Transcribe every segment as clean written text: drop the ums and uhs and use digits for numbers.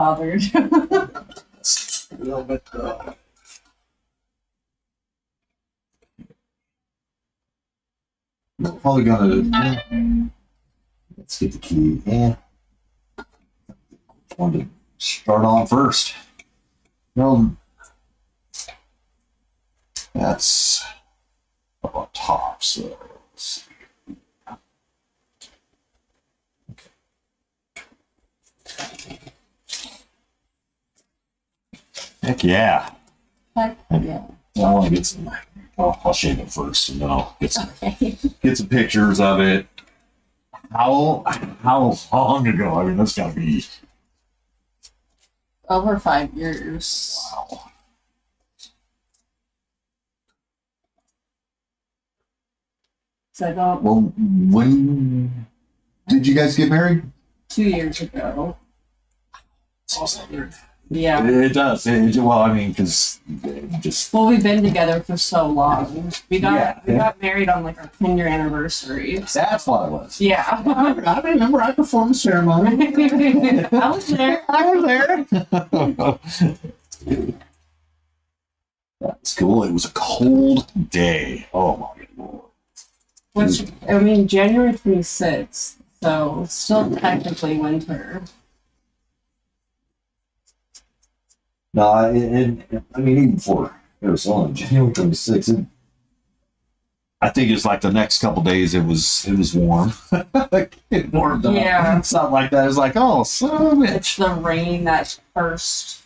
bothered. A little bit. We're probably gonna. Let's get the key. Yeah. Want to start on first. Well, that's about top. So let's see. Okay. Heck yeah. Heck yeah. I want to get some. I'll shave it first, and then I'll get some pictures of it. How long ago? I mean, that's got to be over 5 years. Wow. So Well, when did you guys get married? 2 years ago. Yeah. It does. Well, I mean, because just. Well, we've been together for so long. We got married on like our 10-year anniversary. That's what it was. Yeah. I remember. I performed the ceremony. I was there. That's cool. It was a cold day. Oh my Lord. Which, I mean, January 26th, so still technically winter. No, I mean, even for Arizona, January 26th, I think it's like the next couple days it was warm. It warmed up. Yeah. Something like that. It's like, oh, so It's the rain that first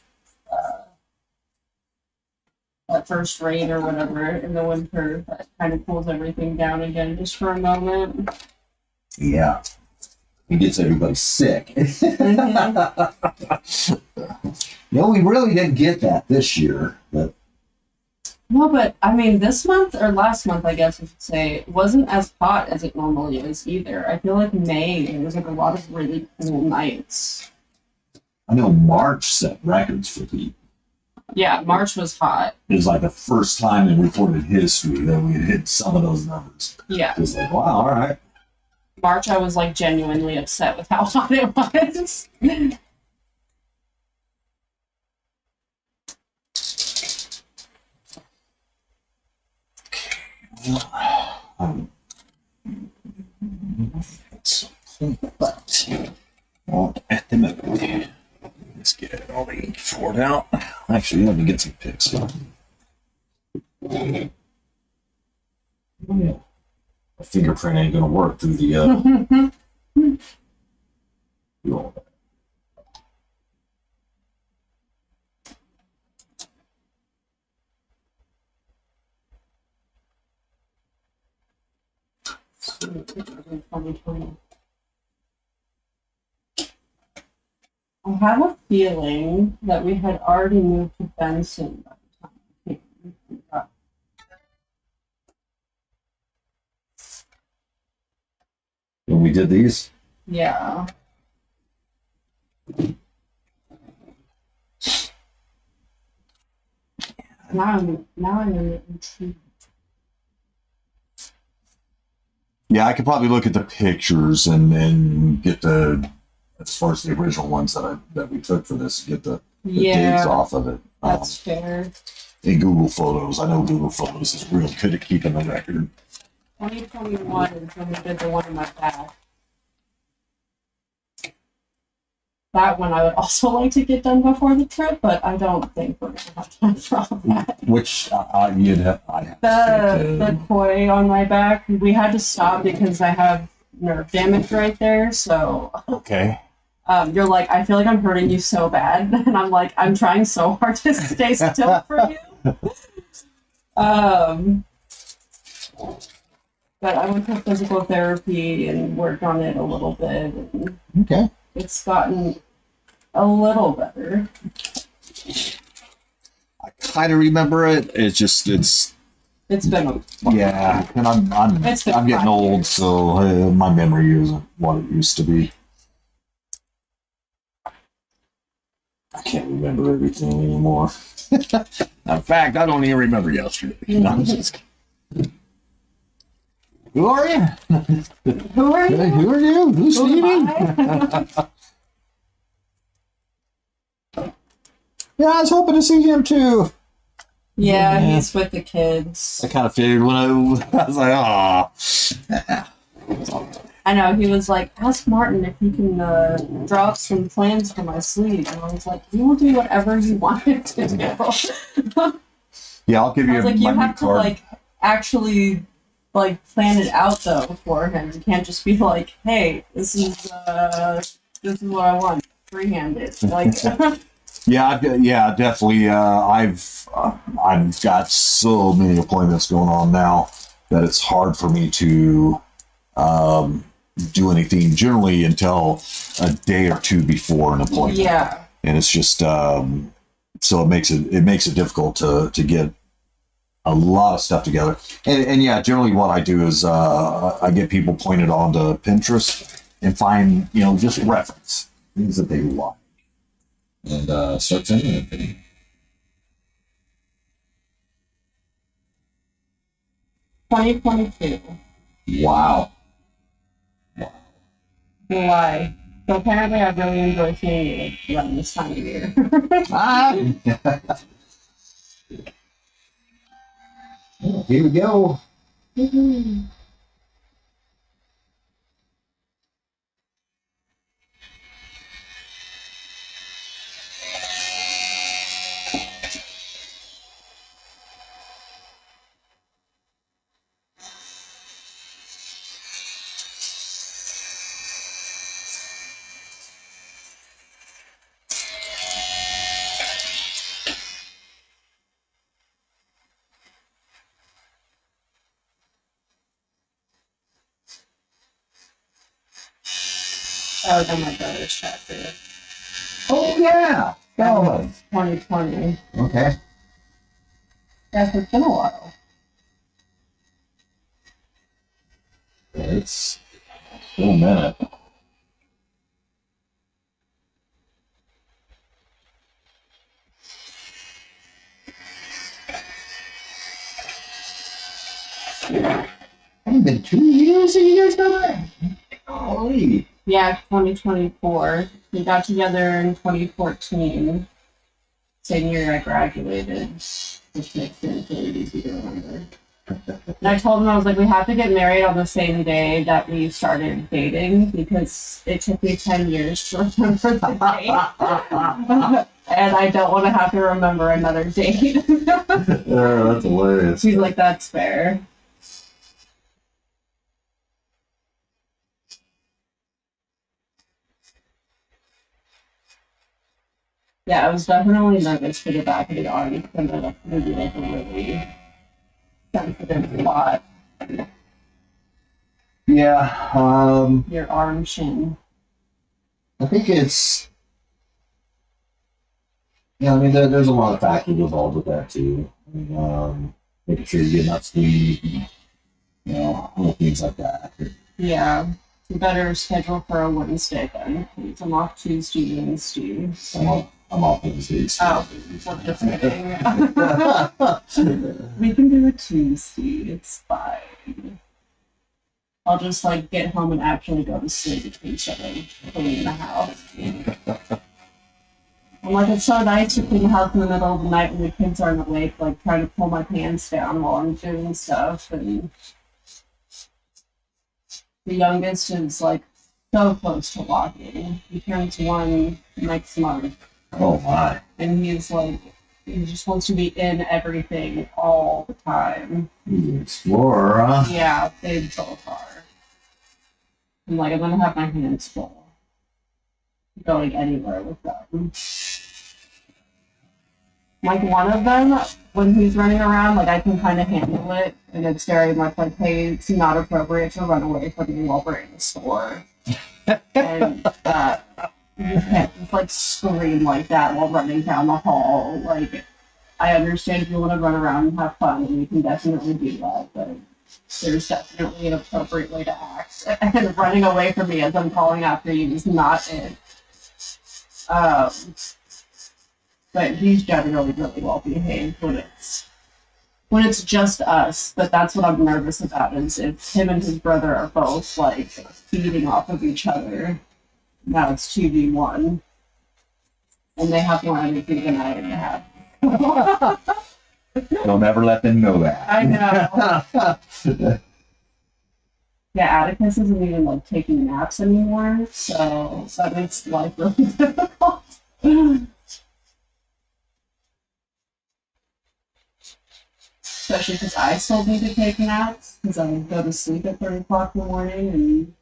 rain or whatever in the winter that kind of cools everything down again just for a moment. Yeah. It gets everybody sick. Mm-hmm. No, we really didn't get that this year. But No, but I mean, this month or last month, I guess I should say, wasn't as hot as it normally is either. I feel like May, there was like a lot of really cool nights. I know March set records for heat. Yeah, March was hot. It was like the first time in recorded history that we had hit some of those numbers. Yeah. It was like, wow, all right. March, I was like genuinely upset with how hot it was. But at the moment, let's get all the sorted out. Actually, let me get some pics. Yeah. A fingerprint ain't gonna work through the I have a feeling that we had already moved to Benson by the time we got. when we did these. Yeah. Now I'm intrigued. Yeah, I could probably look at the pictures and then get the, as far as the original ones that we took for this, get the dates off of it. That's fair. In Google Photos, I know Google Photos is real good at keeping the record. 2021 is when we did the one in my back. That one I would also like to get done before the trip, but I don't think we're gonna have time for all that. Which I'd have The koi on my back, we had to stop because I have nerve damage right there. So okay. You're like, I feel like I'm hurting you so bad, and I'm like, I'm trying so hard to stay still for you. But I went to physical therapy and worked on it a little bit. And okay. it's gotten a little better. I kind of remember it. It's been a yeah, and I'm getting old, so my memory isn't what it used to be. I can't remember everything anymore. In fact, I don't even remember yesterday. Who are you? Who are you? Who are you? Who's Stevie? Yeah, I was hoping to see him too. Yeah, Yeah. he's with the kids. I kind of figured when I was like, oh. I know, he was like, ask Martin if he can draw up some plans for my sleeve. And I was like, you will do whatever you wanted to do. Yeah, I'll give I you was like, my you new have to card. like actually like plan it out though beforehand. You can't just be like, hey, this is what I want, freehanded. Like, Yeah, definitely. I've got so many appointments going on now that it's hard for me to do anything generally until a day or two before an appointment. yeah, And it's just so it makes it difficult to get a lot of stuff together. And yeah, generally what I do is I get people pointed onto Pinterest and find just reference things that they like and start sending it to me. 2022. Wow. July. So apparently I really enjoy seeing you around this time of year. Ah. Here we go. Oh, then my brother's chapter. Oh yeah. That Oh. was 2020. Okay. Yeah, so it's been a while. It's still a minute. It's been 2 years since you guys done that. Golly. Yeah, 2024. We got together in 2014. Same year I graduated. Which makes it really easy to remember. And I told him, I was like, we have to get married on the same day that we started dating because it took me 10 years to remember the date. And I don't want to have to remember another date. Oh, that's hilarious. He's like, that's fair. Yeah, I was definitely nervous for the back of the arm because I know that's going to be like a really sensitive spot. Yeah, Your arm shin. I think it's. Yeah, I mean, there's a lot of factors involved with that too. I mean, making sure you get enough sleep, little things like that. Yeah. You better schedule for a Wednesday then. Please. I'm off Tuesday, Wednesday. I'm off Wednesdays. Oh, I'm just kidding. We can do a Tuesday. It's fine. I'll just like get home and actually go to sleep instead of cleaning the house. I'm like, it's so nice to clean the house in the middle of the night when the kids aren't awake, like trying to pull my pants down while I'm doing stuff. And the youngest is like so close to walking. He turns 1 next month. Oh my. And he's like, he just wants to be in everything all the time. You explorer, huh? Yeah, they both are. I'm like, I'm gonna have my hands full going anywhere with them. Like one of them, when he's running around, like I can kind of handle it, and it's very much like, hey, it's not appropriate to run away from me while we're in the store. And you can't just like scream like that while running down the hall. Like, I understand if you want to run around and have fun, and you can definitely do that, but there's definitely an appropriate way to act. And running away from me as I'm calling after you is not it. But he's generally really well behaved when it's just us. But that's what I'm nervous about, is if him and his brother are both like feeding off of each other. Now it's 2v1. and they have more energy than I have. Don't ever let them know that. I know. Yeah, Atticus isn't even like taking naps anymore, so that makes life really difficult. Especially because I still need to take naps because I go to sleep at 3 o'clock in the morning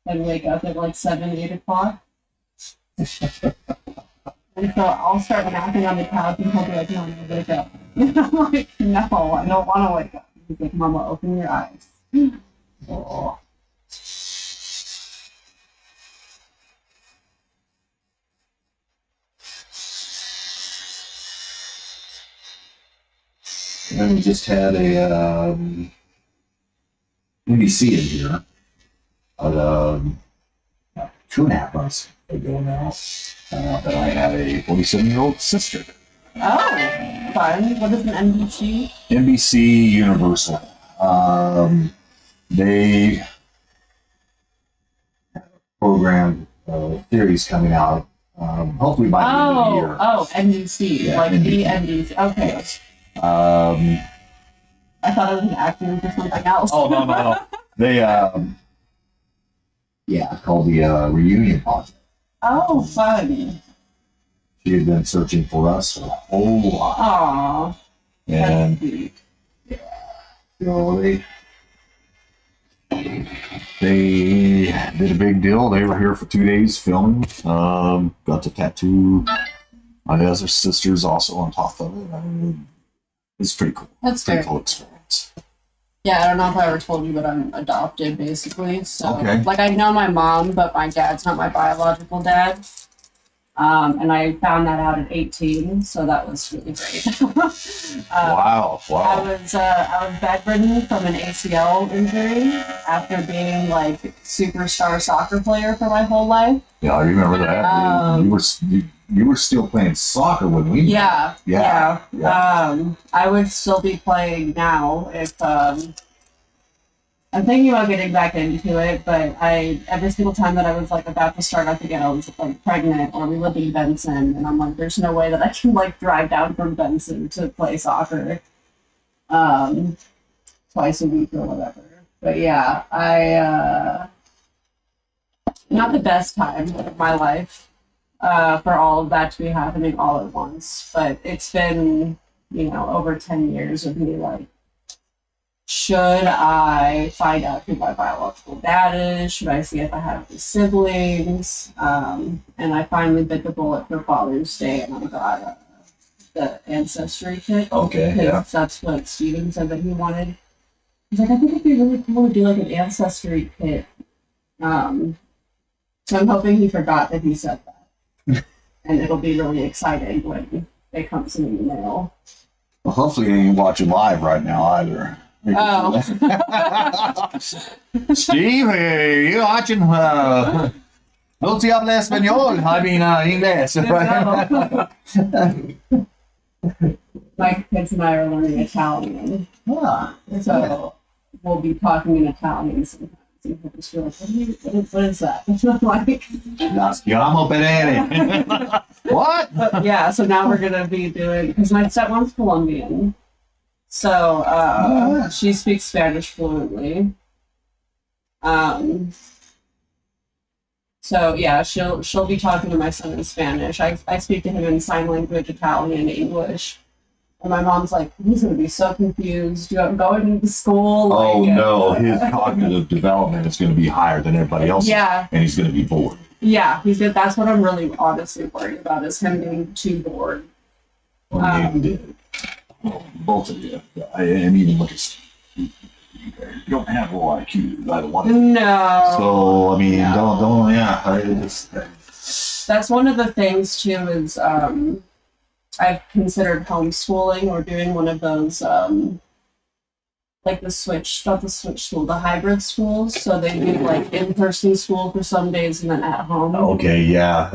and wake up at like 7, 8 o'clock. And so I'll start napping on the couch and he'll be like, "Mama, wake up." And I'm like, "No, I don't want to wake up." He's like, "Mama, open your eyes." Oh. And we just had a NBC in here. 2.5 months ago now. That I had a 47-year-old sister. Oh, fun. What is an NBC? NBC Universal. They have a program theories coming out. Hopefully by the end of the year. Oh, NBC. Yeah, like NBC. the NBC. Okay. I thought it was an acronym for something else. Oh, no. They, it's called the Reunion Project. Oh, fun. She had been searching for us for a whole while. Aw. And That's sweet. so they did a big deal. They were here for 2 days filming. Got to tattoo my other sisters also on top of it. It's pretty cool. That's Pretty very cool experience. Yeah, I don't know if I ever told you, but I'm adopted, basically. So, Okay. like, I know my mom, but my dad's not my biological dad. And I found that out at 18, so that was really great. Wow. I was bedridden from an ACL injury after being like superstar soccer player for my whole life. Yeah, I remember that. You were still playing soccer when we met. Yeah. I would still be playing now if I'm thinking about getting back into it, but every single time that I was like about to start up again, I was like pregnant, or we lived in Benson, and I'm like, there's no way that I can like drive down from Benson to play soccer twice a week or whatever. But yeah, not the best time of my life for all of that to be happening all at once, but it's been, over 10 years of me like, should I find out who my biological dad is? Should I see if I have any siblings? And I finally bit the bullet for Father's Day, and I got the ancestry kit. Okay, because yeah. that's what Steven said that he wanted. He's like, I think it'd be really cool to do like an ancestry kit. So I'm hoping he forgot that he said that. And it'll be really exciting when it comes in the mail. Well, hopefully you ain't watching live right now either. Oh. Steve, you watching? No te habla español. I mean, English. My kids and I are learning Italian. So we'll be talking in Italian sometimes. And he'll just be like, what is that? And I'm like, Llamo Perere. What? Yeah, so now we're going to be doing, because my stepmom's Colombian. So she speaks Spanish fluently. So yeah, she'll be talking to my son in Spanish. I speak to him in sign language, Italian, English. And my mom's like, he's gonna be so confused. Going to school. Oh no, his cognitive development is going to be higher than everybody else. Yeah. And he's going to be bored. Yeah, that's what I'm really honestly worried about, is him being too bored. Both of you. And even look at you don't have low IQ. I don't want to. No. So I mean, don't. Yeah, That's one of the things too. Is I've considered homeschooling or doing one of those like the hybrid schools. So they do like in-person school for some days and then at home. Okay, yeah.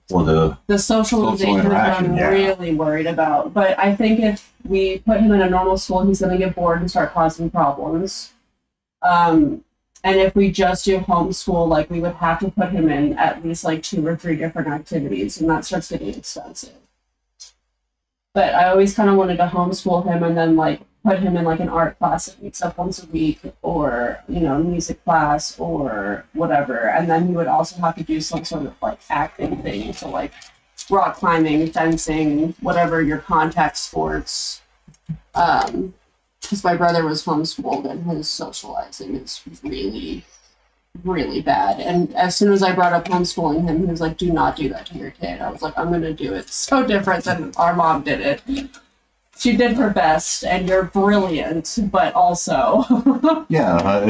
For the socialization is what I'm really worried about. But I think if we put him in a normal school, he's going to get bored and start causing problems. And if we just do homeschool, like we would have to put him in at least like 2 or 3 different activities, and that starts getting expensive. But I always kind of wanted to homeschool him and then like put him in like an art class that meets up once a week, or music class or whatever. And then he would also have to do some sort of like acting thing, so like rock climbing, fencing, whatever your contact sports. Because my brother was homeschooled and his socializing is really, really bad. And as soon as I brought up homeschooling him, he was like, "Do not do that to your kid." I was like, "I'm going to do it so different than our mom did it. She did her best, and you're brilliant, but also." Yeah,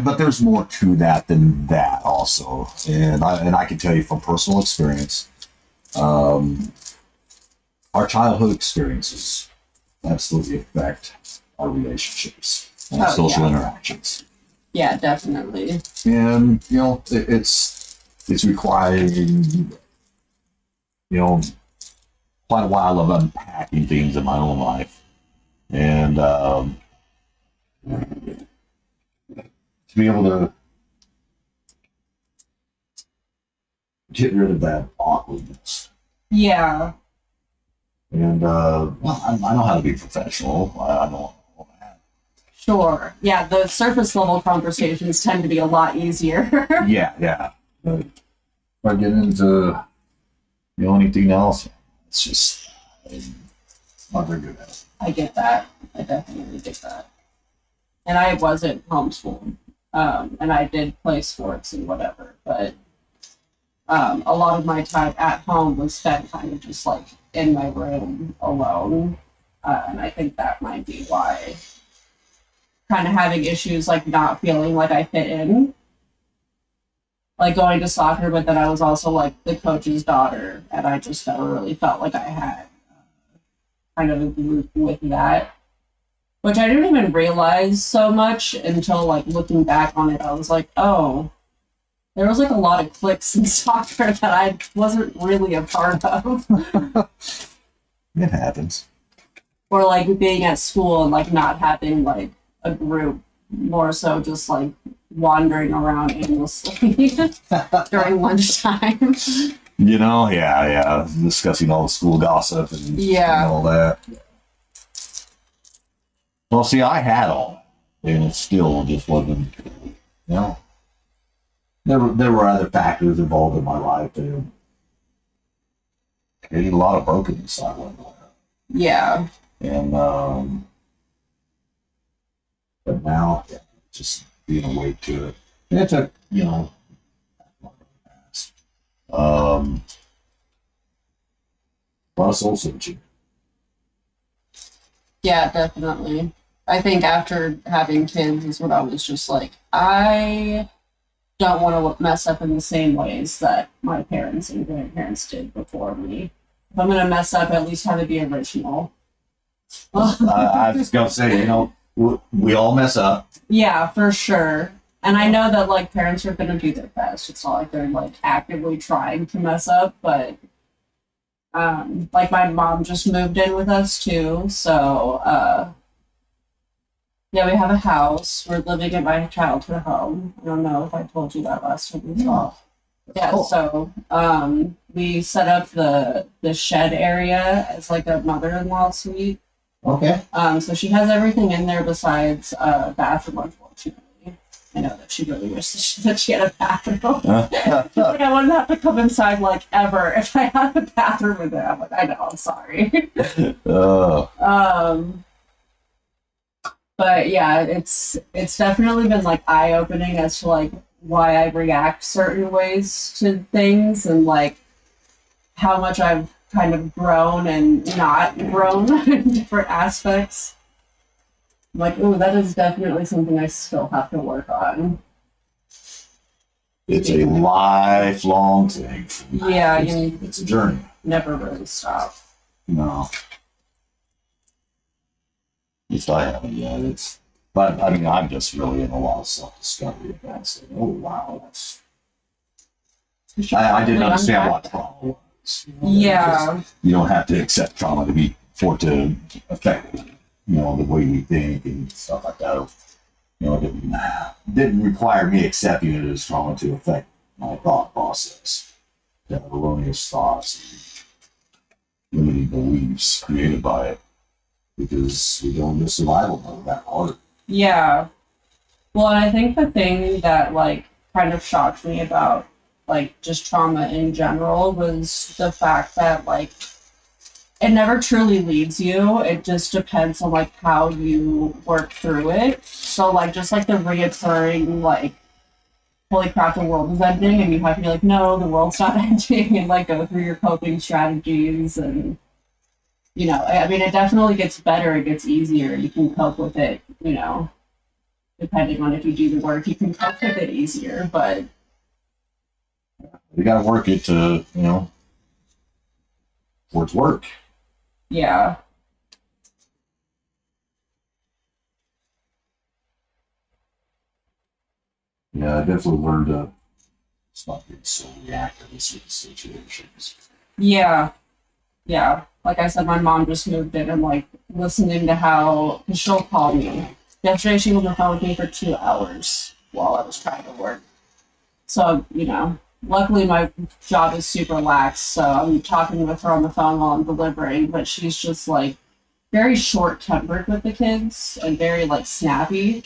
but there's more to that than that also. And I can tell you from personal experience, our childhood experiences absolutely affect our relationships and social interactions. Yeah, definitely. And it's requiring quite a while of unpacking things in my own life, and to be able to get rid of that awkwardness. Yeah. And I know how to be professional. I know all that. Sure. Yeah, the surface level conversations tend to be a lot easier. Yeah. But if I get into anything else, it's just I'm not very good at it. I get that. I definitely get that. And I wasn't homeschooled, and I did play sports and whatever, but a lot of my time at home was spent kind of just like in my room alone, and I think that might be why kind of having issues like not feeling like I fit in, like going to soccer, but then I was also like the coach's daughter, and I just never really felt like I had kind of a group with that, which I didn't even realize so much until like looking back on it. I was like, oh, there was like a lot of cliques in soccer that I wasn't really a part of. It happens. Or like being at school and like not having like a group, more so just like wandering around aimlessly during lunchtime. Yeah, discussing all the school gossip and all that. Well, see, I had all that, and it still just wasn't, There were other factors involved in my life that created a lot of brokenness. I went with. Yeah. And but now, just being awake to it. And it took, a lot of soul searching. Yeah, definitely. I think after having kids is when I was just like, I don't want to mess up in the same ways that my parents and grandparents did before me. If I'm going to mess up, at least have it be original. I was going to say, we all mess up. Yeah, for sure. And I know that like parents are going to do their best. It's not like they're like actively trying to mess up, but like my mom just moved in with us too. So yeah, we have a house. We're living in my childhood home. I don't know if I told you that last time we talked. Yeah, cool. So we set up the shed area as like a mother-in-law suite. Okay. So she has everything in there besides a bathroom, unfortunately. I know that she really wishes that she had a bathroom. She's like, I wouldn't have to come inside like ever if I had a bathroom in there. I'm like, I know, I'm sorry. But yeah, it's definitely been like eye-opening as to like why I react certain ways to things, and like how much I've kind of grown and not grown in different aspects. I'm like, ooh, that is definitely something I still have to work on. It's a lifelong thing. Yeah, it's a journey. Never really stop. No. At least I haven't yet. But I mean, I'm just really in a lot of self-discovery of that. So, oh wow, that's. I didn't understand what trauma was. Yeah. You don't have to accept trauma for it to affect, the way we think and stuff like that. it didn't require me accepting it as trauma to affect my thought process. The erroneous thoughts, limiting beliefs created by it, because we go into survival mode that hard. Yeah. Well, and I think the thing that like kind of shocked me about like just trauma in general was the fact that like it never truly leaves you. It just depends on like how you work through it. So like just like the reoccurring like holy crap the world is ending and you have to be like no the world's not ending and like go through your coping strategies and I mean it definitely gets better, it gets easier, you can cope with it, depending on if you do the work you can cope with it easier, but You got to work it to, for its work. yeah. Yeah, I definitely learned to stop being so reactive in certain situations. Yeah. Yeah, like I said, my mom just moved in and like listening to how, because she'll call me. Yesterday she was on the phone with me for 2 hours while I was trying to work. So, luckily my job is super lax, so I'm talking with her on the phone while I'm delivering, but she's just like very short tempered with the kids and very like snappy.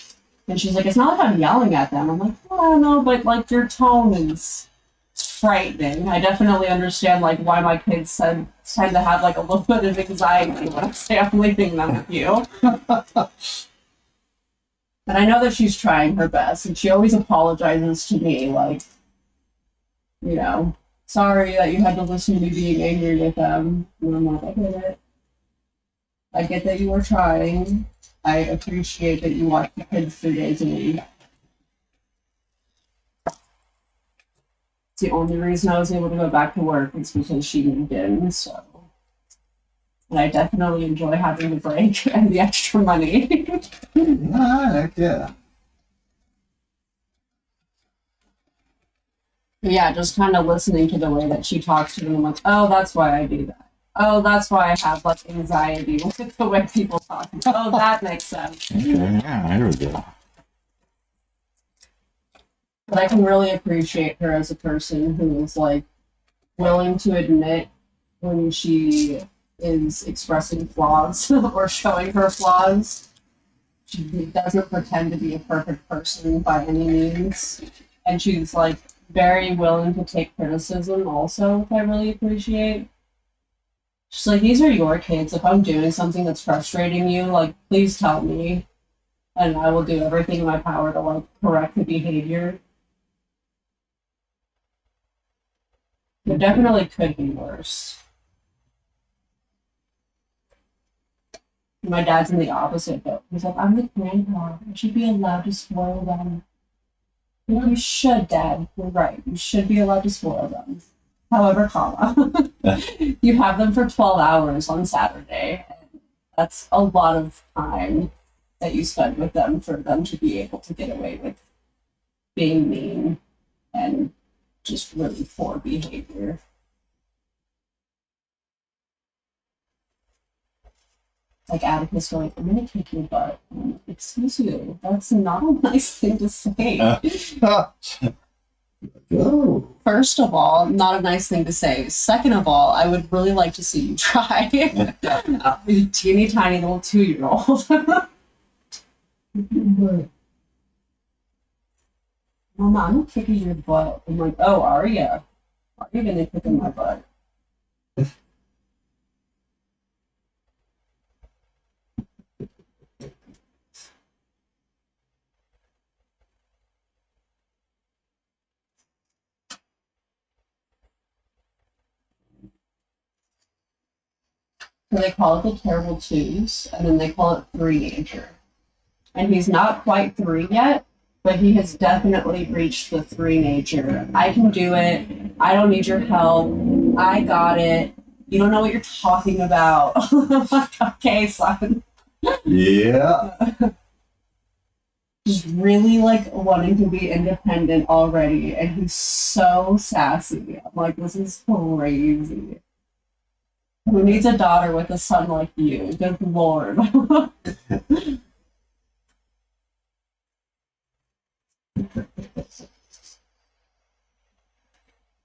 And she's like, it's not like I'm yelling at them. I'm like, well, I don't know, but like your tone is frightening. I definitely understand like why my kids tend to have like a little bit of anxiety when I say I'm leaving them with you. And I know that she's trying her best, and she always apologizes to me, like, sorry that you had to listen to me being angry with them. And I'm like, I get it. I get that you were trying. I appreciate that you watch the kids 3 days a week. It's the only reason I was able to go back to work is because she moved in, so. And I definitely enjoy having the break and the extra money. Yeah. Yeah, just kind of listening to the way that she talks to me. I'm like, oh, that's why I do that. Oh, that's why I have like anxiety with the way people talk. Oh, that makes sense. Okay, yeah, here we go. But I can really appreciate her as a person who is like willing to admit when she is expressing flaws or showing her flaws. She doesn't pretend to be a perfect person by any means. And she's like very willing to take criticism also, which I really appreciate. She's like, these are your kids. If I'm doing something that's frustrating you, like, please tell me. And I will do everything in my power to, like, correct the behavior. It definitely could be worse. My dad's in the opposite boat. He's like, I'm the grandpa. I should be allowed to spoil them. You should, Dad. You're right. You should be allowed to spoil them. However, you have them for 12 hours on Saturday. That's a lot of time that you spend with them for them to be able to get away with being mean and just really poor behavior. Like Atticus going, I'm gonna kick your butt. Like, excuse you, that's not a nice thing to say. Oh. First of all, not a nice thing to say. Second of all, I would really like to see you try. You teeny tiny little 2-year-old. Mama, I'm kicking your butt. I'm like, oh, are you? Are you gonna kick in my butt? So they call it the terrible twos, and then they call it three-ager. And he's not quite 3 yet, but he has definitely reached the three-ager. I can do it. I don't need your help. I got it. You don't know what you're talking about. Okay, son. Yeah. Just really like wanting to be independent already, and he's so sassy. I'm like, this is crazy. Who needs a daughter with a son like you? Good lord.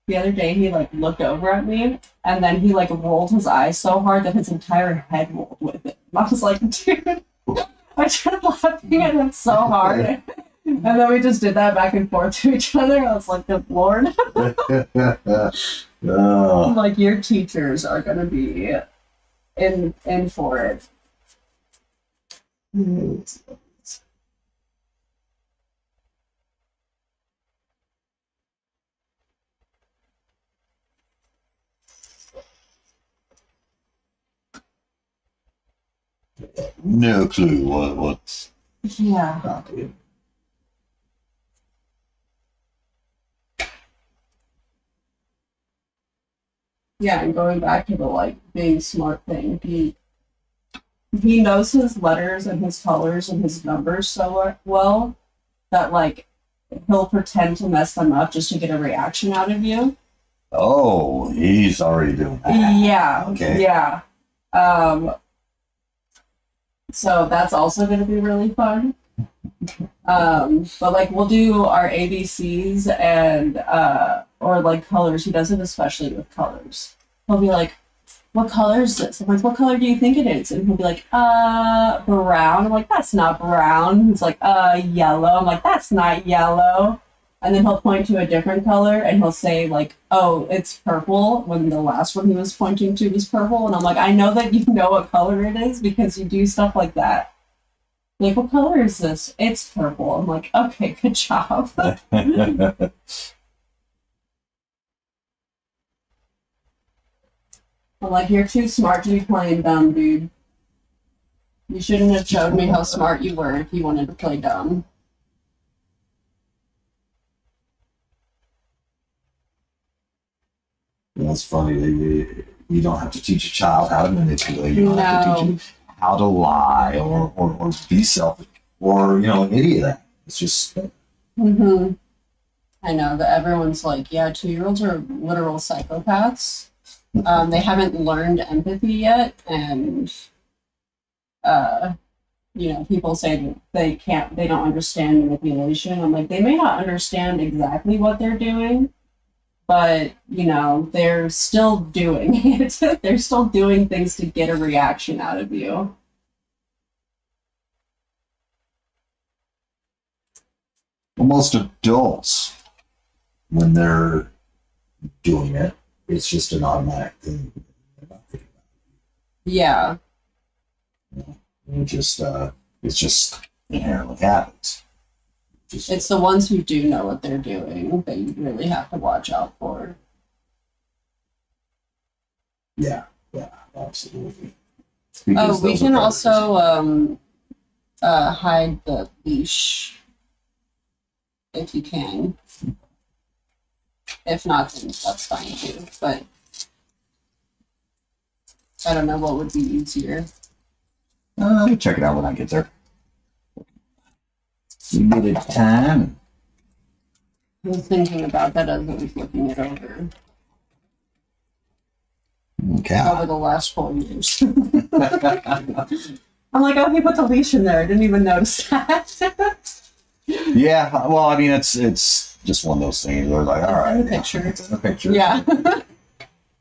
the other day he like looked over at me and then he like rolled his eyes so hard that his entire head rolled with it. I was like, dude, I tried laughing at him so hard. And then we just did that back and forth to each other. I was like, good Lord. Oh. Like, your teachers are going to be in for it. No clue what's Yeah. happening. Yeah, and going back to the like being smart thing, he knows his letters and his colors and his numbers so well that like he'll pretend to mess them up just to get a reaction out of you. Oh, he's already doing that. Yeah. Okay. Yeah. So that's also going to be really fun. But like we'll do our ABCs and or like colors. He does it especially with colors. He'll be like, "What color is this?" I'm like, "What color do you think it is?" And he'll be like, brown." I'm like, "That's not brown." He's like, yellow." I'm like, "That's not yellow." And then he'll point to a different color and he'll say like, "Oh, it's purple," when the last one he was pointing to was purple. And I'm like, "I know that you know what color it is because you do stuff like that." Like, "What color is this?" "It's purple." I'm like, "Okay, good job." I'm like, "You're too smart to be playing dumb, dude. You shouldn't have showed me how smart you were if you wanted to play dumb." That's funny that you don't have to teach a child how to manipulate. You don't have to teach them how to lie or be selfish or, any of that. It's just. Mm-hmm. I know that everyone's like, yeah, 2-year-olds are literal psychopaths. They haven't learned empathy yet, and people say that they don't understand manipulation. I'm like, they may not understand exactly what they're doing, but they're still doing it. They're still doing things to get a reaction out of you. Well, most adults, when they're doing it, it's just an automatic thing. Yeah. It's just inherently happens. It's the ones who do know what they're doing that you really have to watch out for. Yeah, absolutely. Oh, we can also hide the leash if you can. If not, then that's fine too. But I don't know what would be easier. Let me check it out when I get there. You get it time. I was thinking about that as I was looking it over. Okay. Over the last 4 years. I'm like, oh, he put the leash in there. I didn't even notice that. Yeah, well, I mean, it's just one of those things where like, all right, it's in a picture. Yeah. Yeah.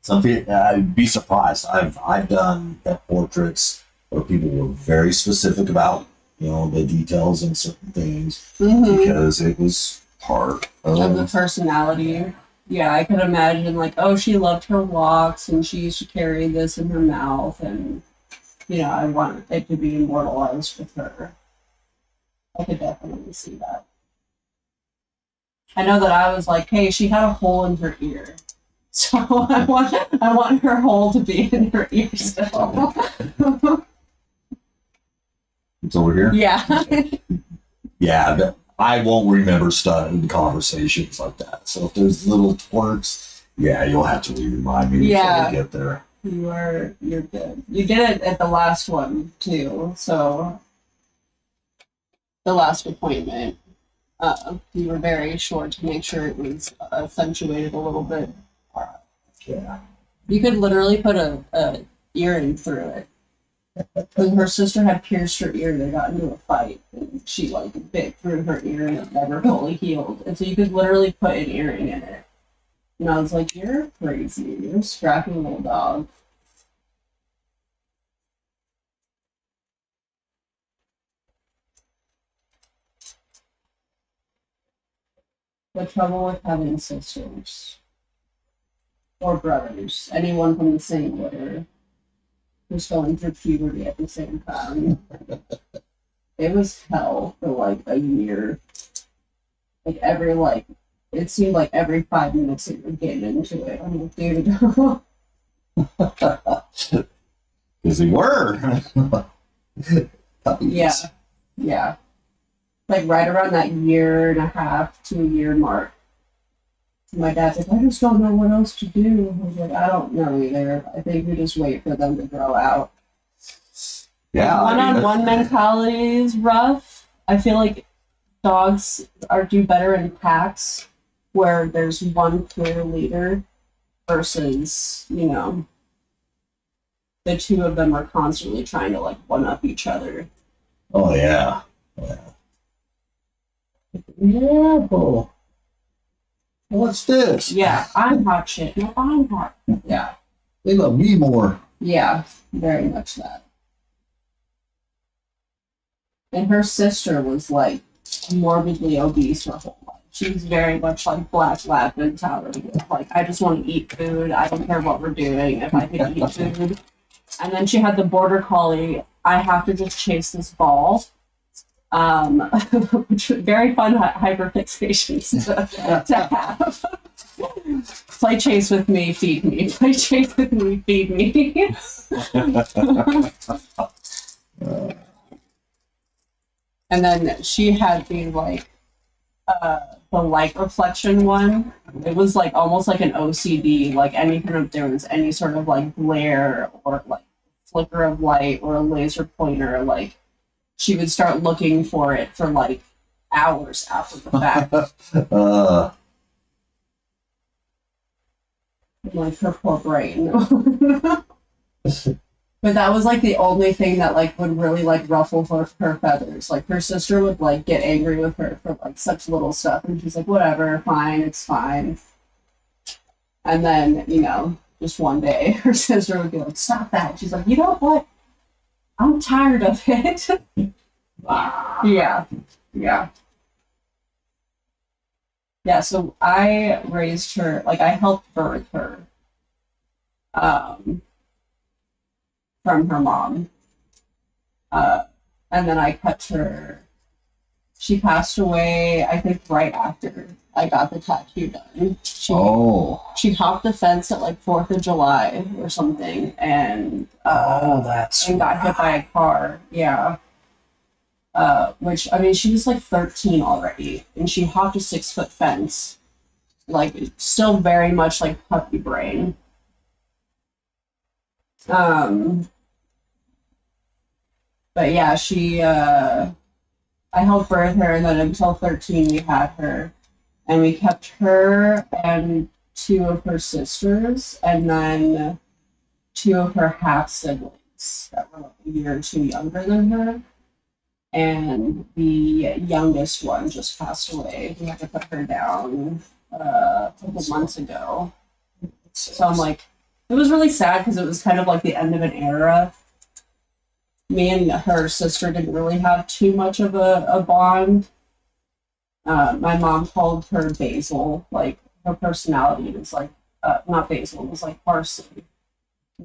Some people, I'd be surprised. I've done pet portraits where people were very specific about the details and certain things because it was part of the personality. Yeah, I could imagine like, oh, she loved her walks and she used to carry this in her mouth, and I want it to be immortalized with her. I could definitely see that. I know that I was like, hey, she had a hole in her ear. So I want her hole to be in her ear still. It's over here? Yeah. Yeah, I won't remember stuff in conversations like that. So if there's little twerks, yeah, you'll have to remind me before we get there. You're good. You did it at the last one too, so the last appointment. You were very short to make sure it was accentuated a little bit. Yeah. You could literally put a earring through it. When her sister had pierced her ear, they got into a fight, and she bit through her ear and it never fully healed. And so you could literally put an earring in it. And I was like, you're crazy. You're a scrappy little dog. The trouble with having sisters or brothers, anyone from the same litter, who's going through puberty at the same time. It was hell for like a year. Like it seemed like every 5 minutes that you're getting into it. I'm like, dude. Because they were. Yeah. Yeah. Like right around that 1.5 to a year mark. My dad's like, I just don't know what else to do. I was like, I don't know either. I think we just wait for them to grow out. Yeah. One-on-one mentality is rough. I feel like dogs do better in packs where there's one clear leader versus, the two of them are constantly trying to like one up each other. Oh yeah. Yeah. What's this? Yeah, I'm hot shit. No, I'm hot. Yeah. They love me more. Yeah, very much that. And her sister was like morbidly obese her whole life. She was very much like black lab mentality. Like, I just want to eat food. I don't care what we're doing if I can eat food. And then she had the border collie. I have to just chase this ball. Which was very fun hyperfixations to have. Play chase with me, feed me. Play chase with me, feed me. And then she had the light reflection one. It was like almost like an OCD. Like anytime if there was any sort of like glare or like flicker of light or a laser pointer, like she would start looking for it for like hours after the fact. Like her poor brain. But that was like the only thing that like would really like ruffle her feathers. Like her sister would like get angry with her for like such little stuff, and she's like, whatever, fine, it's fine. And then, just one day her sister would be like, stop that. And she's like, you know what? I'm tired of it. Yeah. Yeah, so I raised her, like I helped birth her from her mom. And then I kept her, she passed away, I think right after I got the tattoo done. She hopped the fence at like 4th of July or something and and got hit by a car. Yeah. Which, I mean, she was like 13 already, and she hopped a 6-foot fence. Like, still very much like puppy brain. But yeah, I helped birth her, and then until 13 we had her. And we kept her and 2 of her sisters, and then 2 of her half-siblings that were like a year or 2 younger than her. And the youngest one just passed away. We had to put her down a couple months ago. So I'm like, it was really sad because it was kind of like the end of an era. Me and her sister didn't really have too much of a bond. My mom called her Basil. Like, her personality was like, not Basil, it was like parsley.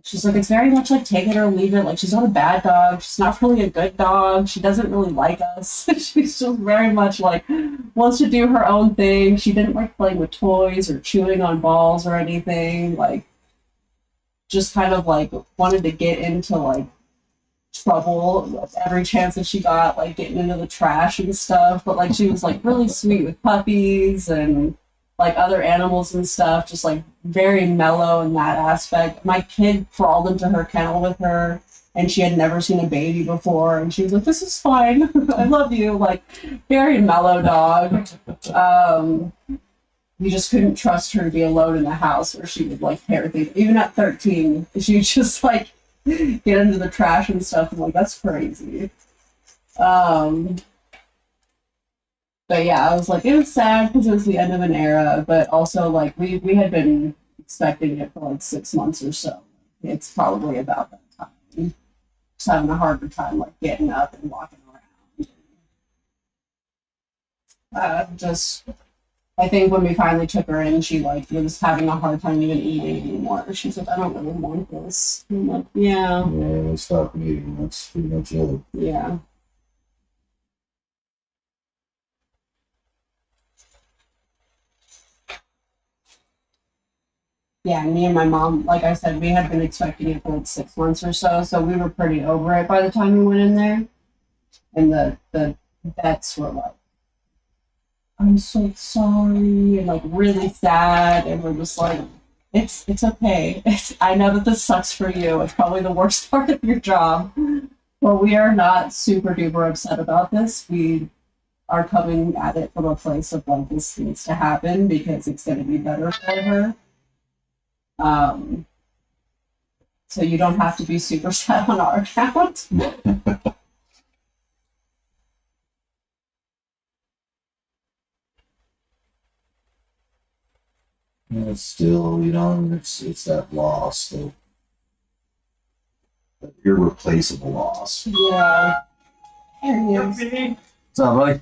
She's like, it's very much like take it or leave it. Like, she's not a bad dog. She's not really a good dog. She doesn't really like us. She's just very much like wants to do her own thing. She didn't like playing with toys or chewing on balls or anything. Like, just kind of like wanted to get into like trouble every chance that she got, like getting into the trash and stuff. But like, she was like really sweet with puppies and like other animals and stuff, just like very mellow in that aspect. My kid crawled into her kennel with her, and she had never seen a baby before, and she was like, this is fine. I love you. Like, very mellow dog. You just couldn't trust her to be alone in the house where she would like tear things. Even at 13, she would just like get into the trash and stuff. I'm like, that's crazy. But yeah, I was like, it was sad because it was the end of an era, but also like we had been expecting it for like 6 months or so. It's probably about that time. Just having a harder time like getting up and walking around. Just I think when we finally took her in, she like was having a hard time even eating anymore. She's like, I don't really want this. And I'm like, yeah, Yeah, stop eating. That's pretty much it. yeah. Yeah, me and my mom, like I said, we had been expecting it for like 6 months or so, so we were pretty over it by the time we went in there. And the vets were like, I'm so sorry, and like really sad, and we're just like, it's okay. I know that this sucks for you. It's probably the worst part of your job. But we are not super duper upset about this. We are coming at it from a place of like this needs to happen because it's gonna be better for her. Um so you don't have to be super sad on our account. Yeah, it's still, it's that loss, that irreplaceable loss. Yeah. There he is. What's up, buddy?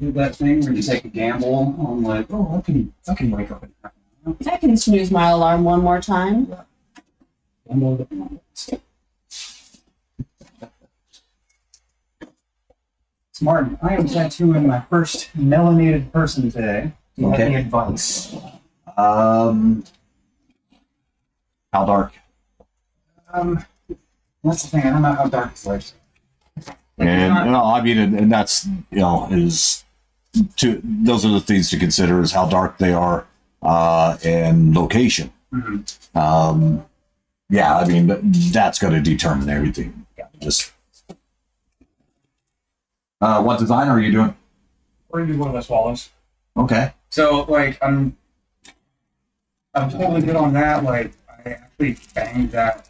Do that thing where you take a gamble on like, oh, I can wake up and I can snooze my alarm one more time. gamble. Smart. I am tattooing my first melanated person today. Do you have any advice? How dark? That's the thing. I don't know how dark it's like. And I mean, and that's is those are the things to consider: is how dark they are, and location. Mm-hmm. Yeah, I mean that's going to determine everything. Yeah. Just what design are you doing? We're gonna do one of the swallows. Okay. So like I'm totally good on that. Like I actually banged that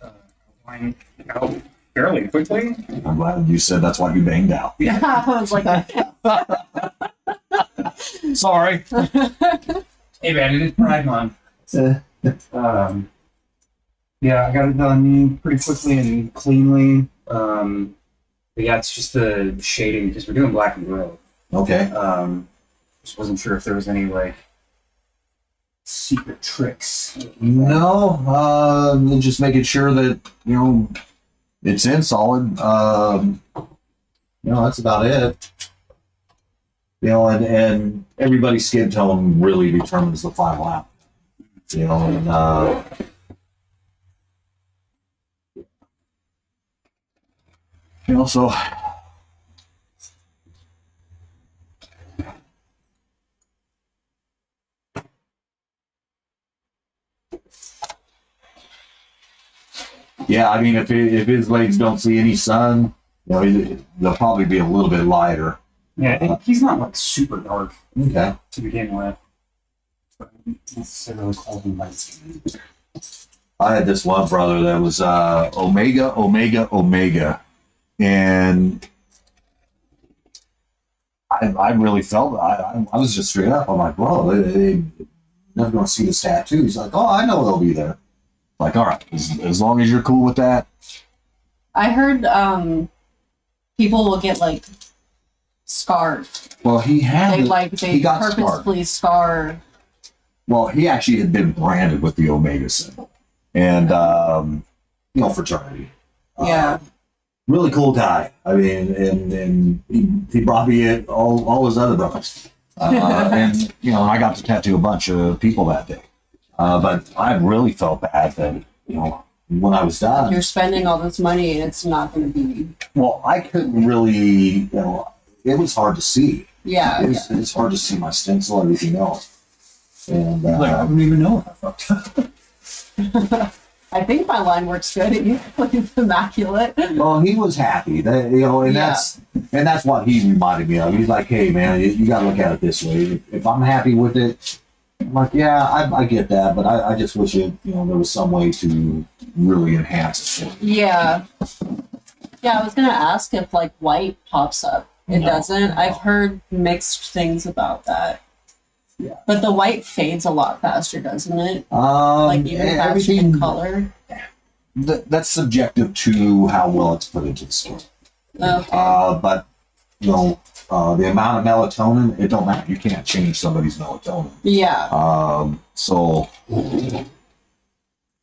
line out fairly quickly. I'm glad you said that's what you banged out. Yeah, I was like, Sorry. Hey man, it is Pride Month. Yeah, I got it done pretty quickly and cleanly. But yeah, it's just the shading because we're doing black and gray. Okay. Just wasn't sure if there was any like secret tricks. No, just making sure that it's in solid. That's about it. And everybody's skin tone really determines the final outcome. So yeah, I mean, if his legs don't see any sun, they'll probably be a little bit lighter. Yeah, he's not like super dark Okay. to begin with. But necessarily called him light skin. I had this one brother that was Omega, Omega, Omega, and I really felt I was just straight up. I'm like, bro, they never gonna see this tattoo. He's like, oh, I know they'll be there. Like, all right, as long as you're cool with that. I heard people will get like scarred. Well, he had They got purposefully scar. Well, he actually had been branded with the Omega symbol, and fraternity. Yeah. Really cool guy. I mean, and he brought me all his other brothers, and I got to tattoo a bunch of people that day. But I really felt bad that when I was done, You're spending all this money and it's not going to be. well, I couldn't really. It was hard to see. Yeah. It's hard to see my stencil and everything else. And Like I don't even know if I fucked up. I think my line works good. It usually is immaculate. well, he was happy that and Yeah. that's what he reminded me of. He's like, hey man, you got to look at it this way. If I'm happy with it, I'm like, yeah, I get that, but I just wish there was some way to really enhance it. Yeah. Yeah, I was gonna ask if like white pops up. It No, doesn't. no. I've heard mixed things about that. Yeah. But the white fades a lot faster, doesn't it? Like even faster everything in color. that's subjective to how well it's put into the skin. Okay. But you know, the amount of melatonin, it don't matter. You can't change somebody's melatonin. Yeah. So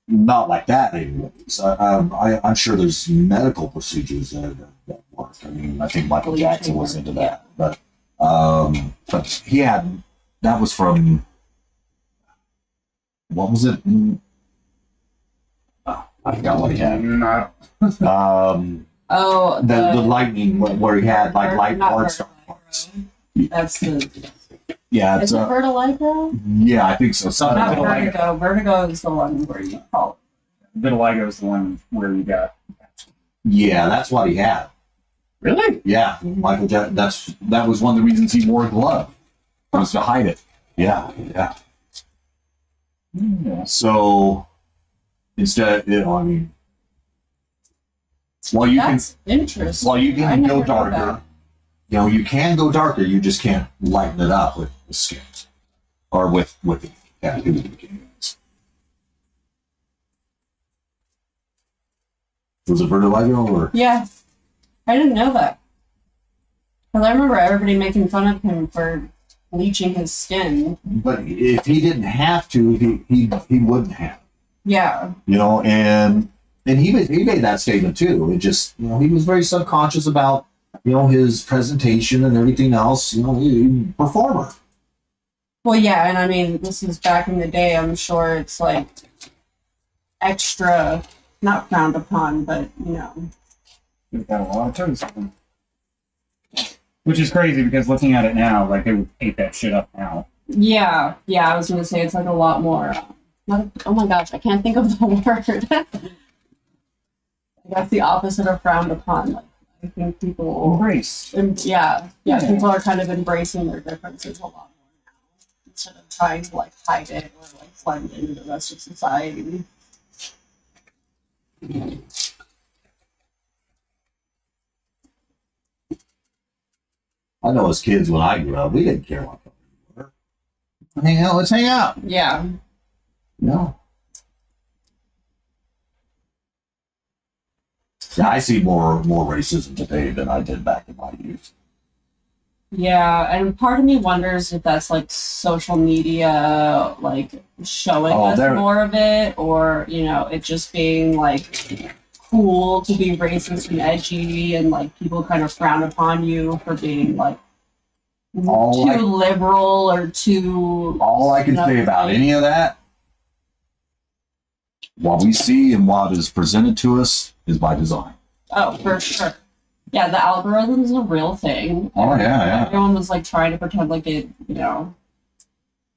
not like that anyways. I'm sure there's medical procedures that work. I mean, I think Michael Jackson was into that, but he had, that was from, what was it? Oh, I forgot what he had. Oh, The lightning where he had like light not parts, dark parts. That's the. Yeah, Is it vitiligo? yeah, I think so. Something Not like that. vertigo. Vertigo is the one where you call. Vitiligo is the one where you got. Yeah, that's what he had. Really? Yeah, Michael Jackson. That was one of the reasons he wore a glove, was to hide it. Yeah, yeah. So instead, you know, I mean, while you That's interesting. can I go never knew darker, that. you know, you can go darker. You just can't lighten it up with skin or with the tattoo. Was it vitiligo or? Yeah, I didn't know that. Because I remember everybody making fun of him for bleaching his skin. But if he didn't have to, he wouldn't have. Yeah. You know, and he made that statement too. It just, you know, he was very subconscious about, you know, his presentation and everything else. You know, he performer. Well, yeah, and I mean, this is back in the day. I'm sure it's like extra, not frowned upon, but you know. We've got a lot of toes. Which is crazy because looking at it now, like they would paint that shit up now. Yeah, I was gonna say it's like a lot more. Oh my gosh, I can't think of the word. That's the opposite of frowned upon. Like, I think people Embrace. Yeah, people are kind of embracing their differences a lot more now instead of trying to like hide it or like blend into the rest of society. I know as kids when I grew up, we didn't care what color we were. Hang out, let's hang out. Yeah. No. Yeah, I see more racism today than I did back in my youth. Yeah, and part of me wonders if that's like social media, like showing us more of it, or you know, it just being like cool to be racist and edgy, and like people kind of frown upon you for being like too liberal or too. All I can say about any of that, what we see and what is presented to us is by design. Oh, for sure. Yeah, the algorithm is a real thing. Oh, yeah. Everyone was like trying to pretend like it, you know,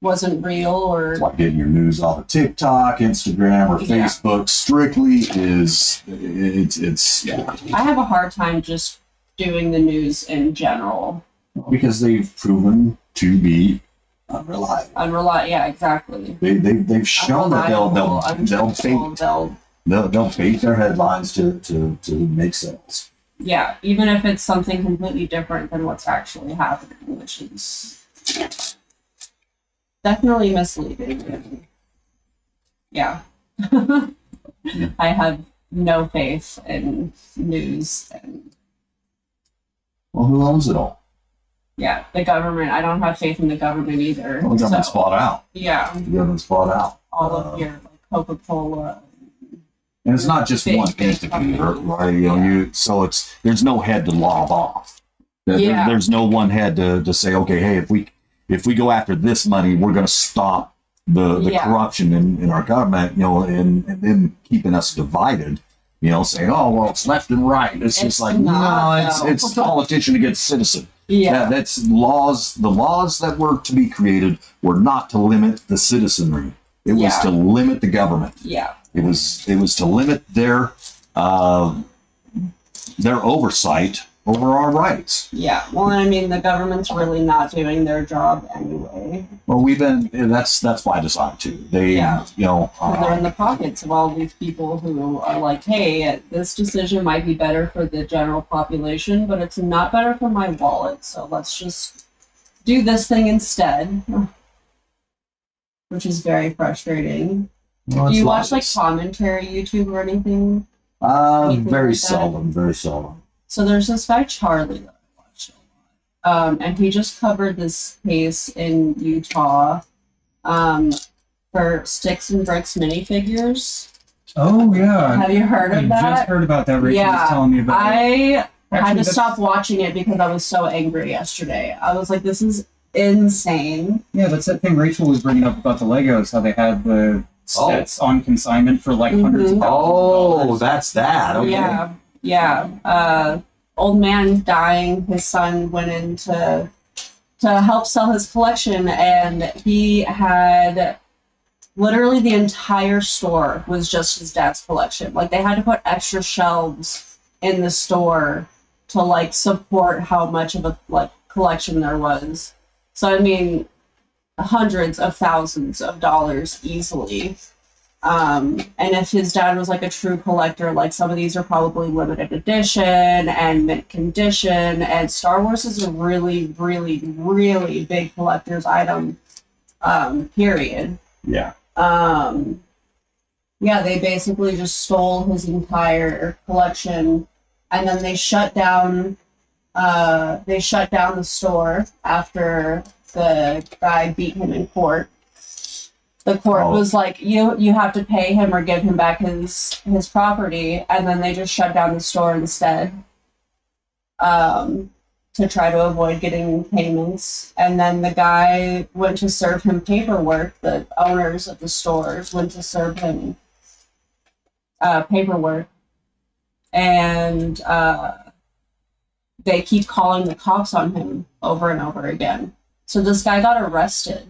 wasn't real or. It's like getting your news off of TikTok, Instagram, or Facebook. Strictly is it's. I have a hard time just doing the news in general because they've proven to be unreliable. Yeah, exactly. They've shown that they'll fake their headlines to make sales. Yeah, even if it's something completely different than what's actually happening, which is definitely misleading. Yeah. I have no faith in news and. Well, who owns it all? Yeah, the government. I don't have faith in the government either. Well, the government's bought out. Yeah. The government's bought out. All of your like Coca-Cola. And it's not just one entity, right? You know, there's no head to lob off. There's no one head to say, okay, hey, if we go after this money, we're going to stop the corruption in our government, you know, and then keeping us divided. You know, saying, oh well, it's left and right. It's just like it's politician against citizen. Yeah, that's laws. The laws that were to be created were not to limit the citizenry. It was to limit the government. Yeah. It was to limit their oversight over our rights. Yeah, well, I mean, the government's really not doing their job anyway. Well, that's by design too. They, Yeah. you They're in know, the pockets of all these people who are like, hey, this decision might be better for the general population, but it's not better for my wallet, so let's just do this thing instead. Which is very frustrating. well, Do you it's watch like lies. commentary YouTube or anything? Anything Very like that? seldom, very seldom. So there's this guy Charlie that I watch a lot, and he just covered this case in Utah, for Sticks and Bricks minifigures. Oh yeah. Have you heard I of that? just heard about that. Rachel Yeah, was telling me about it. I had Actually, to that's- stop watching it because I was so angry yesterday. I was like, this is insane. Yeah, that's that thing Rachel was bringing up about the Legos, how they had the sets on consignment for like hundreds of thousands of Oh, dollars. that's that. Okay. Yeah, yeah. Old man dying, his son went in to help sell his collection, and he had literally the entire store was just his dad's collection. Like, they had to put extra shelves in the store to like support how much of a like collection there was. So I mean, hundreds of thousands of dollars easily. And if his dad was like a true collector, like some of these are probably limited edition and mint condition, and Star Wars is a really, really, really big collector's item, period. Yeah. Yeah, they basically just stole his entire collection, and then they shut down the store after the guy beat him in court. The court was like, you have to pay him or give him back his property, and then they just shut down the store instead, to try to avoid getting payments. And then the guy went to serve him paperwork. The owners of the stores went to serve him paperwork, and they keep calling the cops on him over and over again. So this guy got arrested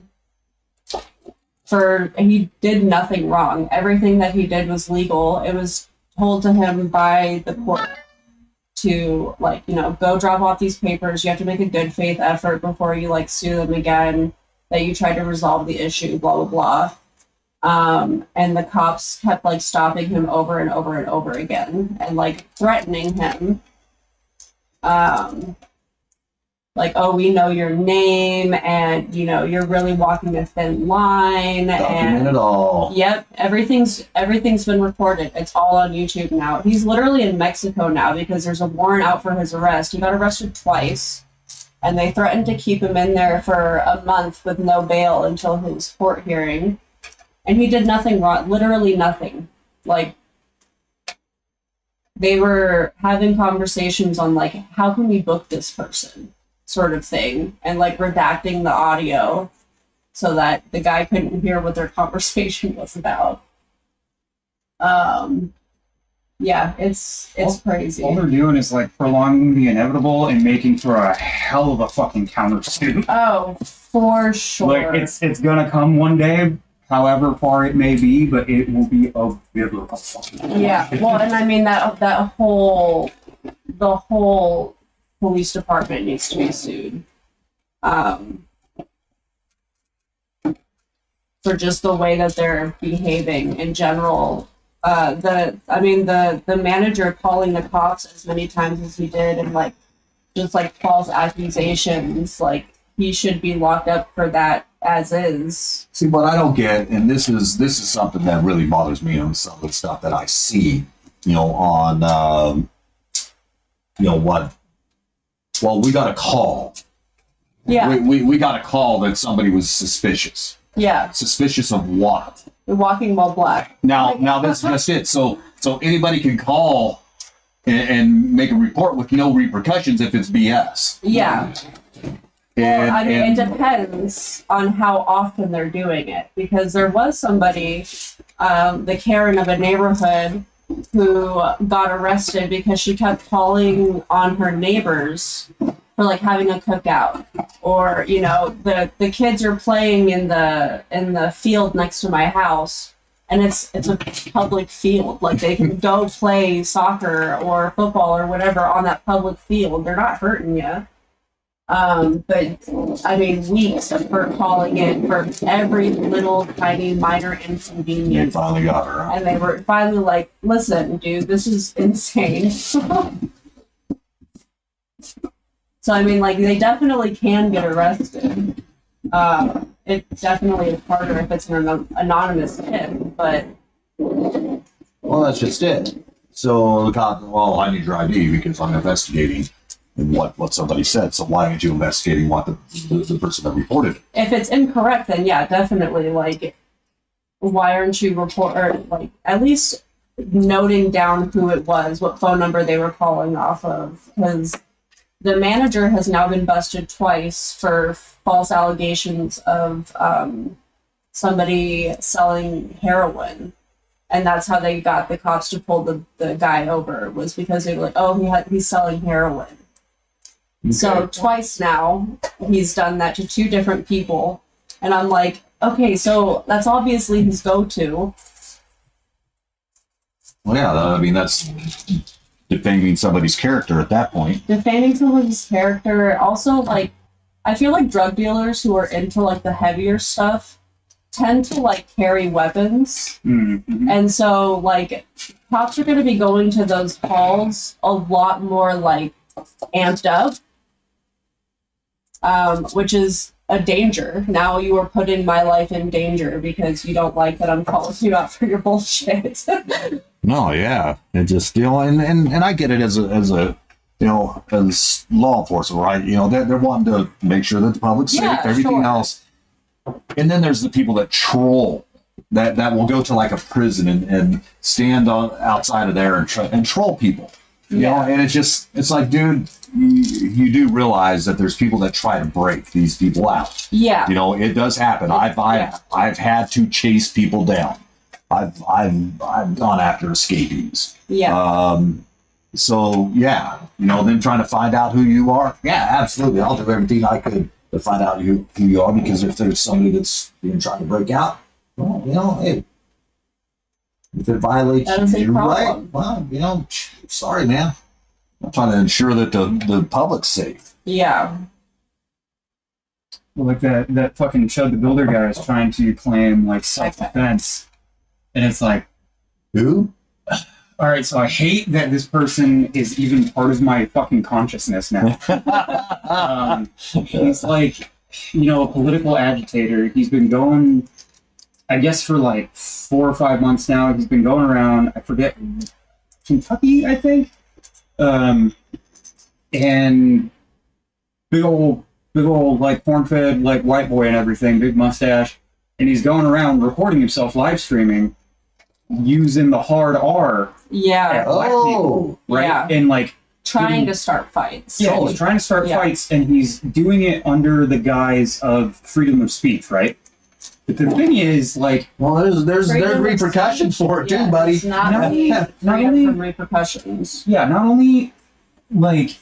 he did nothing wrong. Everything that he did was legal. It was told to him by the court to, like, go drop off these papers. You have to make a good faith effort before you like sue them again, that you try to resolve the issue, blah, blah, blah. And the cops kept like stopping him over and over and over again and like threatening him. Like, oh, we know your name, and you're really walking a thin line. Document And it all. yep, everything's been recorded. It's all on YouTube now. He's literally in Mexico now because there's a warrant out for his arrest. He got arrested twice, and they threatened to keep him in there for a month with no bail until his court hearing. And he did nothing wrong, literally nothing. Like, they were having conversations on like, how can we book this person, sort of thing, and like redacting the audio so that the guy couldn't hear what their conversation was about. Yeah, it's crazy. All they're doing is like prolonging the inevitable and making for a hell of a fucking countersuit. Oh, for sure. Like it's gonna come one day, however far it may be, but it will be a biblical fucking. Yeah, well, and I mean the whole police department needs to be sued, for just the way that they're behaving in general. The manager calling the cops as many times as he did, and like just like false accusations, like he should be locked up for that as is. See, what I don't get, and this is something that really bothers me on some of the stuff that I see, on, what. Well, we got a call. Yeah. We got a call that somebody was suspicious. Yeah. Suspicious of what? They're walking while black. Now that's just it. So anybody can call and make a report with no repercussions if it's BS. Yeah. And, Well, I mean, and it depends on how often they're doing it, because there was somebody, the Karen of a neighborhood, who got arrested because she kept calling on her neighbors for like having a cookout, or the kids are playing in the field next to my house, and it's a public field. Like, they can go play soccer or football or whatever on that public field. They're not hurting you. But I mean, weeks of her calling in for every little tiny minor They inconvenience. finally got her. Huh? And they were finally like, listen, dude, this is insane. So, I mean, like, they definitely can get arrested. It definitely is harder if it's an anonymous tip, but... Well, that's just it. So the cop, well, I need your ID because I'm investigating what somebody said. So why aren't you investigating what the person that reported it? If it's incorrect, then yeah, definitely, like, why aren't you like, at least noting down who it was, what phone number they were calling off of, because the manager has now been busted twice for false allegations of somebody selling heroin. And that's how they got the cops to pull the guy over, was because they were like, oh, he's selling heroin. Okay. So twice now, he's done that to 2 different people. And I'm like, okay, so that's obviously his go-to. Well, yeah, I mean, that's defaming somebody's character at that point. Defaming someone's character. Also, like, I feel like drug dealers who are into, like, the heavier stuff tend to, like, carry weapons. Mm-hmm. And so, like, cops are going to be going to those calls a lot more, like, amped up. Which is a danger. Now you are putting my life in danger because you don't like that I'm calling you out for your bullshit. No, yeah, it just, you know, and I get it as a you know, as law enforcement, right? You know, they're wanting to make sure that the public's safe, everything else. And then there's the people that troll, that will go to like a prison and stand outside of there and troll people. You know, and it's like, dude, you do realize that there's people that try to break these people out. Yeah. You know, it does happen. I've had to chase people down. I've gone after escapees. Yeah. So yeah, you know, then trying to find out who you are. Yeah, absolutely. I'll do everything I could to find out who you are, because if there's somebody that's trying to break out, well, you know, hey, if it violates your right, well, you know, sorry, man. I'm trying to ensure that the public's safe. Yeah. Well, like that fucking Chud the Builder guy is trying to claim like self-defense, and it's like, who? All right, so I hate that this person is even part of my fucking consciousness now. He's like, you know, a political agitator. He's been going, I guess, for like 4 or 5 months now. He's been going around, I forget, Kentucky, I think. And big old, like, corn-fed, like, white boy and everything, big mustache. And he's going around recording himself live streaming using the hard R. Yeah. Black people, right? Yeah. And, like, trying to start fights. Yeah, he's trying to start fights, and he's doing it under the guise of freedom of speech, right? But the thing is, like, well, there's repercussions for it too, buddy. It's not only from repercussions. Yeah, not only like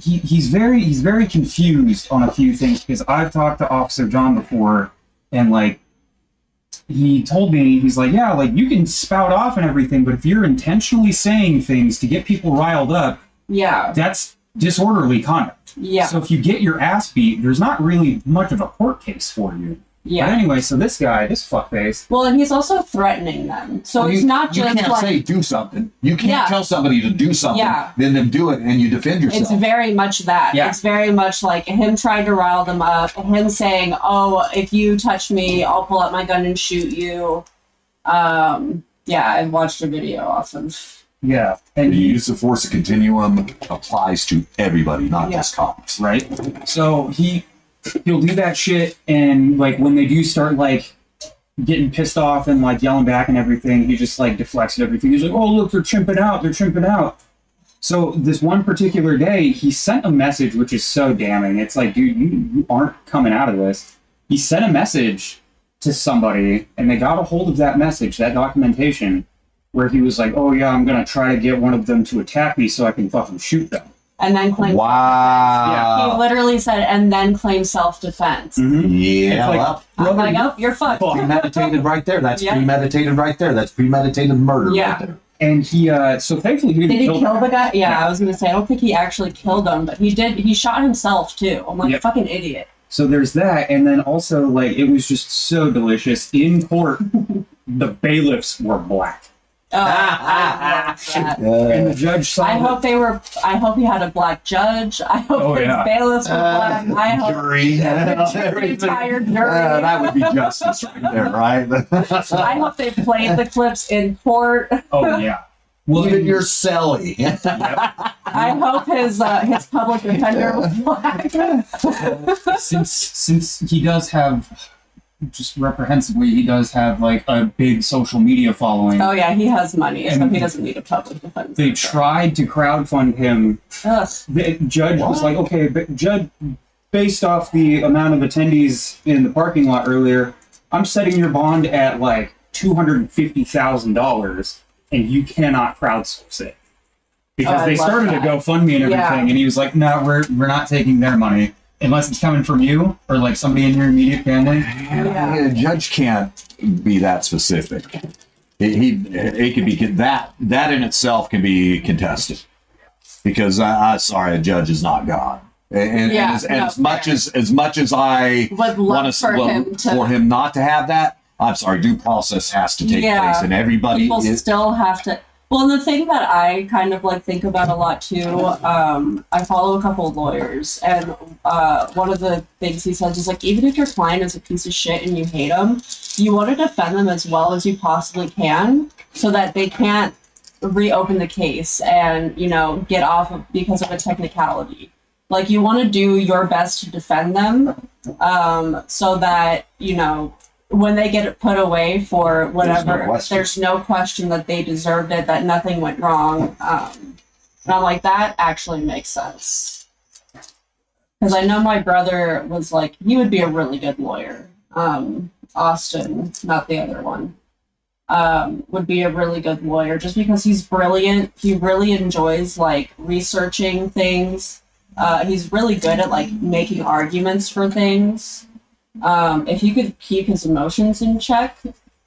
he's very confused on a few things, because I've talked to Officer John before, and like he told me, he's like, yeah, like you can spout off and everything, but if you're intentionally saying things to get people riled up, yeah, that's disorderly conduct. Yeah. So if you get your ass beat, there's not really much of a court case for you. Yeah. But anyway, so this guy, this fuckface. Well, and he's also threatening them. So it's not just you can't say do something. You can't tell somebody to do something, then them do it, and you defend yourself. It's very much that. Yeah. It's very much like him trying to rile them up, him saying, oh, if you touch me, I'll pull out my gun and shoot you. Yeah, I watched a video off of... Yeah. And the use of force continuum applies to everybody, not just cops. Right? So he'll do that shit, and like when they do start like getting pissed off and like yelling back and everything, he just like deflects it, everything. He's like, oh look, they're chimping out. So this one particular day, he sent a message which is so damning. It's like, dude, you aren't coming out of this. He sent a message to somebody, and they got a hold of that message, that documentation, where he was like, oh yeah, I'm gonna try to get one of them to attack me so I can fucking shoot them. and then claim. Wow. He literally said, and then claim self-defense. Yeah. Like, Well, I'm like, oh, you're fucked. premeditated right there. That's Yeah. premeditated right there. That's premeditated murder Yeah. right there. And he, so thankfully he didn't Did he kill the guy? Yeah, Yeah. I was gonna say, I don't think he actually killed him, but he did. He shot himself too. I'm like, Yep. fucking idiot. So there's that, and then also, like, it was just so delicious. In court, the bailiffs were black. Oh, I love that. And the judge saw I it. hope they were. I hope he had a black judge. I hope Oh, his yeah. bailiffs were black. I hope Jury. the entire jury. That would be justice right there, right? I hope they played the clips in court. Oh, yeah. Well, Even and- your celly. Yep. I hope his public defender was black. since he does have, just reprehensibly, he does have like a big social media following. Oh yeah, he has money, so And he doesn't need a public defender. They tried to crowdfund him. Ugh. The judge was like, okay, but judge, based off the amount of attendees in the parking lot earlier, I'm setting your bond at like $250,000, and you cannot crowdsource it. Because Oh, they I love started that. a GoFundMe and everything, Yeah. and he was like, no, we're not taking their money unless it's coming from you or like somebody in your immediate family. Yeah. A judge can't be that specific. It could be that in itself can be contested, because sorry, a judge is not God. And, Yeah, as much as I Would want love for him to. for him not to have that, I'm sorry, due process has to take Yeah. place, and everybody People is. still have to. Well, the thing that I kind of like think about a lot too, I follow a couple of lawyers, and one of the things he says is like, even if your client is a piece of shit and you hate them, you want to defend them as well as you possibly can, so that they can't reopen the case and get off because of a technicality. Like, you want to do your best to defend them, so that when they get put away for whatever, there's no question that they deserved it, that nothing went wrong. And I'm like, that actually makes sense. Because I know my brother was like, he would be a really good lawyer. Austin, not the other one, would be a really good lawyer just because he's brilliant. He really enjoys like researching things. He's really good at like making arguments for things. If he could keep his emotions in check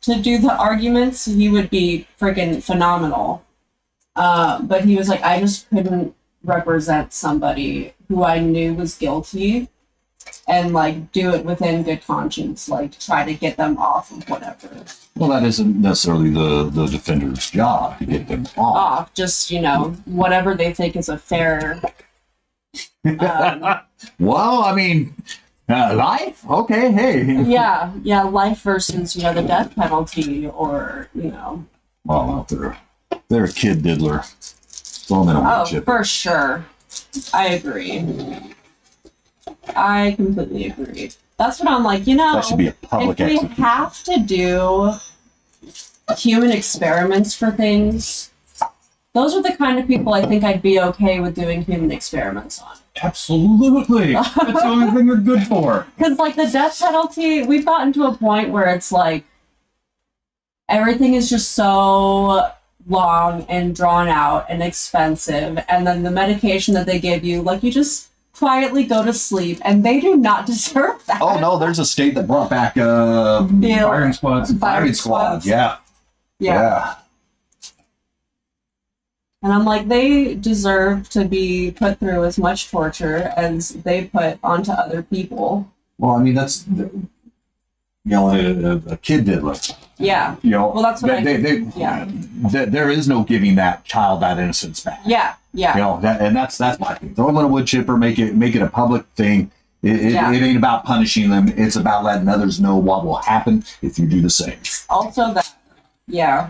to do the arguments, he would be freaking phenomenal. But he was like, I just couldn't represent somebody who I knew was guilty and like do it within good conscience, like try to get them off of whatever. Well, that isn't necessarily the defender's job to get them off. Just, whatever they think is a fair. Well, I mean, life? Okay, hey. Yeah, life versus, the death penalty or, Well, they're a kid diddler. Throw them in a wood Oh, chip. for sure. I agree. I completely agree. That's what I'm like, That should be a public if we execution. have to do human experiments for things, those are the kind of people I think I'd be okay with doing human experiments on. Absolutely. That's the only thing they're good for. Because, like, the death penalty, we've gotten to a point where it's like, everything is just so long and drawn out and expensive, and then the medication that they give you, like, you just quietly go to sleep, and they do not deserve that. Oh, no, there's a state that brought back Firing squads. firing squads. Yeah. And I'm like, they deserve to be put through as much torture as they put onto other people. Well, I mean, that's, a kid diddler. Yeah. Well, that's what there is no giving that child that innocence back. Yeah. That's my thing. Throw them in a wood chipper, make it a public thing. It ain't about punishing them. It's about letting others know what will happen if you do the same. Also that, yeah.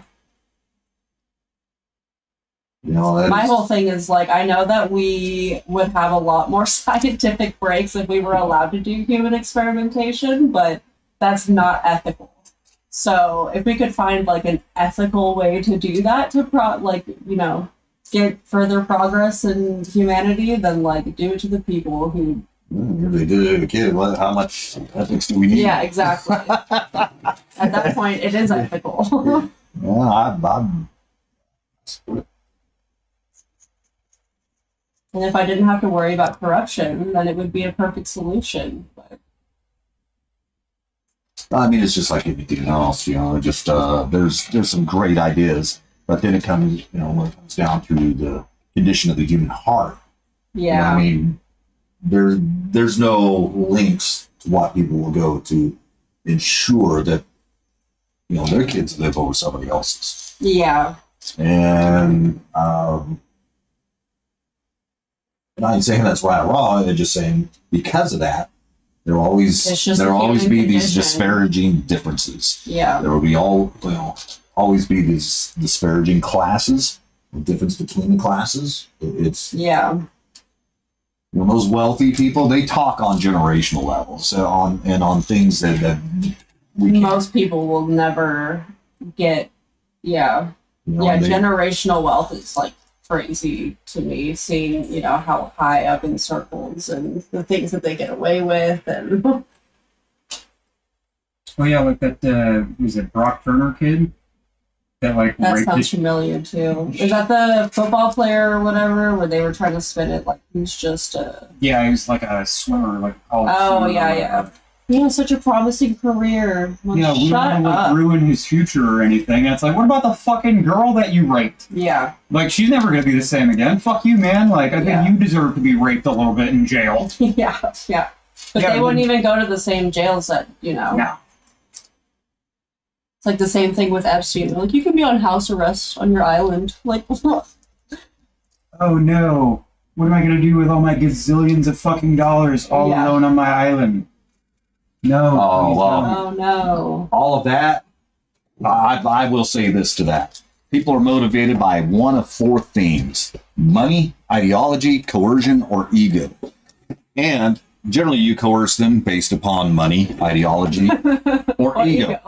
My whole thing is like, I know that we would have a lot more scientific breaks if we were allowed to do human experimentation, but that's not ethical. So if we could find like an ethical way to do that to get further progress in humanity, then like do it to the people who. If they did it to a kid, how much ethics do we need? Yeah, exactly. At that point, it is ethical. And if I didn't have to worry about corruption, then it would be a perfect solution. But I mean, it's just like anything else, just there's some great ideas, but then it comes, when it comes down to the condition of the human heart. yeah, I mean, there's no links to what people will go to ensure that, their kids live over somebody else's. yeah, And I ain't saying that's right or wrong. They're just saying because of that, there'll always It's just be a human these condition. disparaging differences. yeah, There will be always be these disparaging classes, the difference between the classes. It's yeah, those wealthy people, they talk on generational levels, on things that we can't. most people will never get. Yeah, yeah, They, generational wealth is like crazy to me. Seeing how high up in circles and the things that they get away with, and Oh yeah, like that. Was it Brock Turner kid? That like that raped sounds his- familiar too. Is that the football player or whatever, where they were trying to spin it like he's just a? Yeah, he was like a swimmer, like a college Oh swimmer or yeah, whatever. yeah. He has such a promising career. Like, Yeah, we shut don't want to up. ruin his future or anything. It's like, what about the fucking girl that you raped? Yeah, Like, she's never gonna be the same again. Fuck you, man. Like, I Yeah. think you deserve to be raped a little bit in jail. yeah, yeah. But Yeah, they wouldn't even go to the same jails that No. It's like the same thing with Epstein. Like you can be on house arrest on your island. Like Oh no. What am I gonna do with all my gazillions of fucking dollars all Yeah. alone on my island? No. Oh, please well. don't. oh no. all of that, I will say this to that. People are motivated by one of four things: money, ideology, coercion, or ego. And generally you coerce them based upon money, ideology, or Or ego.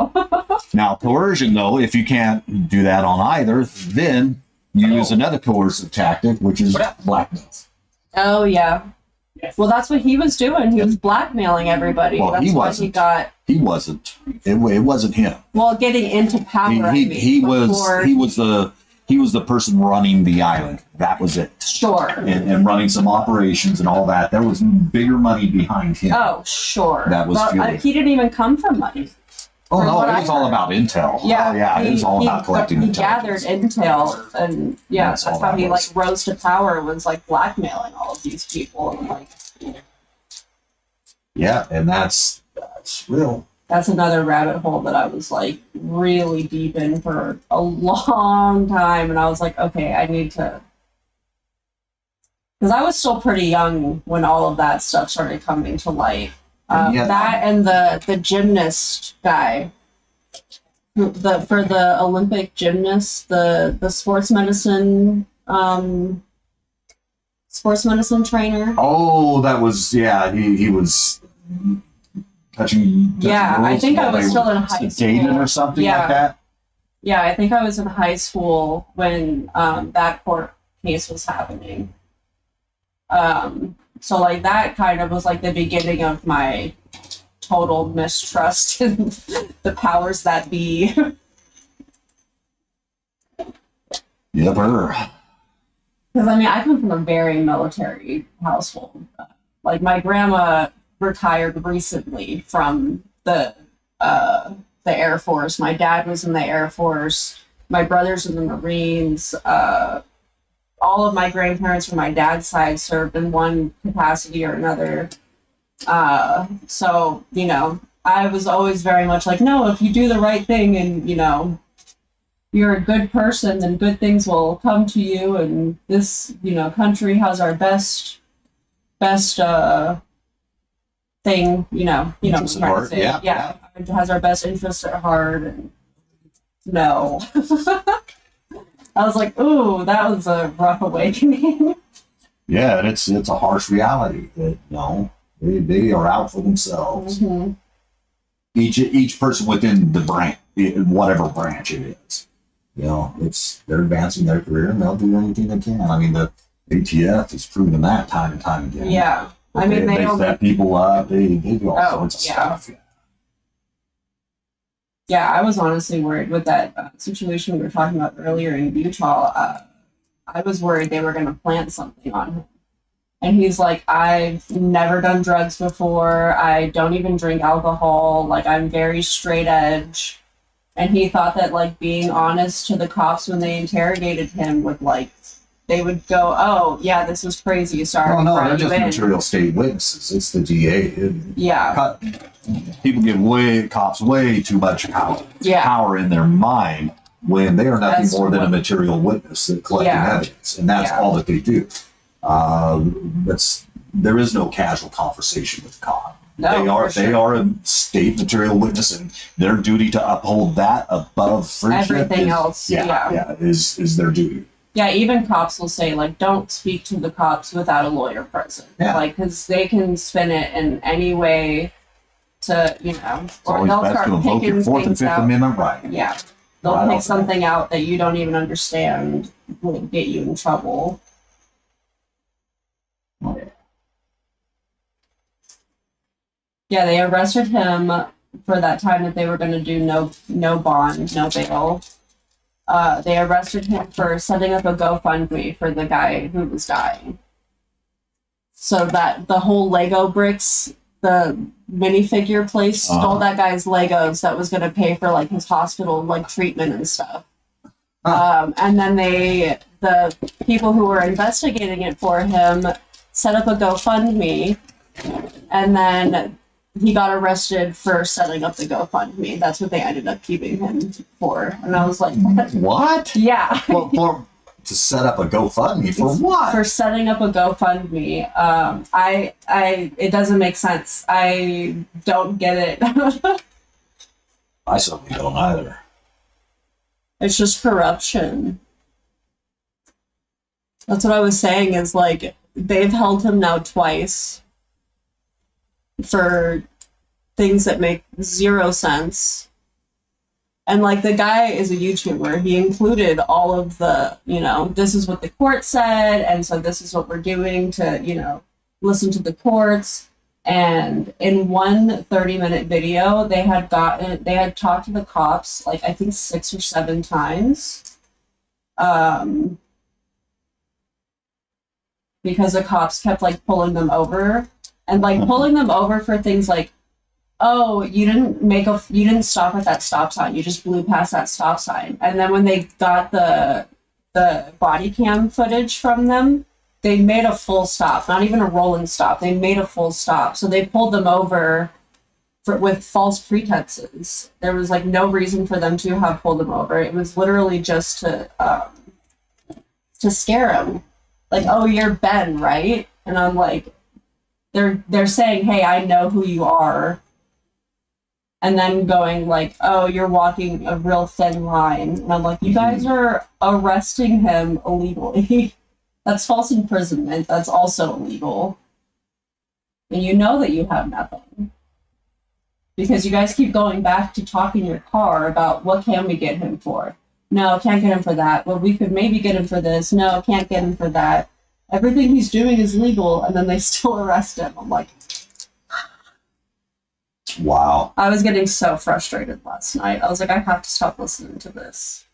Now, coercion, though, if you can't do that on either, then you use another coercive tactic, which is blackmail. Oh yeah. Yes. Well, that's what he was doing. He was blackmailing everybody. Well, That's he why he wasn't. got He wasn't. It wasn't him. getting into power. He was the person running the island. That was it. Sure. And running some operations and all that. There was bigger money behind him. Oh, sure. That was But, fuel. he didn't even come from money. Oh from no, what it I was all heard. about intel. Yeah, Oh, yeah, it was all about collecting He gathered intelligence. intel, and yeah, That's that's all how that he was. like rose to power. Was like blackmailing all of these people, and like Yeah, and that's real. that's another rabbit hole that I was like really deep in for a long time, and I was like, okay, I need to, because I was still pretty young when all of that stuff started coming to light. Yeah. That and the gymnast guy, for the Olympic gymnast, the sports medicine trainer. Oh, that was he was touching. Yeah, I girls think I while was they still were in high dating school. or something Yeah. like that. Yeah, I think I was in high school when that court case was happening. So like that kind of was like the beginning of my total mistrust in the powers that be. Yep, her. Because I mean, I come from a very military household. Like my grandma retired recently from the Air Force. My dad was in the Air Force. My brother's in the Marines. All of my grandparents from my dad's side served in one capacity or another. So I was always very much like, no, if you do the right thing and you're a good person, then good things will come to you, and this country has our best thing, Interests at heart. Yeah, it has our best interests at heart. And no. I was like, ooh, that was a rough awakening. Yeah, and it's a harsh reality that they are out for themselves. Mm-hmm. Each person within the branch, whatever branch it is, they're advancing their career and they'll do anything they can. I mean, the ATF has proven that time and time again. Yeah. I mean, they set people up. They do all sorts of stuff. Yeah, I was honestly worried with that situation we were talking about earlier in Utah. I was worried they were going to plant something on him. And he's like, I've never done drugs before. I don't even drink alcohol. Like, I'm very straight edge. And he thought that, like, being honest to the cops when they interrogated him would, like, they would go, oh, yeah, this is crazy. Sorry. Oh, no, they're just material state witnesses. It's the DA. Yeah. People give cops way too much power in their mind when they are nothing more than a material witness that collecting evidence. And that's all that they do. There is no casual conversation with the cop. No, they are a state material witness, and their duty to uphold that above friendship everything else. Is their duty. Yeah, even cops will say, like, don't speak to the cops without a lawyer present. Yeah. Like, because they can spin it in any way to, you know, It's or always they'll best start to invoke your picking Fourth and things Fifth out. Amendment right. Yeah. They'll pick something out that you don't even understand will get you in trouble. Yeah, they arrested him for that time that they were going to do no bond, no bail. They arrested him for setting up a GoFundMe for the guy who was dying. So that the whole Lego bricks, the minifigure place stole that guy's Legos that was going to pay for like his hospital like treatment and stuff. And then the people who were investigating it for him set up a GoFundMe, and then he got arrested for setting up the GoFundMe. That's what they ended up keeping him for. And I was like, what? Yeah. Well, to set up a GoFundMe for what? For setting up a GoFundMe. It doesn't make sense. I don't get it. I certainly don't either. It's just corruption. That's what I was saying is like, they've held him now twice for things that make zero sense. And like the guy is a YouTuber. He included all of the, you know, this is what the court said, and so this is what we're doing to, you know, listen to the courts. And in one 30-minute video, they had talked to the cops like I think 6 or 7 times. Because the cops kept like pulling them over. And like pulling them over for things like, oh, you didn't stop at that stop sign. You just blew past that stop sign. And then when they got the body cam footage from them, they made a full stop, not even a rolling stop. They made a full stop. So they pulled them over with false pretenses. There was like no reason for them to have pulled them over. It was literally just to scare him. Like, oh, you're Ben, right? And I'm like, they're saying, hey, I know who you are. And then going like, oh, you're walking a real thin line. And I'm like, you guys are arresting him illegally. That's false imprisonment. That's also illegal. And you know that you have nothing. Because you guys keep going back to talk in your car about what can we get him for. No, can't get him for that. Well, we could maybe get him for this. No, can't get him for that. Everything he's doing is legal, and then they still arrest him. I'm like, wow. I was getting so frustrated last night. I was like, I have to stop listening to this.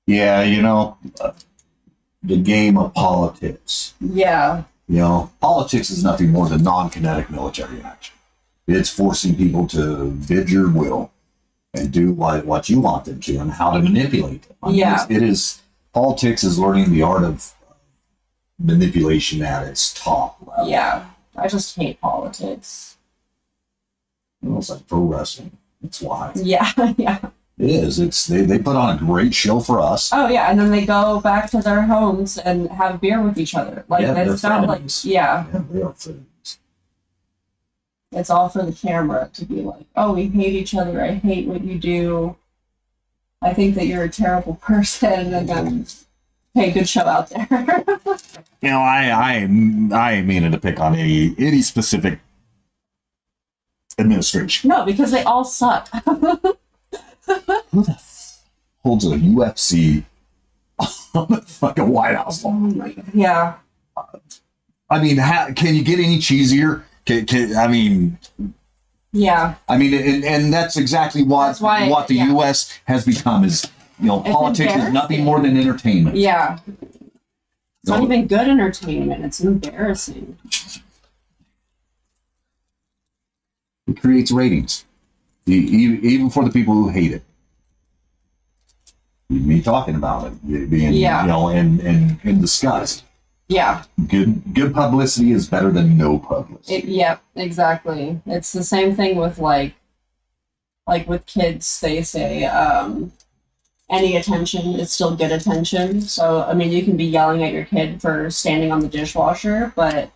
Yeah, you know, the game of politics. Yeah. You know, politics is nothing more than non-kinetic military action. It's forcing people to bid your will and do what you want them to and how to manipulate them. I mean, politics is learning the art of manipulation at its top level. Yeah, I just hate politics. It's like pro wrestling. That's why. Yeah, yeah. It is. They put on a great show for us. Oh yeah, and then they go back to their homes and have beer with each other. Like it's not like they are friends. It's all for the camera to be like, oh, we hate each other. I hate what you do. I think that you're a terrible person, and then, hey, good show out there. You know, I ain't meaning to pick on any specific administration. No, because they all suck. Who the holds a UFC on the fucking White House? Oh my God. Yeah. I mean, can you get any cheesier? I mean, yeah. I mean, and that's exactly what the U.S. has become is, you know, politics is nothing more than entertainment. Yeah. It's not even good entertainment. It's embarrassing. It creates ratings, even for the people who hate it. Me talking about it, being in disgust. Yeah. Good publicity is better than no publicity. Yep, exactly. It's the same thing with like with kids. They say any attention is still good attention. So I mean, you can be yelling at your kid for standing on the dishwasher, but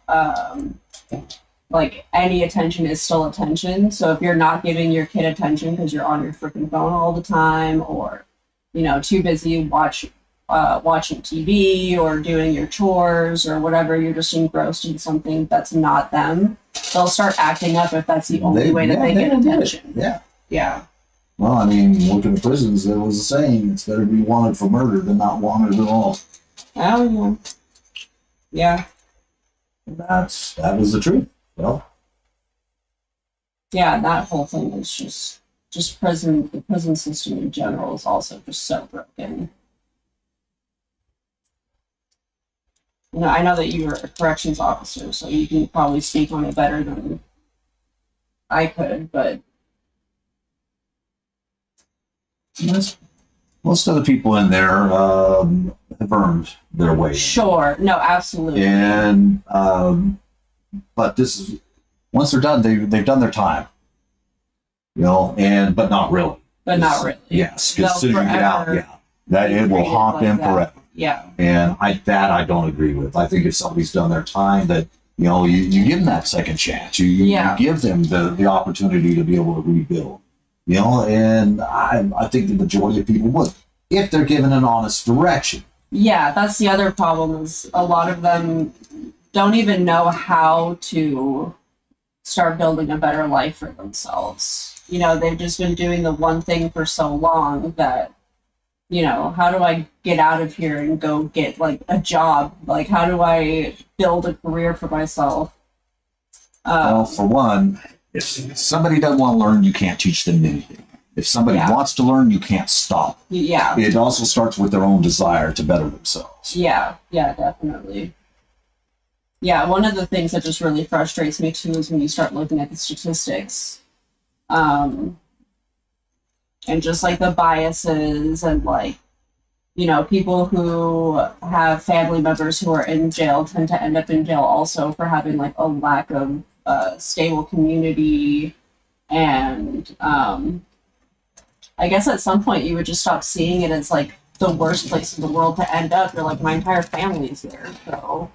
like any attention is still attention. So if you're not giving your kid attention because you're on your freaking phone all the time, or too busy watching TV or doing your chores or whatever, you're just engrossed in something that's not them, they'll start acting up if that's the only way that they get attention. Yeah. Well, I mean, working in prisons, there was a saying, it's better to be wanted for murder than not wanted at all. Oh, yeah. That was the truth. Well, yeah, that whole thing is just prison. The prison system in general is also just so broken. I know that you were a corrections officer, so you can probably speak on it better than I could, but most of the people in there have earned their way. Sure. No, absolutely. And but this is, once they're done, they've done their time. But not really. But not really. Yes, because as soon as you get out, that it will haunt them forever. Yeah. And I don't agree with. I think if somebody's done their time, that you give them that second chance. You give them the opportunity to be able to rebuild. And I think the majority of people would, if they're given an honest direction. Yeah, that's the other problem, is a lot of them don't even know how to start building a better life for themselves. They've just been doing the one thing for so long that, how do I get out of here and go get like a job? Like, how do I build a career for myself? Well, for one, if somebody doesn't want to learn, you can't teach them anything. If somebody wants to learn, you can't stop. Yeah. It also starts with their own desire to better themselves. Yeah, definitely. Yeah, one of the things that just really frustrates me too is when you start looking at the statistics. And just like the biases and like, people who have family members who are in jail tend to end up in jail also for having like a lack of stable community. And I guess at some point you would just stop seeing it as like the worst place in the world to end up. You're like, my entire family's there, so.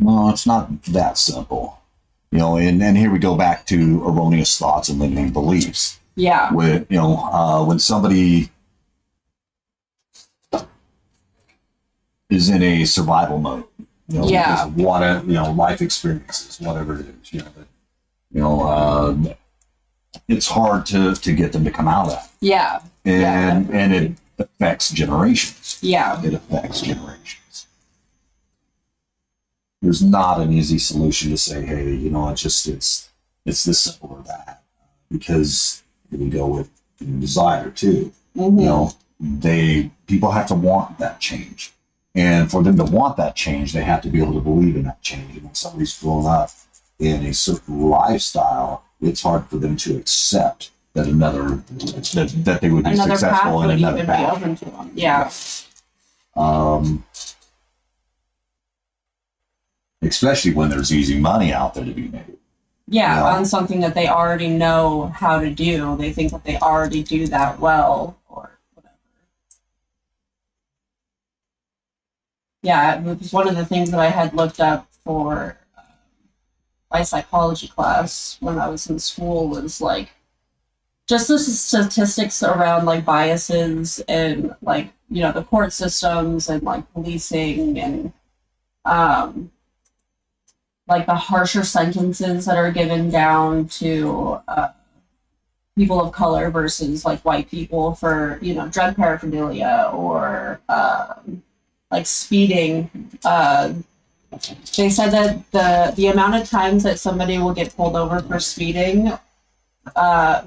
No, it's not that simple. And here we go back to erroneous thoughts and limiting beliefs. Yeah. With, when somebody is in a survival mode, because of what, life experiences, whatever it is, it's hard to get them to come out of that. Yeah. And it affects generations. Yeah. It affects generations. There's not an easy solution to say, hey, it's this simple or that, because we go with desire too. Mm-hmm. People have to want that change, and for them to want that change, they have to be able to believe in that change. And when somebody's grown up in a certain lifestyle, it's hard for them to accept that that they would be another successful in another path. Be open to them. Yeah. Especially when there's easy money out there to be made. Yeah, on something that they already know how to do. They think that they already do that well, or whatever. Yeah, it was one of the things that I had looked up for my psychology class when I was in school, was like just the statistics around like biases and like, the court systems and like policing and like the harsher sentences that are given down to people of color versus like white people for, drug paraphernalia or like speeding. They said that the amount of times that somebody will get pulled over for speeding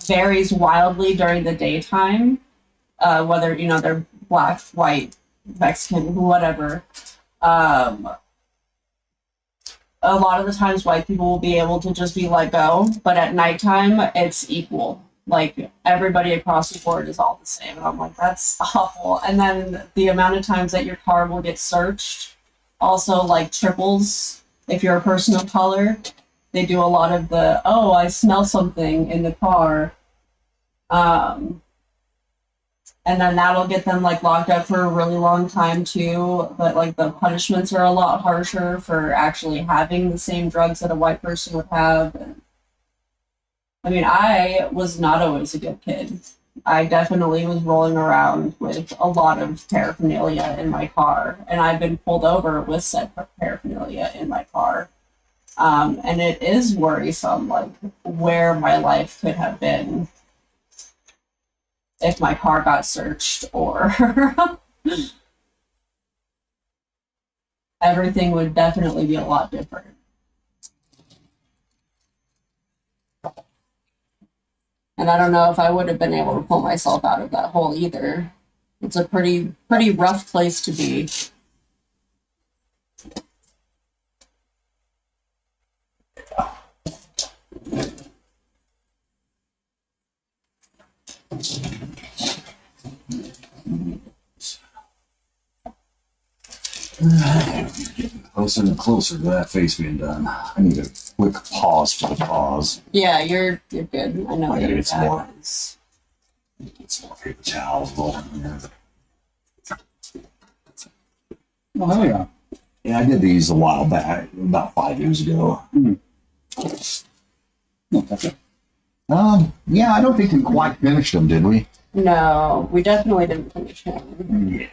varies wildly during the daytime, whether, they're black, white, Mexican, whatever. A lot of the times white people will be able to just be let go, but at nighttime it's equal. Like everybody across the board is all the same. And I'm like, that's awful. And then the amount of times that your car will get searched also like triples if you're a person of color. They do a lot of the, oh, I smell something in the car. And then that'll get them like locked up for a really long time too. But like the punishments are a lot harsher for actually having the same drugs that a white person would have. And, I mean, I was not always a good kid. I definitely was rolling around with a lot of paraphernalia in my car, and I've been pulled over with said paraphernalia in my car. And it is worrisome, like where my life could have been if my car got searched, or everything would definitely be a lot different. And I don't know if I would have been able to pull myself out of that hole either. It's a pretty rough place to be. Closer and closer to that face being done. I need a quick pause for the pause. Yeah, you're good. I know I gotta you're get some more. bad. Get some more paper towels rolling in there. Oh, hell yeah. Yeah, I did these a while back, about 5 years ago. Yeah, I don't think we quite finished them, did we? No, we definitely didn't finish him. Yeah.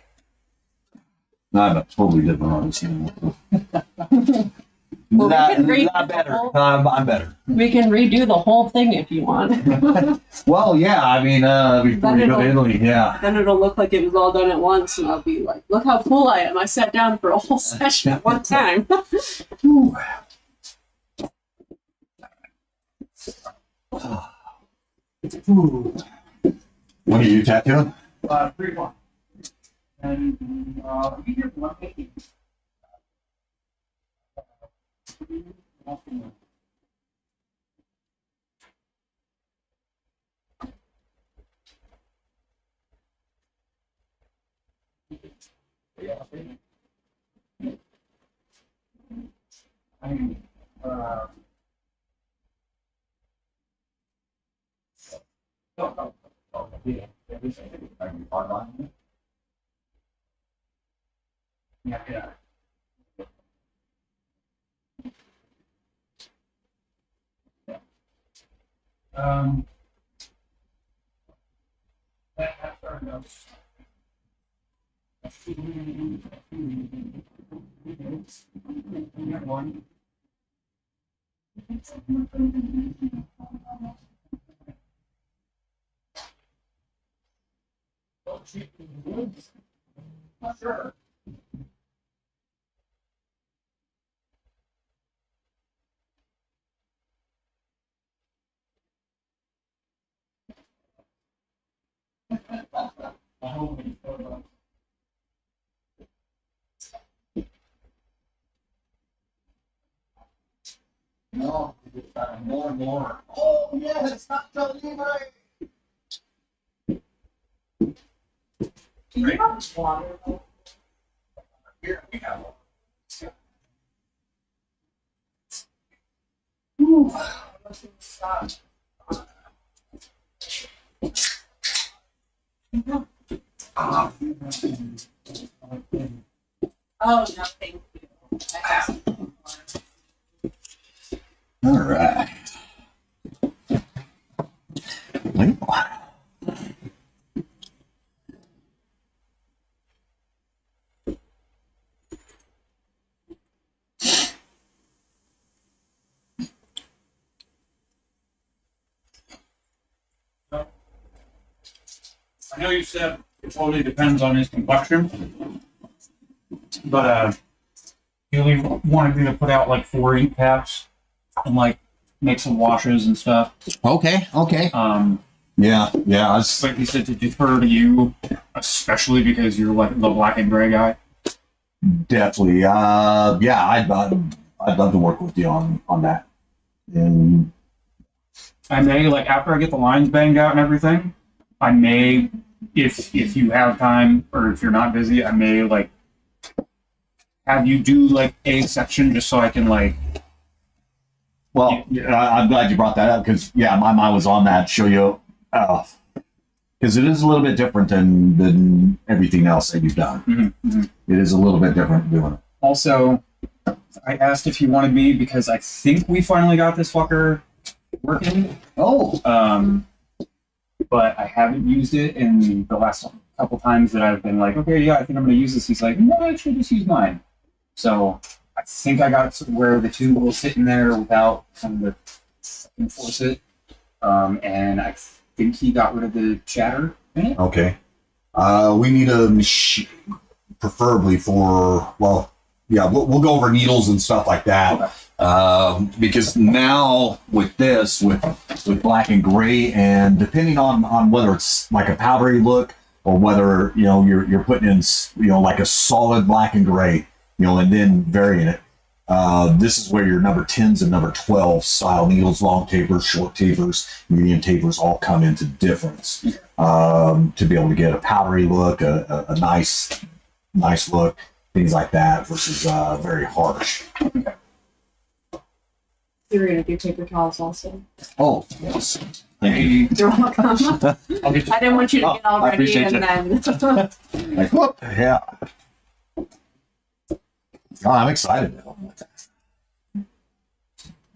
I'm a totally different artist. Well, we can redo Not the better. whole- I'm better. We can redo the whole thing if you want. Well, yeah, I mean, before you go to Italy, yeah. Then it'll look like it was all done at once, and I'll be like, look how cool I am. I sat down for a whole session at one time. Ooh. What are you tattooing? 3-1. And we did 180. Yeah. That's our notes. One. Sure. No, more and more. Oh, yes, it's not Libre. Do you have water? Here we have one. Oh, no, thank you. All right. Well, I know you said it totally depends on his complexion, but he only wanted me to put out like 4 ink caps and like make some washes and stuff. okay. Um, Yeah, yeah. Like you said, to defer to you, especially because you're like the black and gray guy. Definitely. Yeah, I'd love to work with you on that. And I may, like, after I get the lines banged out and everything, I may, if you have time or if you're not busy, I may like have you do like a section just so I can like. well, I'm glad you brought that up because yeah, my mind was on that. Show you, because it is a little bit different than everything else that you've done. It is a little bit different doing it. Also, I asked if he wanted me because I think we finally got this fucker working. Oh, But I haven't used it in the last couple times that I've been like, okay, yeah, I think I'm going to use this. He's like, no, actually, just use mine. So I think I got it to where the tube will sit in there without having to enforce it. And I think he got rid of the chatter in it. okay. We need a machine, preferably for, well, yeah, we'll go over needles and stuff like that. Okay. Because now with this, with black and gray, and depending on whether it's like a powdery look or whether you're putting in like a solid black and gray, and then varying it. This is where your number 10s and number 12 style needles, long tapers, short tapers, medium tapers, all come into difference. To be able to get a powdery look, a nice look, things like that, versus very harsh. You're gonna do paper towels also. Oh, yes. Thank you. You're welcome. I'll get I didn't want you to get all I ready appreciate and then. Like, whoop, yeah. Oh, I'm excited now.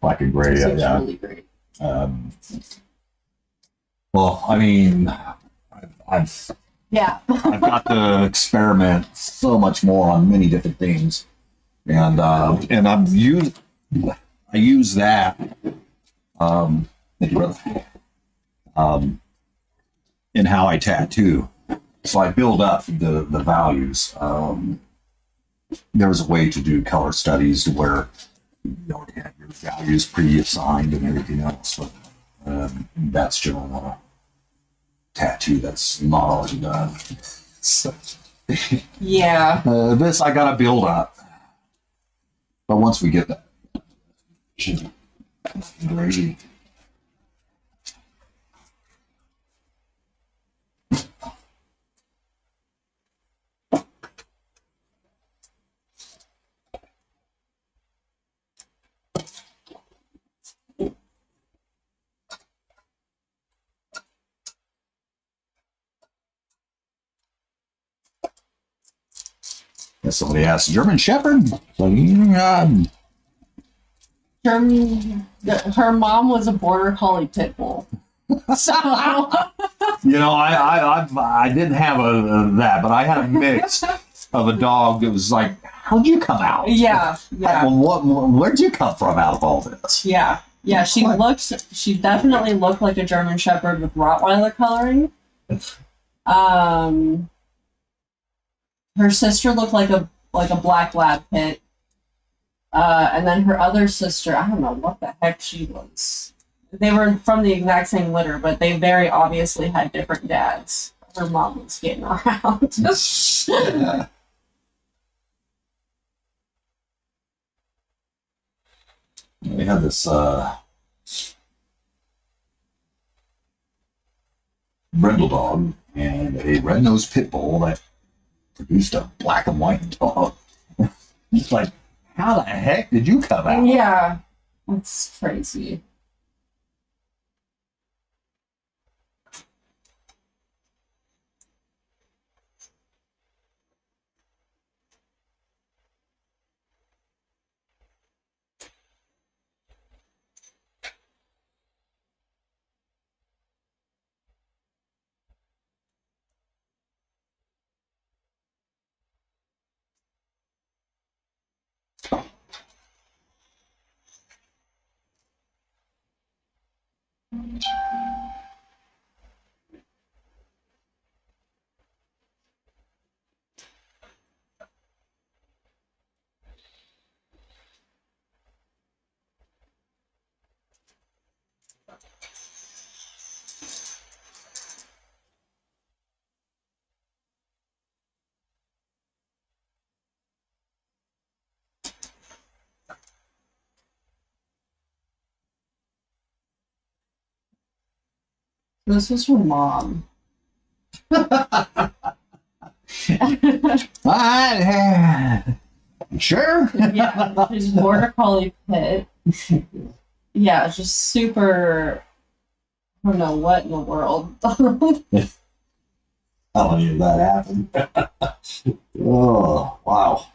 Black and gray, Seems yeah. really great. Well, I mean, I've Yeah. got to experiment so much more on many different things, and I use that. Thank you, brother. In how I tattoo, so I build up the values. There's a way to do color studies where you already have your values pre-assigned and everything else, but that's generally not a tattoo that's not already done. So, Yeah. this I gotta build up, but once we get that, should be great. And somebody asked, German Shepherd? So, Her mom was a border collie pit bull. So I didn't have that, but I had a mix of a dog that was like, how'd you come out? yeah. Where'd you come from out of all this? Yeah. She definitely looked like a German Shepherd with Rottweiler coloring. Her sister looked like a black lab pit. And then her other sister, I don't know what the heck she was. They were from the exact same litter, but they very obviously had different dads. Her mom was getting around. We had this brindle dog and a red-nosed pit bull that produced a black and white dog. It's like, how the heck did you come out? Yeah, that's crazy. This was her mom. Sure. Yeah, she's border collie pit. Yeah, it's just super. I don't know what in the world. I don't know if that happened. Oh, wow.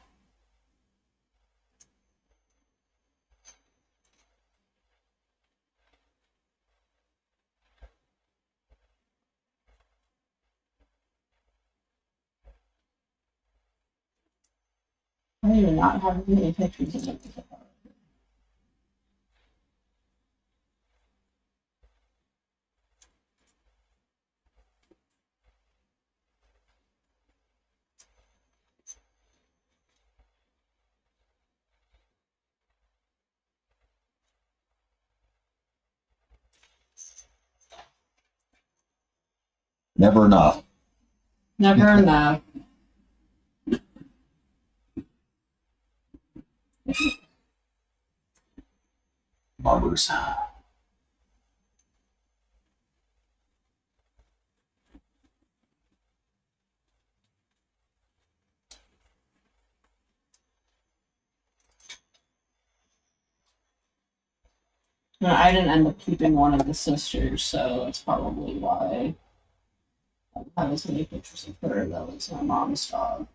I do not have many pictures of it. Never enough. Never enough. Barbers. No, I didn't end up keeping one of the sisters, so that's probably why I don't have as many pictures of her. That was my mom's dog.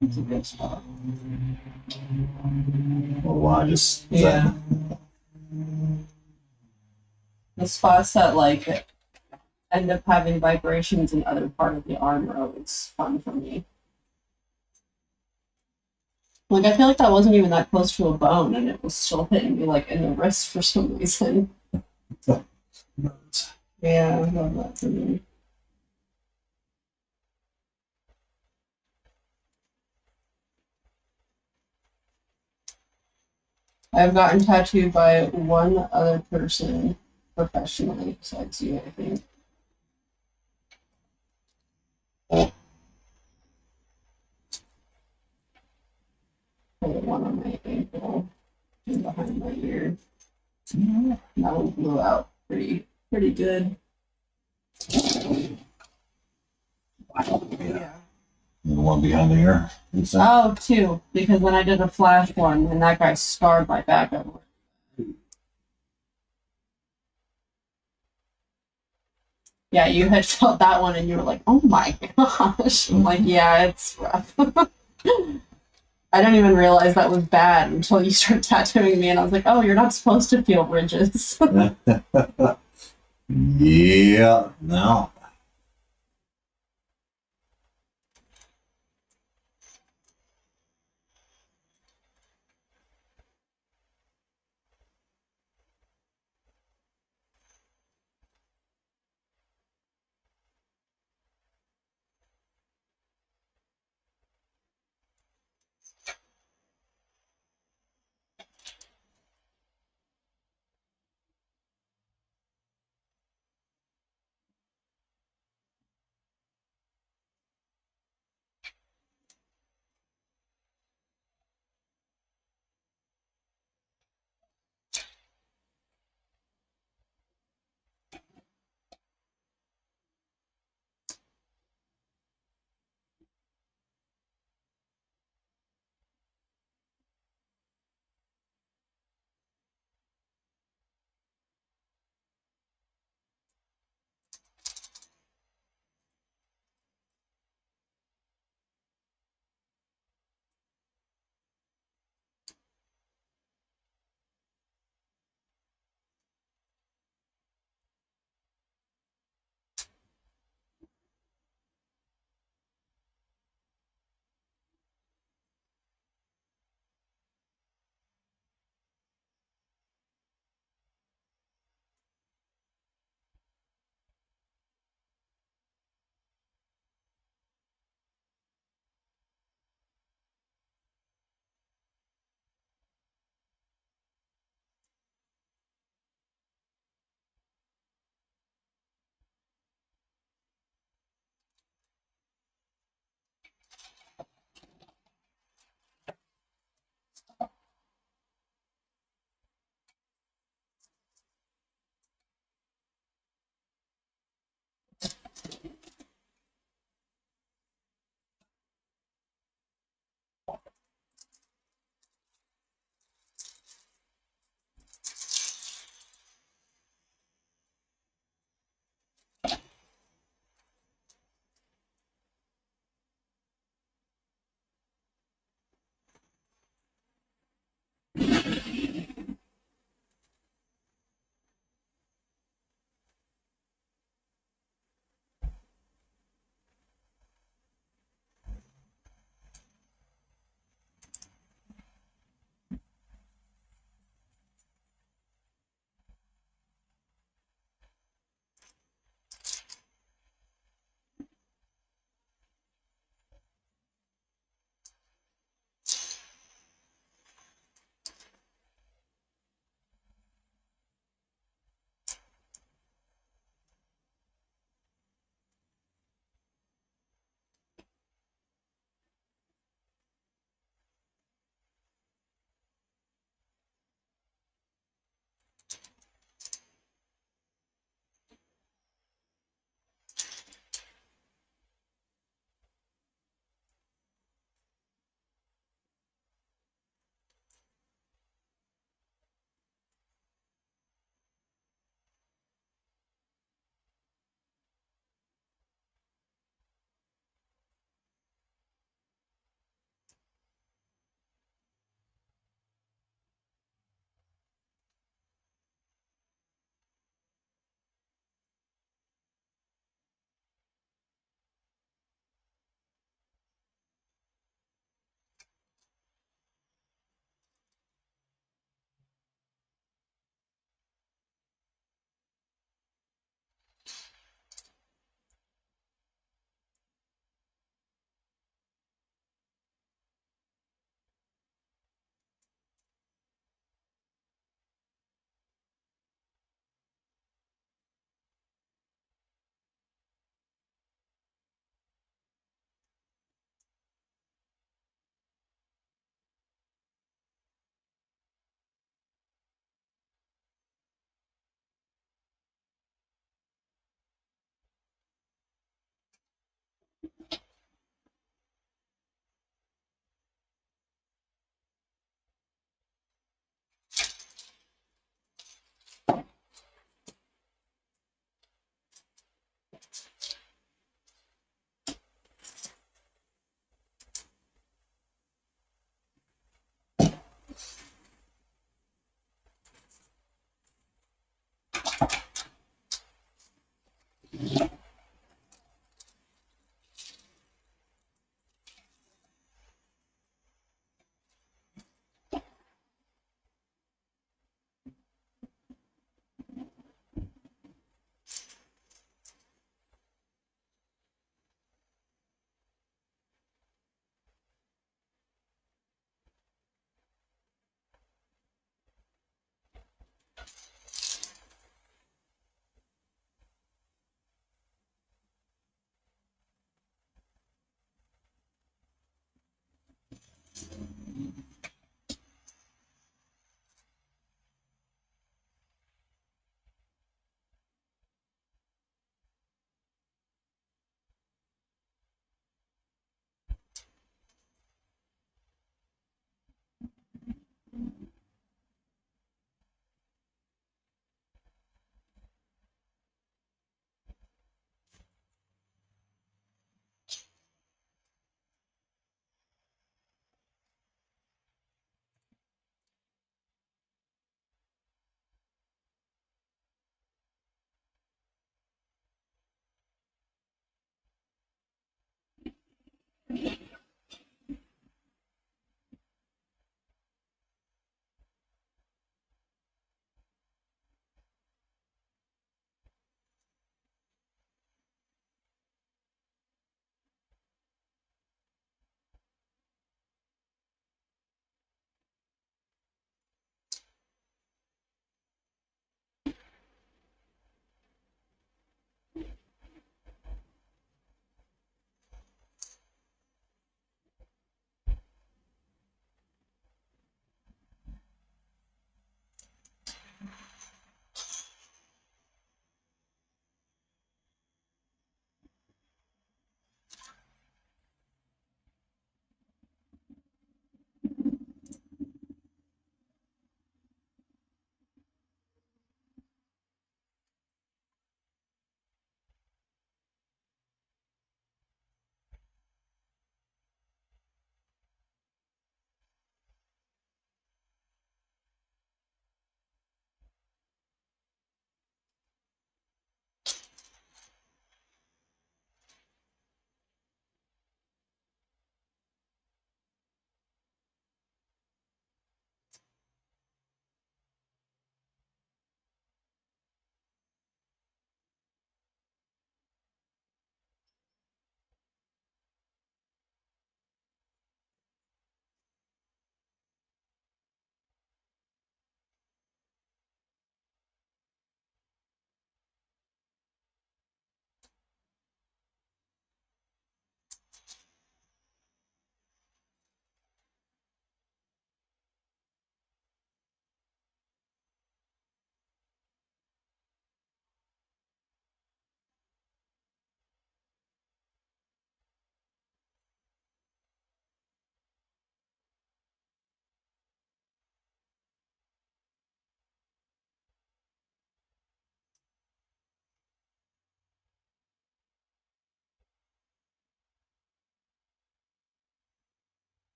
It's a good spot. Oh, I just. Yeah. The spots that like end up having vibrations in other part of the arm are always fun for me. Like I feel like that wasn't even that close to a bone, and it was still hitting me like in the wrist for some reason. Yeah, I love that for me. I've gotten tattooed by one other person professionally besides you, I think. Probably one on my ankle and behind my ear. That one blew out pretty good. Yeah. The one behind the ear. Oh, two, because when I did a flash one, and that guy scarred my back over. Yeah, you had felt that one, and you were like, "Oh my gosh!" I'm like, "Yeah, it's rough." I didn't even realize that was bad until you started tattooing me, and I was like, "Oh, you're not supposed to feel ridges." Yeah. No.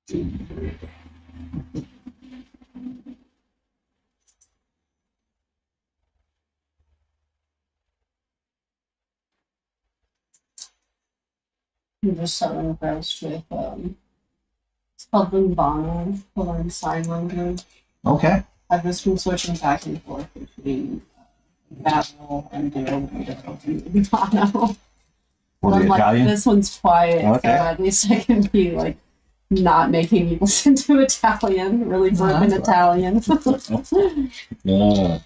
I'm just so impressed with it's called Lumbana, the line sign language. Okay. I've just been switching back and forth between Babel and Lumbana. For the I'm like, Italian? this one's quiet, Okay. so at least I can be like not making me listen to Italian, really broken that's Italian. Yeah.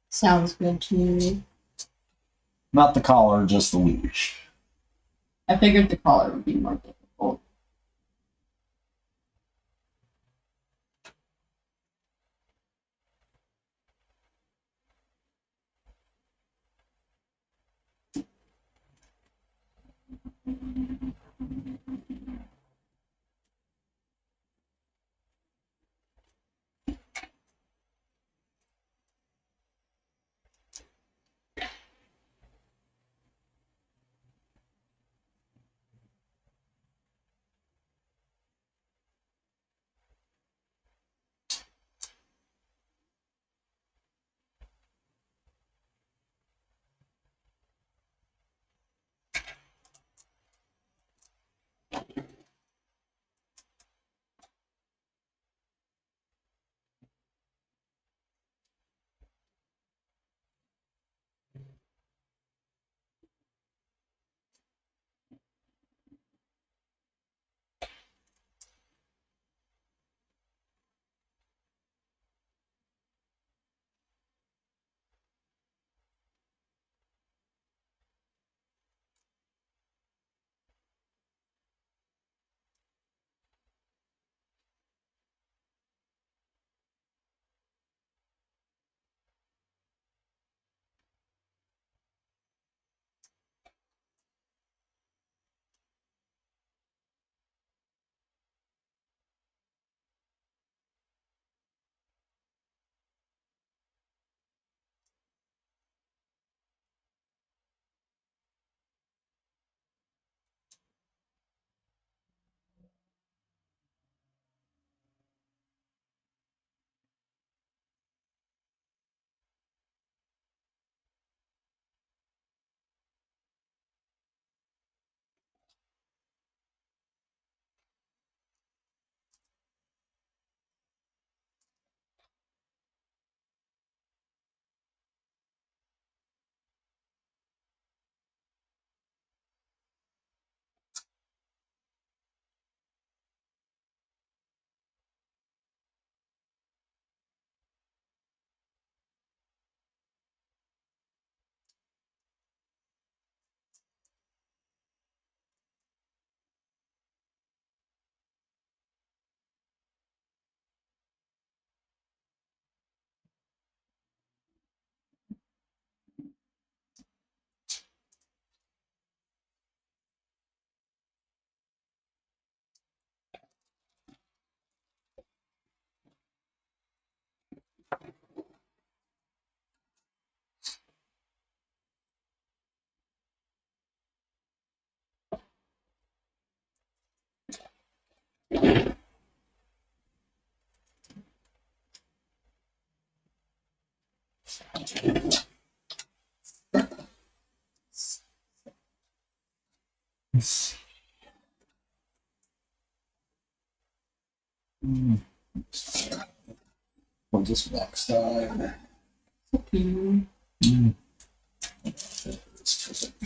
Sounds good to me. Not the collar, just the leash. I figured the collar would be more difficult. On this back side. Mm. It's perfect.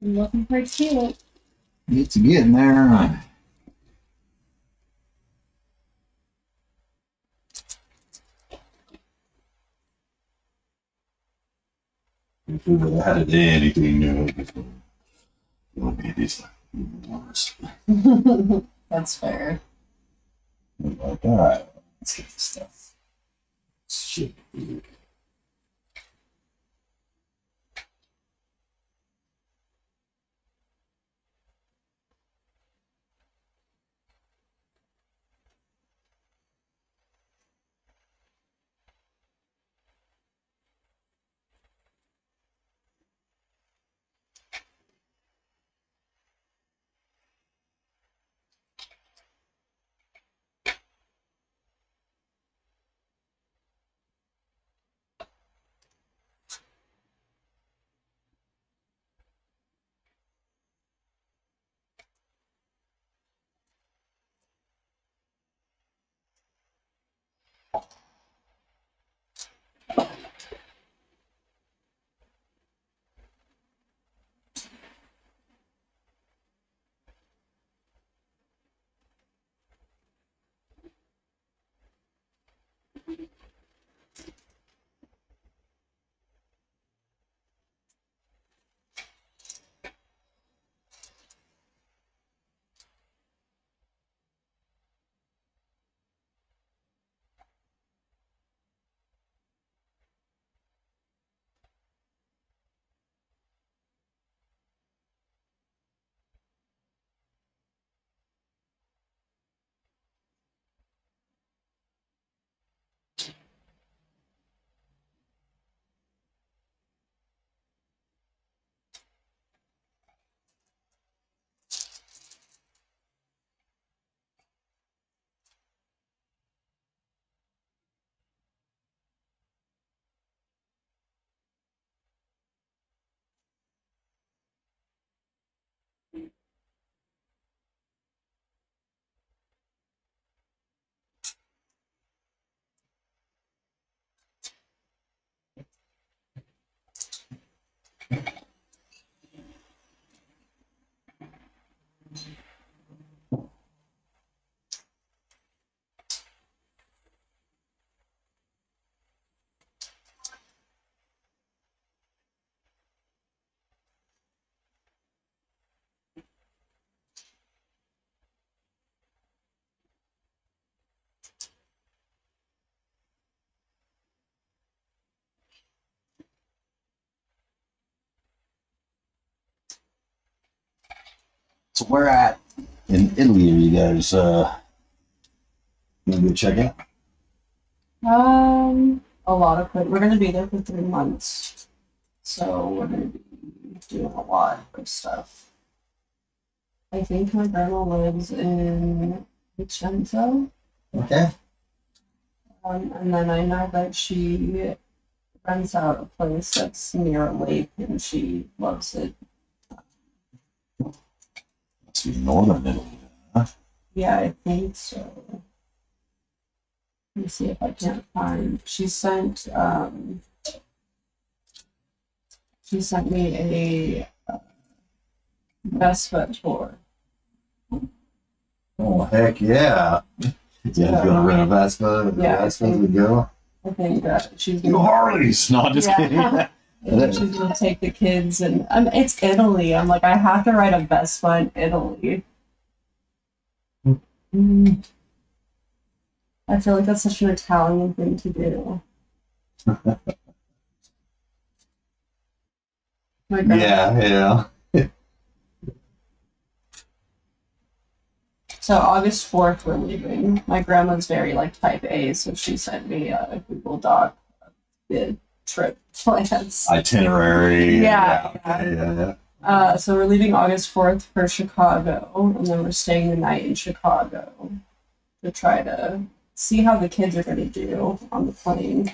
You're looking pretty cute. It's getting there. If we would have had anything new, it would be these worse. That's fair. Like, all right, let's get this stuff. Shit. So where at in Italy are you guys gonna go check out? A lot of it. We're gonna be there for 3 months, so we're gonna be doing a lot of stuff. I think my grandma lives in Vicenza, Okay. and then I know that she rents out a place that's near a lake, and she loves it. Must be northern Italy. Yeah, I think so. Let me see if I can't find. She sent me a Vespa tour. Oh heck yeah. Yeah, gonna rent a Vespa. Yeah, Vespa to go. I think she's Go gonna. Harleys! No, just kidding. Yeah. I think she's gonna take the kids, and it's Italy. I'm like, I have to ride a Vespa in Italy. Mm. I feel like that's such an Italian thing to do. My grandma. Yeah. So August 4th we're leaving. My grandma's very like type A, so she sent me a Google Doc of the trip plans. Itinerary. Yeah. Okay, yeah. So we're leaving August 4th for Chicago, and then we're staying the night in Chicago to try to see how the kids are going to do on the plane.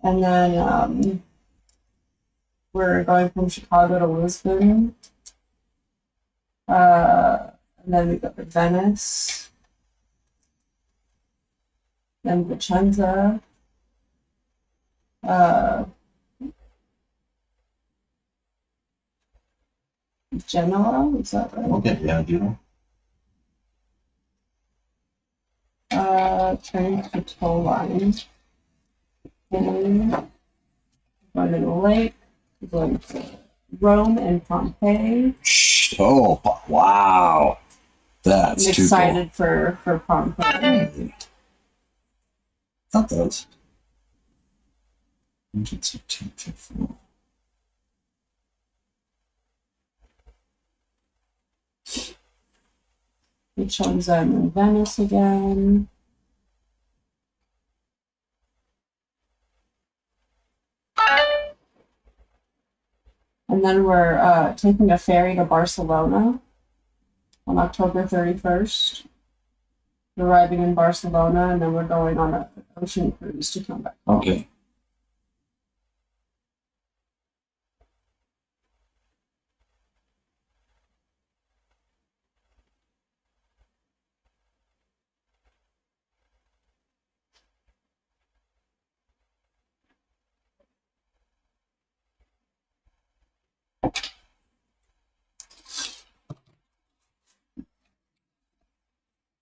And then we're going from Chicago to Lisbon. And then we go to Venice, then Vicenza. Uh, Genoa, is that right? Okay, yeah, you know. Turning to the tow line. And going to the lake. Going to Rome and Pompeii. Oh, wow. That's I'm too excited for Pompeii. cool. Not those. 116.4. It shows them in Venice again. And then we're taking a ferry to Barcelona on October 31st. We're arriving in Barcelona, and then we're going on an ocean cruise to come back. Okay.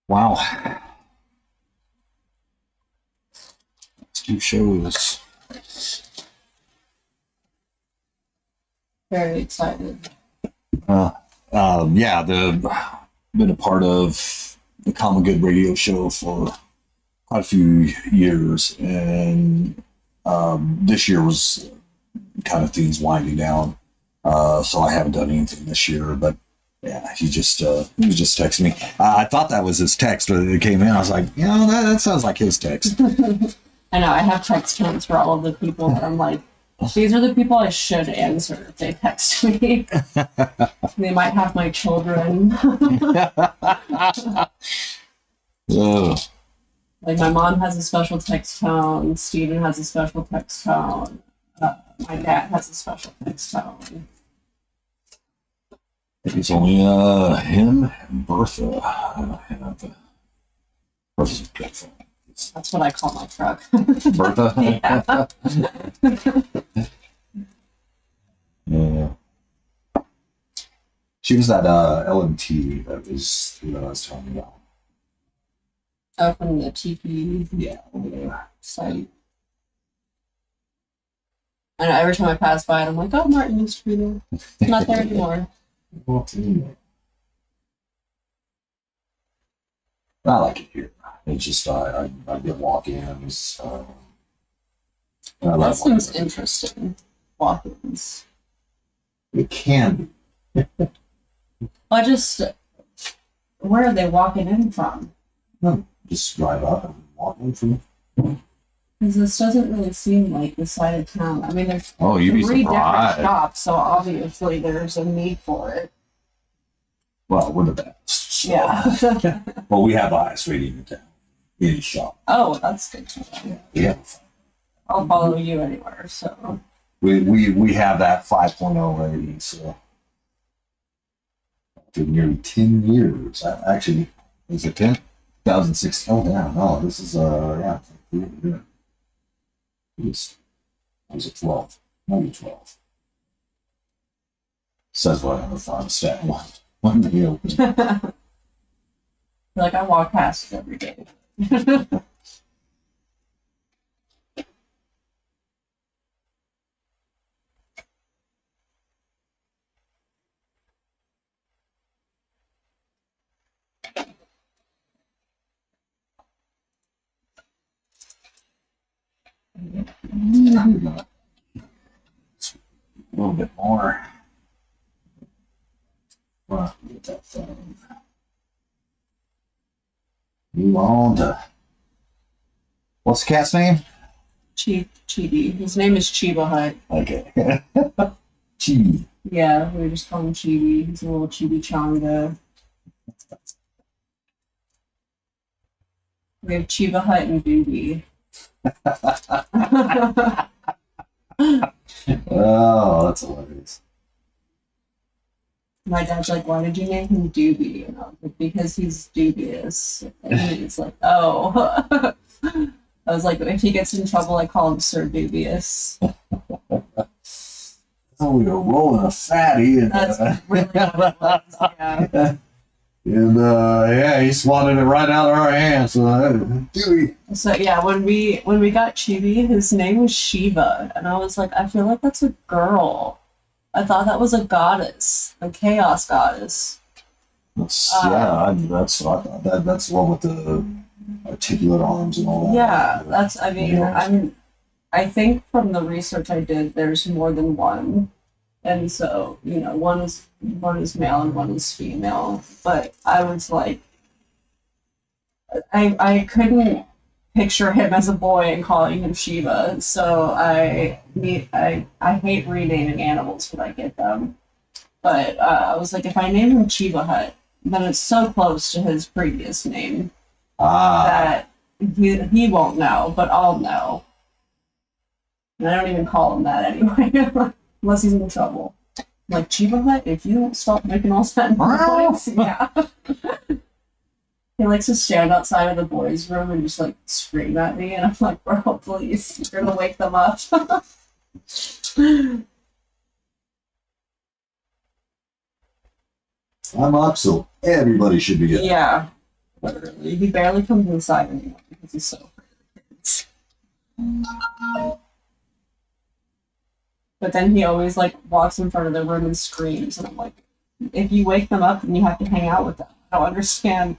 Wow. These two shows. Very excited. Yeah, been a part of the Common Good radio show for quite a few years, and this year was kind of things winding down, so I haven't done anything this year. But yeah, he just texted me. I thought that was his text when it came in. I was like, you know, that sounds like his text. I know, I have text counts for all of the people that I'm like, these are the people I should answer if they text me. They might have my children. Like my mom has a special text tone, Steven has a special text tone, my dad has a special text tone. It's only him and Bertha. Bertha's a good friend. That's what I call my truck. Bertha? Yeah. Yeah. She was at LMT. That was who I was telling you about. Up in the tiki Yeah, over there. site. And every time I pass by it, I'm like, oh, Martin used to be there. It's not there anymore. I like it here. It's just I've been walking. I That like seems walking. interesting. Walk-ins. It can be. I just, where are they walking in from? Just drive up and walk in from. Because this doesn't really seem like the side of town. I mean, there's Oh, you'd be 3 different surprised. shops, so obviously there's a need for it. Well, we're the best. So. Yeah. Well, we have the highest rating in town. Any shop. Oh, that's good to know. Yeah. I'll follow you anywhere, so. We have that 5.0 rating, so for nearly 10 years. Actually, is it 10? 2006. Oh, damn. No, this is, yeah. It was a 12. Maybe 12. Says what on the farm stat. One deal. Like, I walk past it every day. A little bit more. Well, get that phone. Move on to what's the cat's name? Chibi. His name is Chiba Hut. Okay. Chibi. Yeah, we just call him Chibi. He's a little Chibi-changa. We have Chiba Hut and Doobie. Oh, that's hilarious. My dad's like, why did you name him Doobie? And I was like, because he's dubious. And he's like, oh. I was like, if he gets in trouble, I call him Sir Dubious. Oh, we were rolling a fatty, and That's really what it was. Yeah. and yeah, he swatted it right out of our hands. So, Dewey. So yeah, when we got Chibi, his name was Shiva, and I was like, I feel like that's a girl. I thought that was a goddess, a chaos goddess. That's that's what I thought. That's the one with the articulate arms and all that. Yeah, that's. I mean, Yeah. I think from the research I did, there's more than one, and so one is male and one is female. But I was like, I couldn't picture him as a boy and calling him Shiva. So I hate renaming animals when I get them. But I was like, if I name him Chiba Hut, then it's so close to his previous name that he won't know, but I'll know. And I don't even call him that anyway, unless he's in trouble. I'm like, Chiba Hut, if you don't stop making all that noise, yeah. He likes to stand outside of the boys' room and just like scream at me, and I'm like, bro, please, you're gonna wake them up. I'm up, so everybody should be getting. Yeah, literally. He barely comes inside anymore because he's so afraid. But then he always like walks in front of the room and screams, and I'm like, if you wake them up, then you have to hang out with them. I don't understand.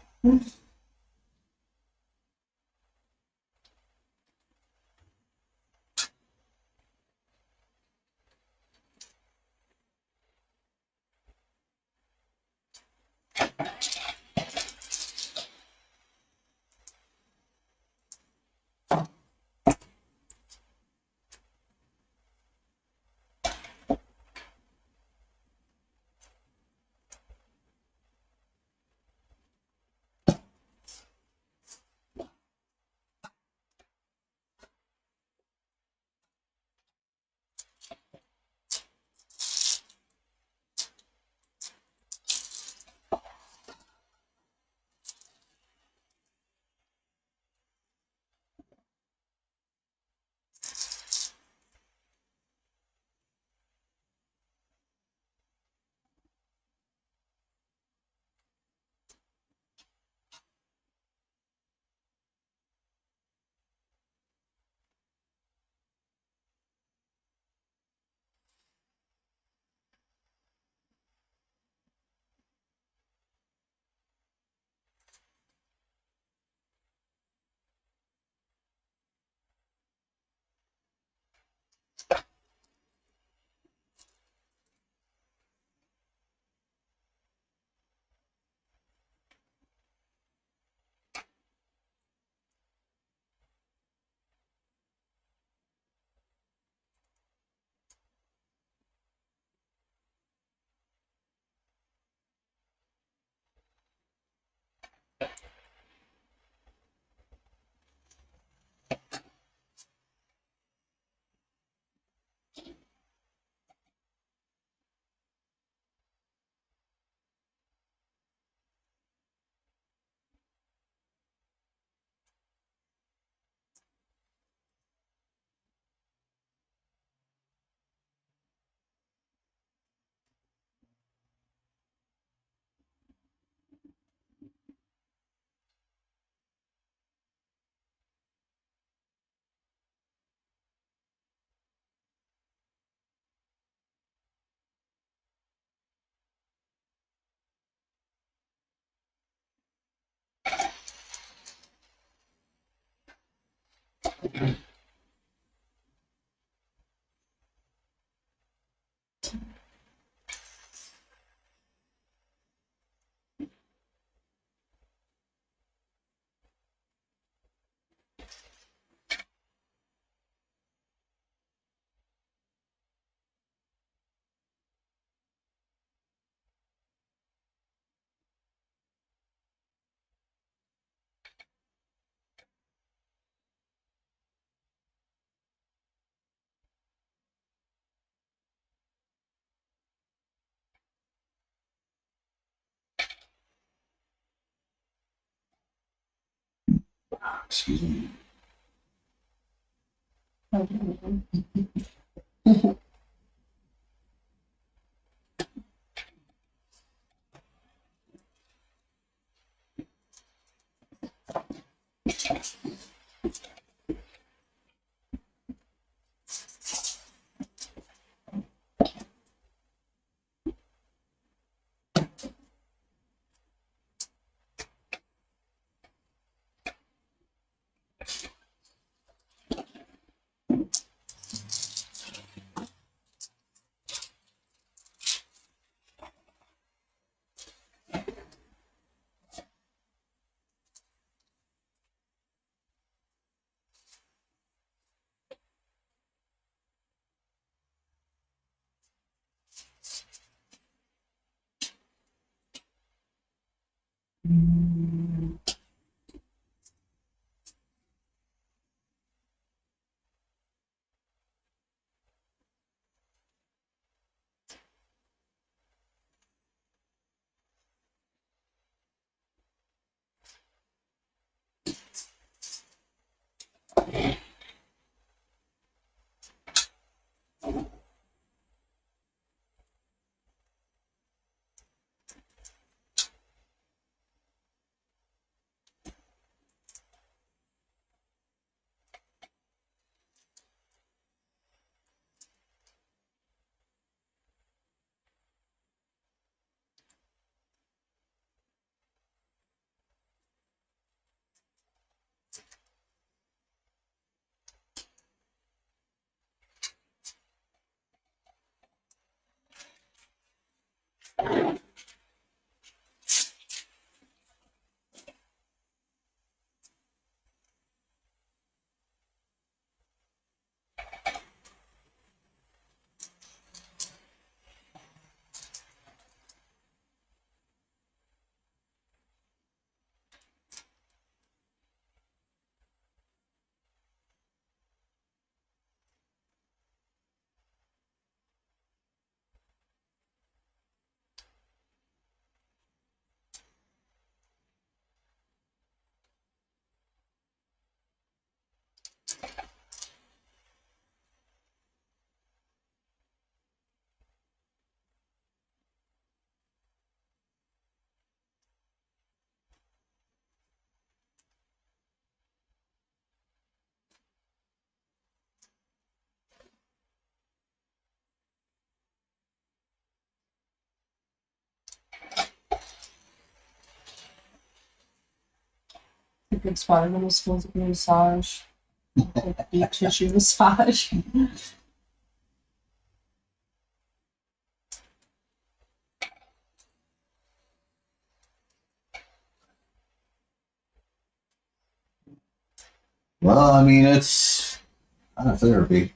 Excuse me. A good spot in the schools of massage. Like deep tissue massage. Well, I mean, it's kind of therapy.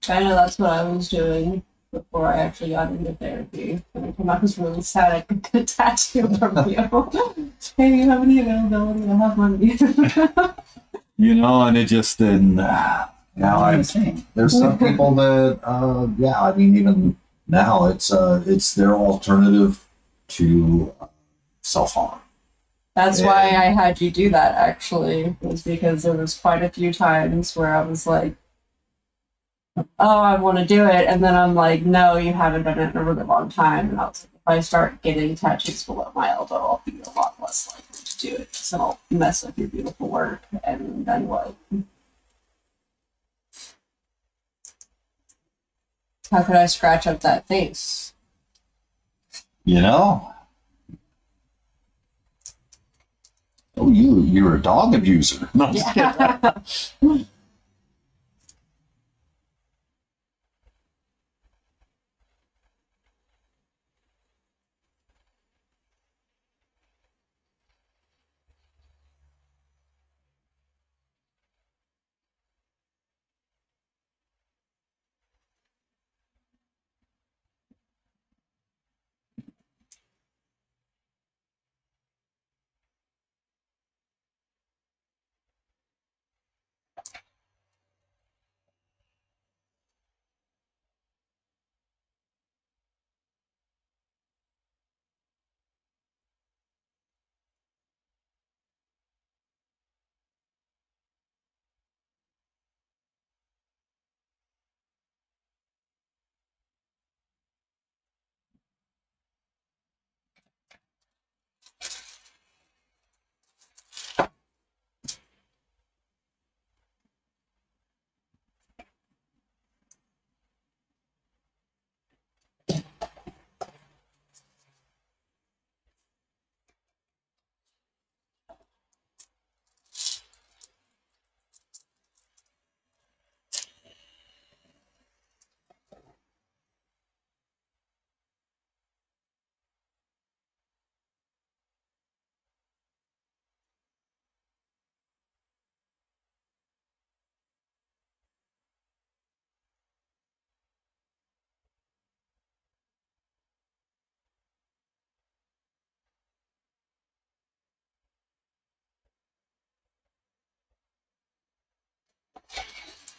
I know that's what I was doing before I actually got into therapy. When I came out, I was really sad I could get a tattoo from you. Hey, you have any availability? I have money. You know, and it just didn't. Now there's some people that, yeah, I mean, even now it's their alternative to self harm. That's why I had you do that, actually, was because there was quite a few times where I was like, oh, I want to do it. And then I'm like, no, you haven't done it in a really long time. And I was like, if I start getting tattoos below my elbow, I'll be a lot less likely to do it because it'll mess up your beautiful work. And then what? How could I scratch up that face? You know? Oh, you're a dog abuser. No, I'm just kidding.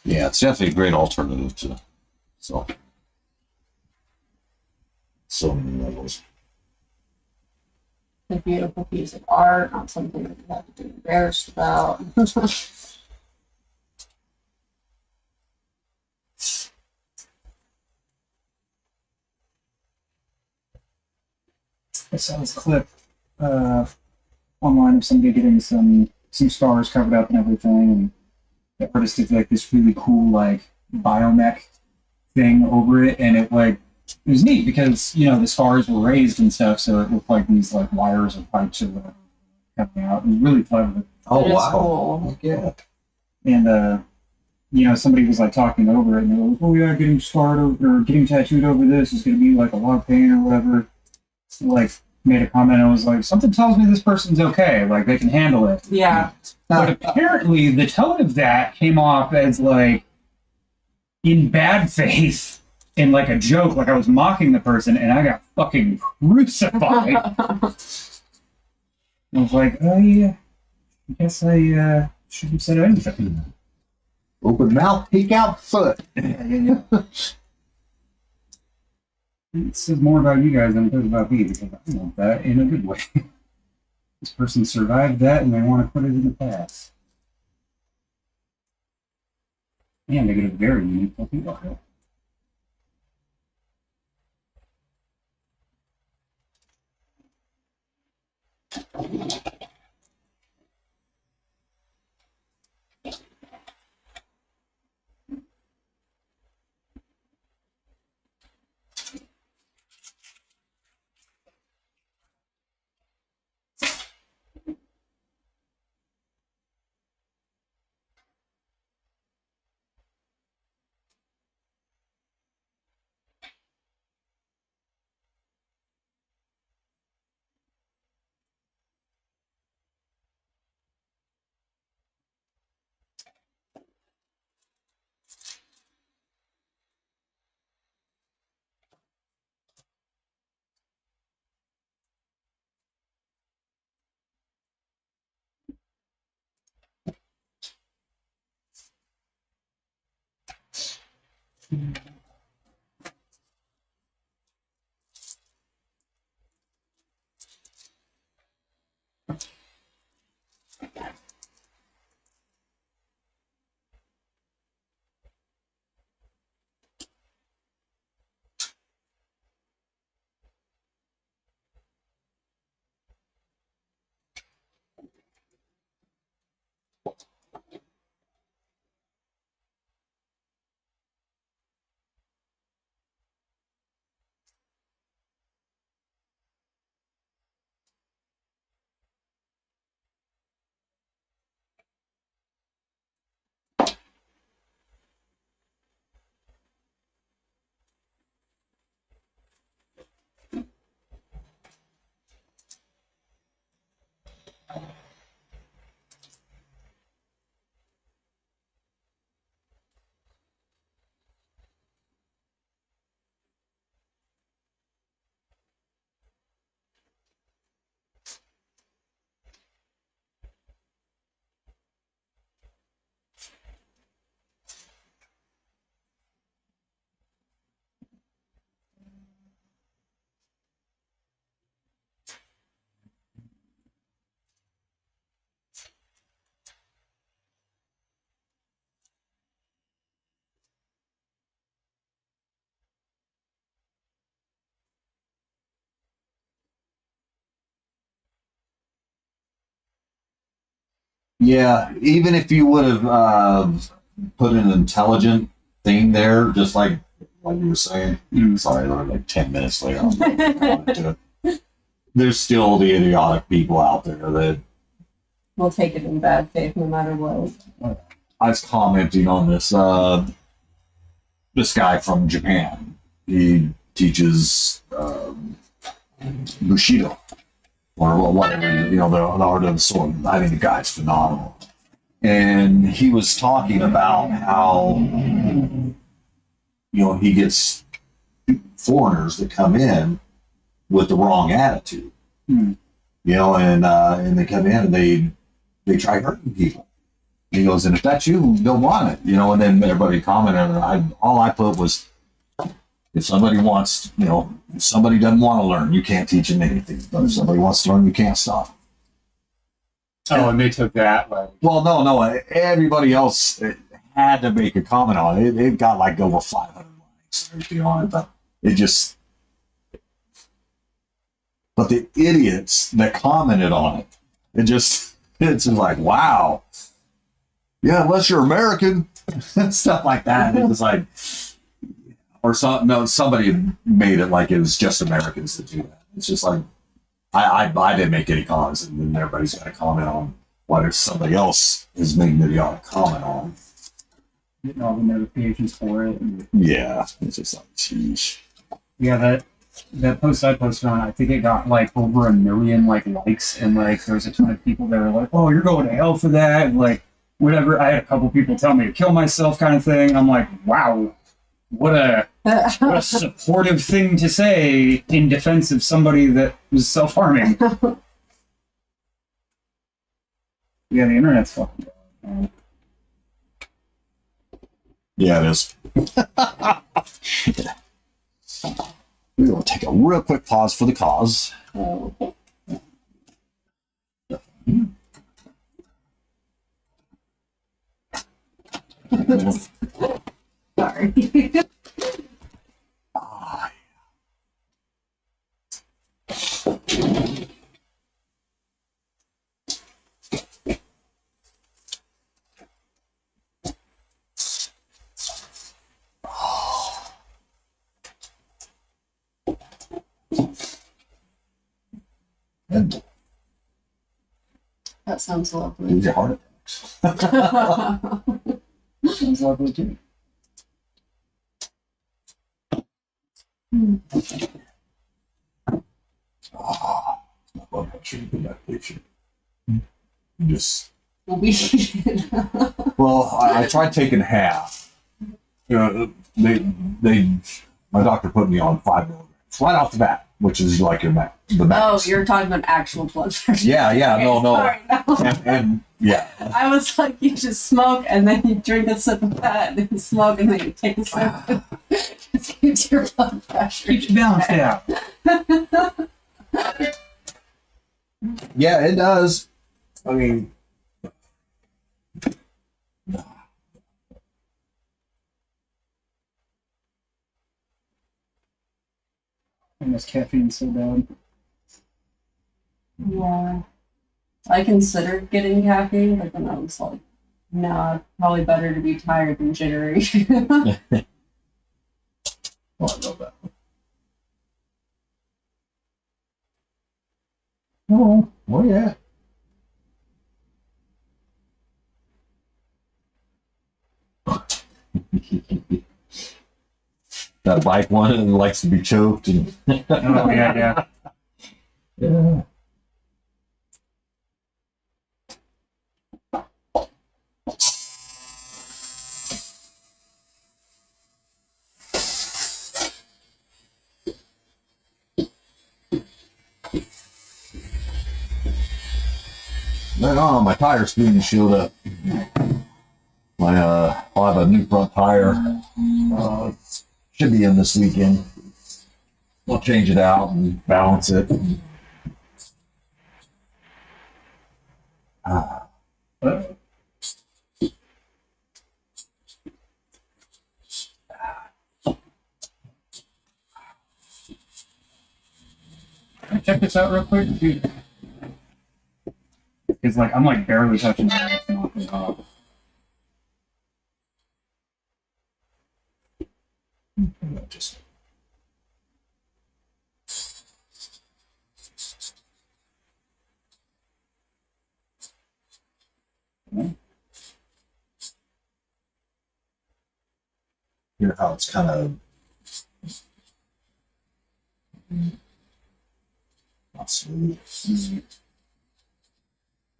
Yeah, it's definitely a great alternative to so many levels. A beautiful piece of art, not something that you have to be embarrassed about. I saw this clip online of somebody getting some stars covered up and everything, and the artist did like this really cool like biomech thing over it, and it was neat because the stars were raised and stuff, so it looked like these like wires or pipes or whatever coming out. It was really clever. Oh It is wow! cool. Yeah. And somebody was like talking over it, and they were like, "Oh yeah, getting scarred over, or getting tattooed over this is going to be like a lot of pain or whatever." Like made a comment. I was like, "Something tells me this person's okay. Like they can handle it." Yeah. But apparently, the tone of that came off as like in bad faith and like a joke, like I was mocking the person, and I got fucking crucified. I was like, "Oh yeah, I guess I shouldn't have said anything." Open mouth, peek out foot. It says more about you guys than it does about me, because I want that in a good way. This person survived that, and they want to put it in the past. And they get a very unique looking outfit. Yeah, even if you would have put an intelligent thing there, just like you were saying. Sorry, like 10 minutes later. There's still the idiotic people out there that We'll take it in bad faith no matter what. I was commenting on this guy from Japan. He teaches Bushido or whatever, the art of the sword. I think the guy's phenomenal. And he was talking about how, he gets foreigners that come in with the wrong attitude, and they come in and they try hurting people, He goes, and if that's you, don't want it, you know. And then everybody commented, and all I put was, if somebody wants, you know, if somebody doesn't want to learn, you can't teach them anything. But if somebody wants to learn, you can't stop. Oh, and they took that like. Well, no, everybody else had to make a comment on it. It got like over 500 likes and everything on it, but it just. But the idiots that commented on it, it's just like, wow. Yeah, unless you're American, stuff like that. It was like, or somebody made it like it was just Americans that do that. It's just like, I didn't make any comments, and then everybody's got to comment on what if somebody else is making a video to comment on. Getting all the notifications for it. Yeah, it's just like, sheesh. Yeah, that post I posted on, I think it got like over 1 million like likes, and like there was a ton of people that were like, "Oh, you're going to hell for that," and like whatever. I had a couple people tell me to kill myself, kind of thing. And I'm like, wow, what a supportive thing to say in defense of somebody that was self-harming. Yeah, the internet's fucking bad. Yeah, it is. We're going to take a real quick pause for the cause. Sorry. And That sounds lovely. lose your heart attacks. Sounds lovely too. My blood pressure would be that patient. Just. We'll be. Well, I tried taking half. My doctor put me on 5 milligrams right off the bat, which is like the max. Oh, you're talking about actual blood pressure. Yeah, Okay, no. sorry, no. And yeah. I was like, you just smoke and then you drink a sip of that, and then you smoke and then you take a sip. Just keeps your blood pressure. Keeps you balanced out. Yeah, it does. I mean, And this caffeine's so bad. Yeah. I considered getting caffeine, but then I was like, nah, probably better to be tired than jittery. well, I love that. Oh, where you at? That bike one and likes to be choked and Oh yeah. yeah. My tire screen showed up. I'll have a new front tire. Should be in this weekend. We'll change it out and balance it. Check this out real quick, dude. It's like I'm like barely touching it. It's knocking off. Just hear how it's kind of not smooth.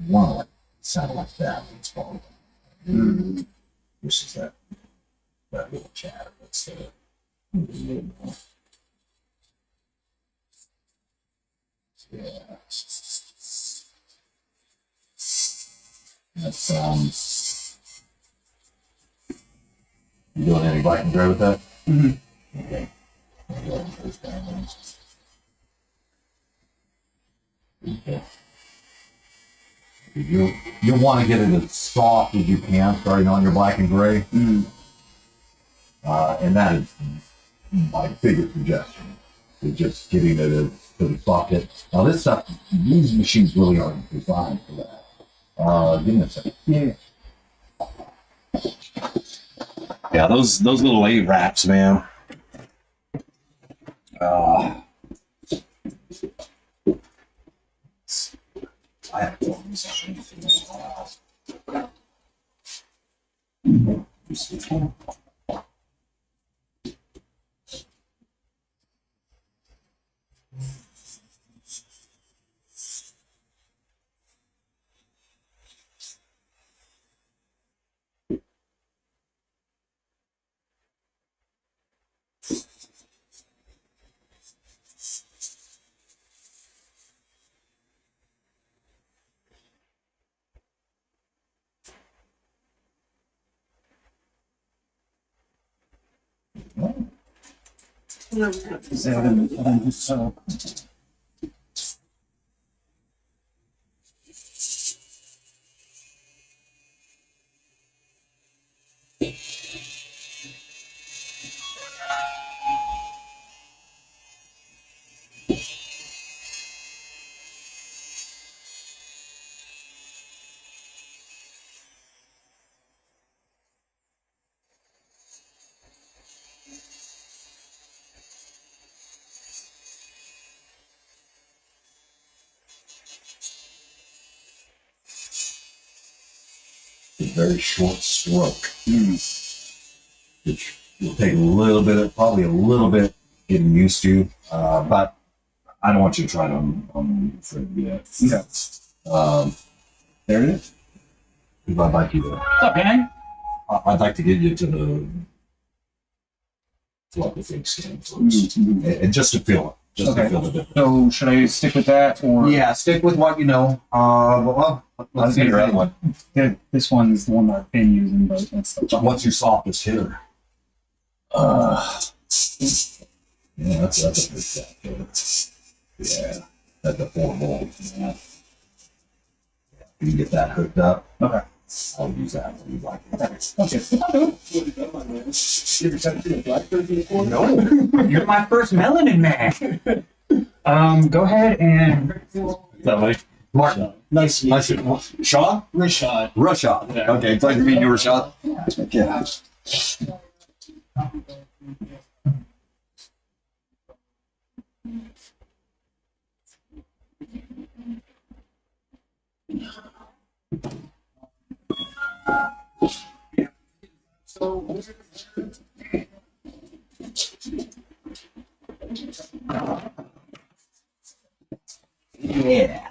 Wow, it sounded like that. It's probably versus that little chatter. That's yeah. That sounds. You doing any black and gray with that? Mm-hmm. Okay. Okay. You'll want to get it as soft as you can, starting on your black and gray. Mm-hmm. And that is my biggest suggestion, is just getting it as soft. Now this stuff, these machines really aren't designed for that. Give me a second. Yeah. Yeah, those little 8 wraps, man. I have to a very short stroke, which will take probably a little bit getting used to, but I don't want you to try it on Fred yet. Yeah. There it is. I'd like you to. What's up, gang? I'd like to get you to the fake skin first, and just to feel it, just to feel the difference. So should I stick with that, or Yeah, stick with what you know. Well, let's get your other one. This one's the one that I've been using, but it's the What's your softest hitter? Yeah, that's a big soft hitter. Yeah, that's a 4 volt. Yeah. You can get that hooked up. Okay. I'll use that when you like it. Okay. No. You're my first melanin man. Go ahead and. Lovely. Martin. Nice to meet you. Sean? Rashad. Rashad. Yeah. Okay, glad to meet you, Rashad. Yeah. Yeah.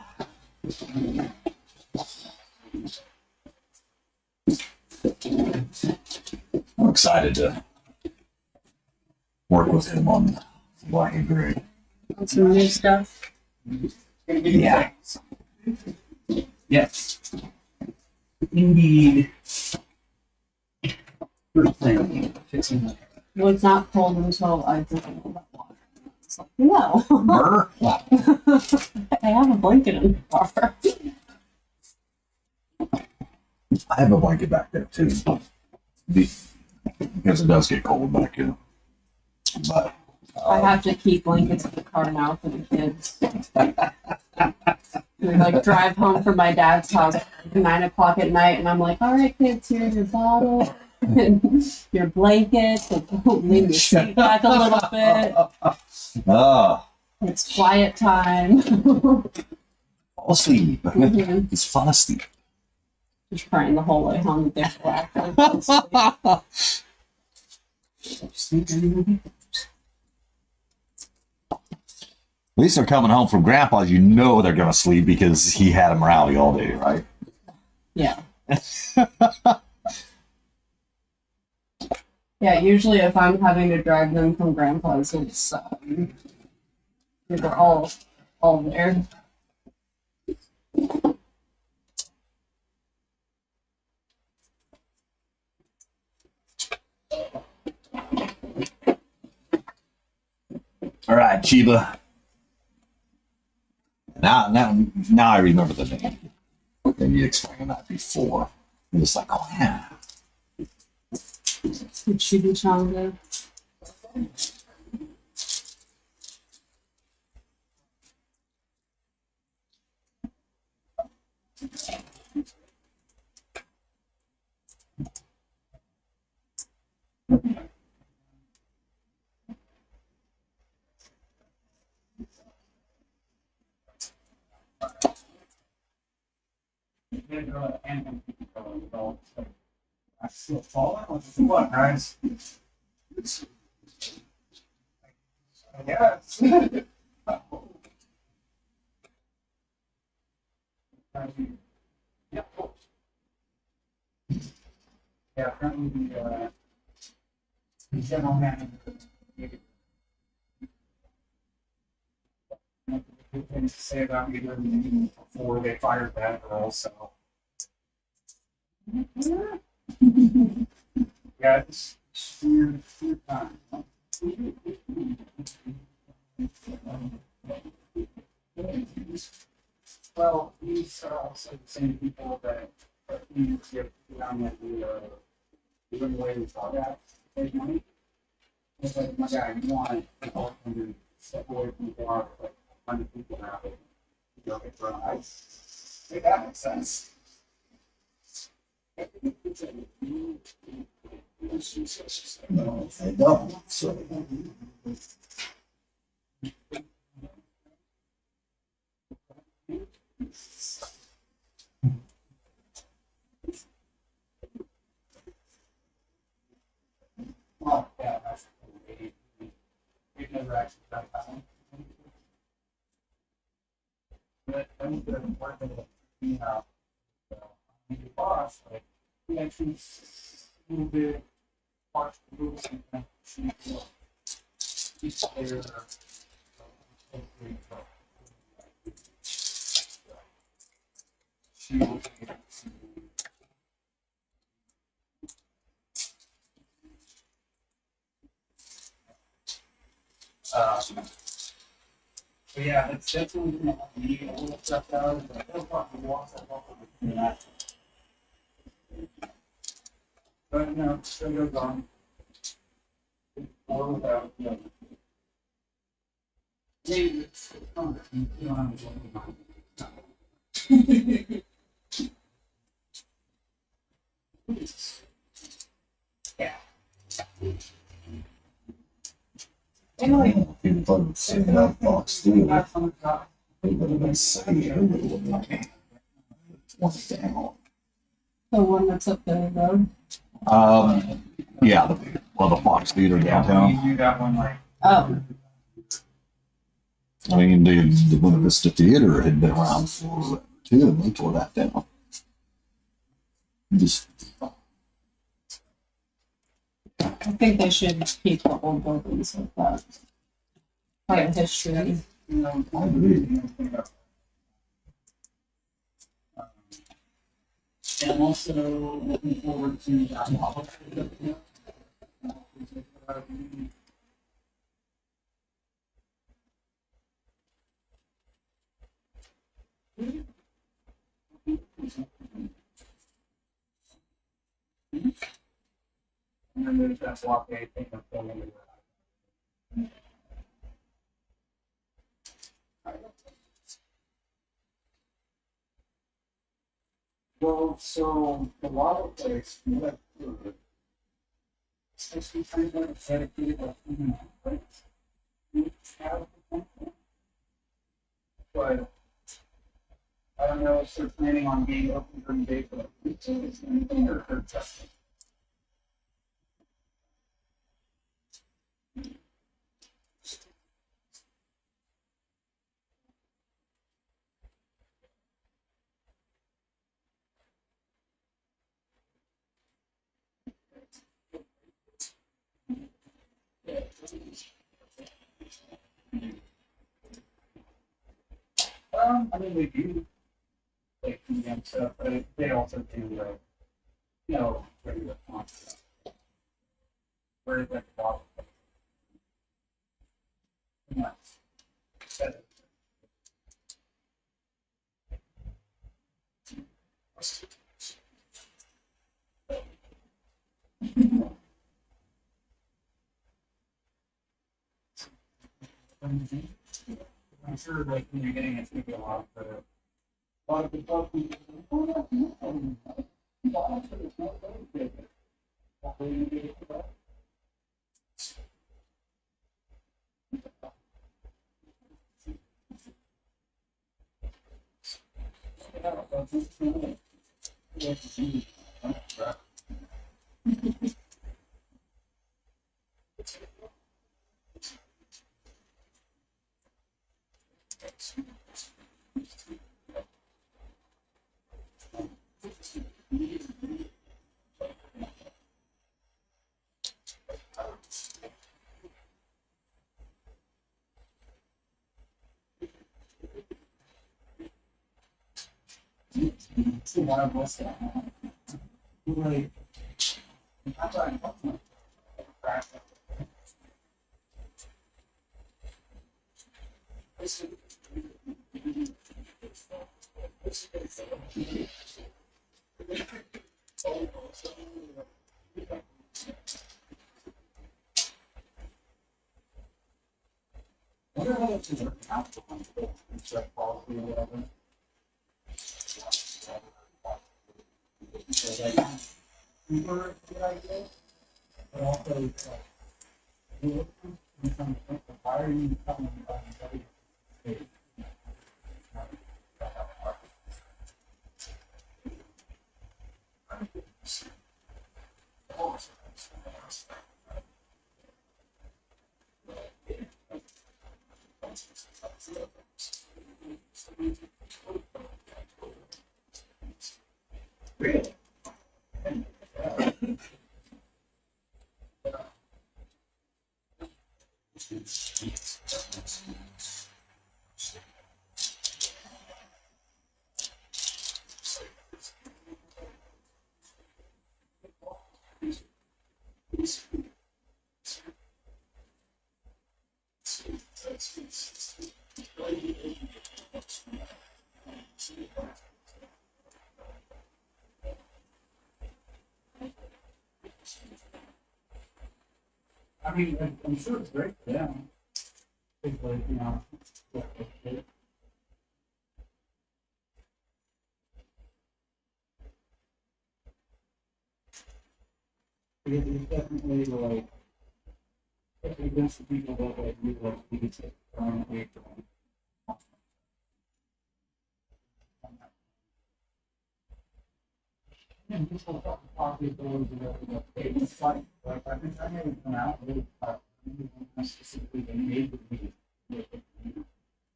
I'm excited to work with him on black and gray. On some new stuff. Yeah. Yes. Indeed. First thing, fixing the Well, it's not cold until I drink all that water. It's like, no. Burr? I have a blanket in the car. I have a blanket back there too. Because it does get cold back here. But I have to keep blankets in the car now for the kids. We like drive home from my dad's house at 9 o'clock at night, and I'm like, all right, kids, here's your bottle and your blanket. Lean your seat back a little bit. It's quiet time. fall asleep. Mhm. It's fall asleep. Just crying the whole way home that they're black. At least they're coming home from Grandpa's. You know they're gonna sleep because he had them rowdy all day, right? Yeah. Yeah, usually if I'm having to drive them from Grandpa's, it's they're all there. All right, Chiba. Now I remember the name. And you explained that before. It was like, oh yeah. Chimichanga. I still falling. What, guys? Yes. Yeah, apparently the general manager had good things to say about me before they fired that girl, so. Yeah, it's weird time. Well, these are also the same people that we get down at the away we thought that take money. It's like, my guy, you want to help them step away from the bar, like 100 people now. You don't get thrown ice. Like, that makes sense. No, they don't. So Well, yeah, that's we've never actually done that one. But I think the important thing we have the boss, like, we actually move the parts of the rules and she's there. She will so yeah, that's definitely gonna help me get a little stuff out, but they'll probably walk that off of that. But no, still goes on. Or without, you know. Maybe it's you don't have to yeah. Anyway, people would say that box too. People would been saying it would have been one down. The one that's up the road. Yeah, the Fox Theater downtown. You do that one like. Oh. I mean, the Buena Vista Theater had been around for too, and they tore that down. Just I think they should keep the old buildings like that. Part of history. I agree. And I'm also looking forward to that. And then there's that block A thing I'm filming. Well, so the water place, especially kind of dedicated to human rights. But I don't know if they're planning on being open during the day for anything or just. I mean, they do like condemn stuff, but they also do like, you know, regular font stuff. Where it's like, I'm sure like when you're getting it's gonna be a lot better. It's a lot of us. Like, I mean, I'm sure it's great for them. It's like, you know, it's definitely like, against the people that like we like we could take away from. And just like probably those that it's fun. Like I think I haven't come out really specifically they made with me.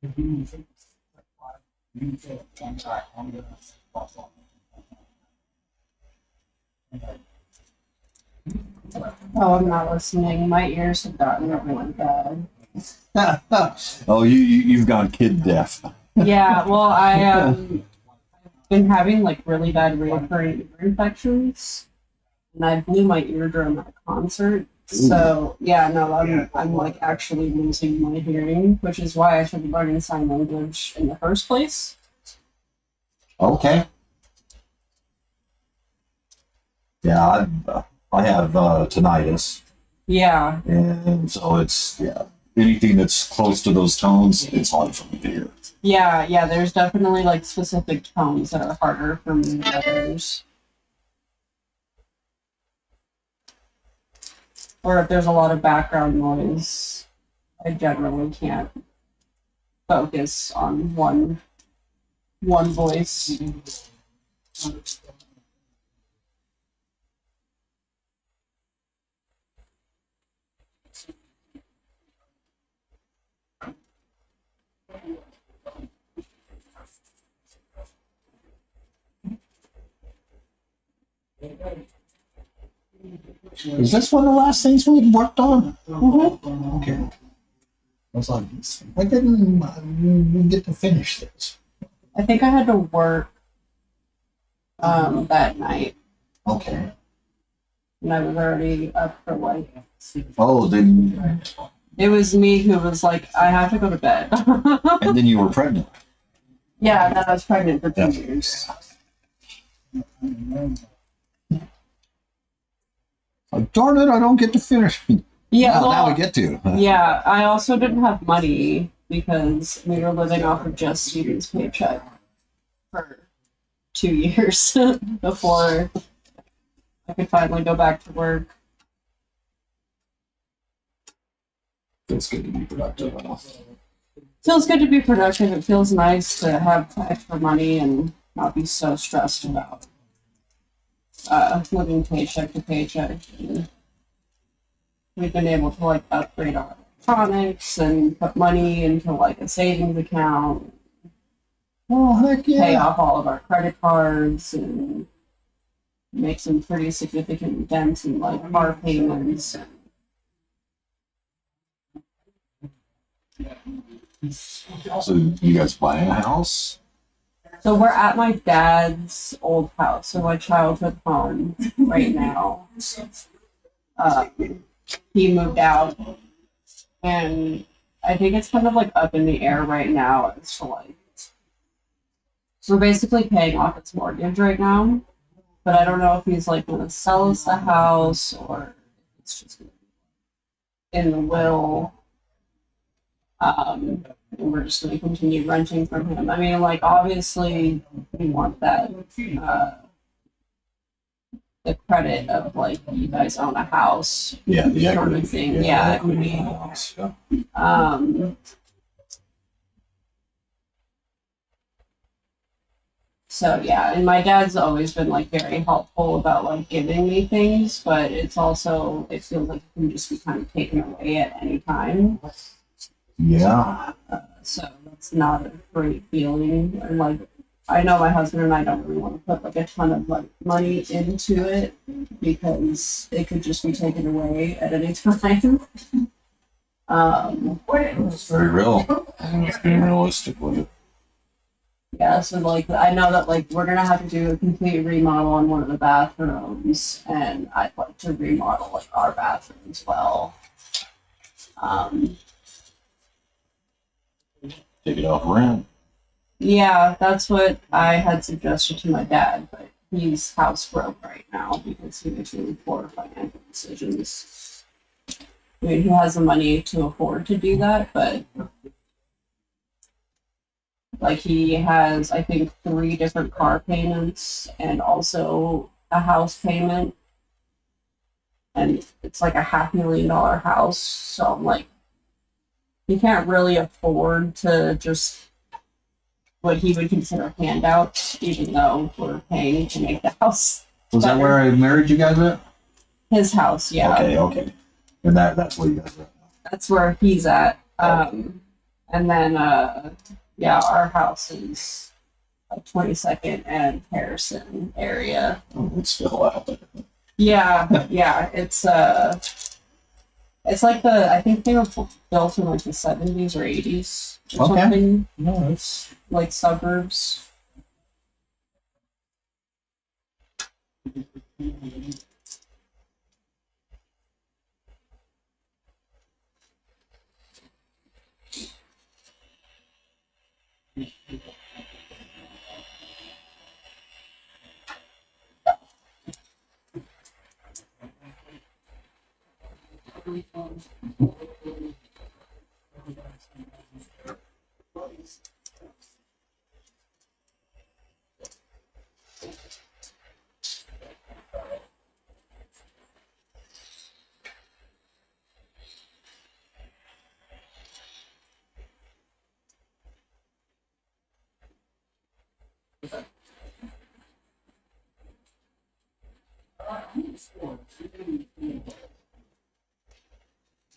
If you think like you say one guy on the Oh, I'm not listening. My ears have gotten really bad. Oh, you've gone kid deaf. Yeah, well, I've been having like really bad recurring ear infections, and I blew my eardrum at a concert. So yeah, no, I'm like actually losing my hearing, which is why I should be learning sign language in the first place. Okay. Yeah, I have tinnitus, Yeah, and so it's anything that's close to those tones, it's hard for me to hear. yeah. There's definitely like specific tones that are harder for me than others. Or if there's a lot of background noise, I generally can't focus on one voice. Is this one of the last things we worked on? Mm-hmm. Okay. I was like, I didn't get to finish this. I think I had to work that night, Okay. and I was already up for like. Oh, then. It was me who was like, I have to go to bed. And then you were pregnant. Yeah, and then I was pregnant for 2 years. Like, darn it, I don't get to finish. Yeah, Now we well, get to. yeah, I also didn't have money because we were living off of just Steven's paycheck for 2 years before I could finally go back to work. Feels good to be productive. Feels good to be productive. It feels nice to have extra money and not be so stressed about living paycheck to paycheck. And we've been able to like upgrade our electronics and put money into like a savings account, Oh, heck pay yeah. off all of our credit cards, and make some pretty significant dents in like car payments. So you guys buying a house? So we're at my dad's old house, so my childhood home right now. He moved out, and I think it's kind of like up in the air right now as to like we're basically paying off its mortgage right now, but I don't know if he's like going to sell us the house or if it's just gonna be in the will. And we're just going to continue renting from him. I mean, like obviously we want that the credit of like you guys own a house, Yeah, the sort equity. of thing. Yeah, Yeah, the equity in the house. Yeah. So yeah, and my dad's always been like very helpful about like giving me things, but it's also it feels like it can just be kind of taken away at any time. Yeah. So that's not a great feeling. And like I know my husband and I don't really want to put like a ton of like money into it because it could just be taken away at any time. It's very real. It's being realistic with it. Yeah, so like I know that like we're gonna have to do a complete remodel on one of the bathrooms, and I'd like to remodel like our bathroom as well. Um, Take it off rent. yeah, that's what I had suggested to my dad, but he's house broke right now because he makes really poor financial decisions. I mean, he has the money to afford to do that, but like he has, I think, 3 different car payments and also a house payment. And it's like a $500,000 house. So I'm like, he can't really afford to just what he would consider handouts, even though we're paying to make the house. Was that where I married you guys at? His house, yeah. Okay. And that's where you guys are at. That's where he's at. And then, yeah, our house is 22nd and Harrison area. Oh, it's still out there. Yeah, it's like I think they were built in like the 70s or 80s or Okay. something, No, it's like suburbs.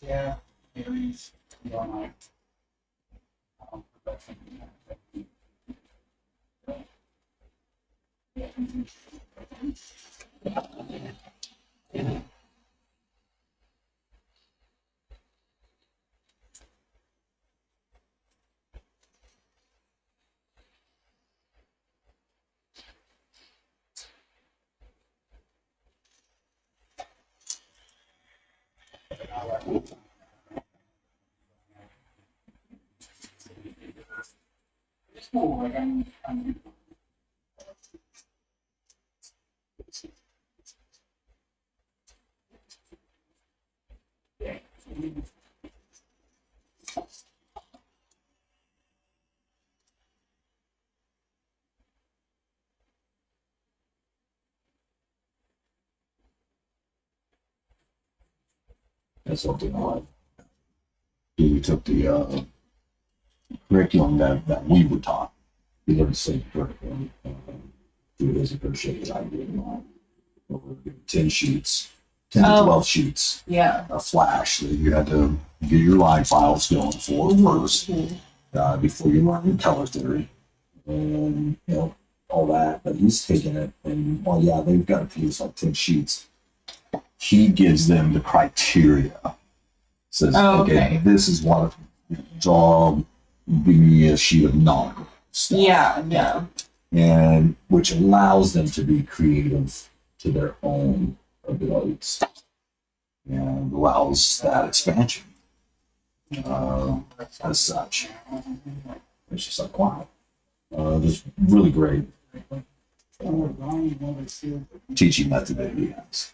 Yeah. That's something I like. We took the curriculum that we were taught. We learned the same curriculum. 3 days of crochet that I did. Over 10 sheets, 10 to 12 sheets. Yeah. A flash that you had to get your line files going for first before you learn your color theory. And, you know, all that. But he's taking it, and, well, yeah, they've got to produce like 10 sheets. He gives them the criteria. Says, okay, this is what draw be a sheet of nautical stuff. Yeah. And which allows them to be creative to their own abilities and allows that expansion as such. It's just like, wow. Just really great teaching method that he has.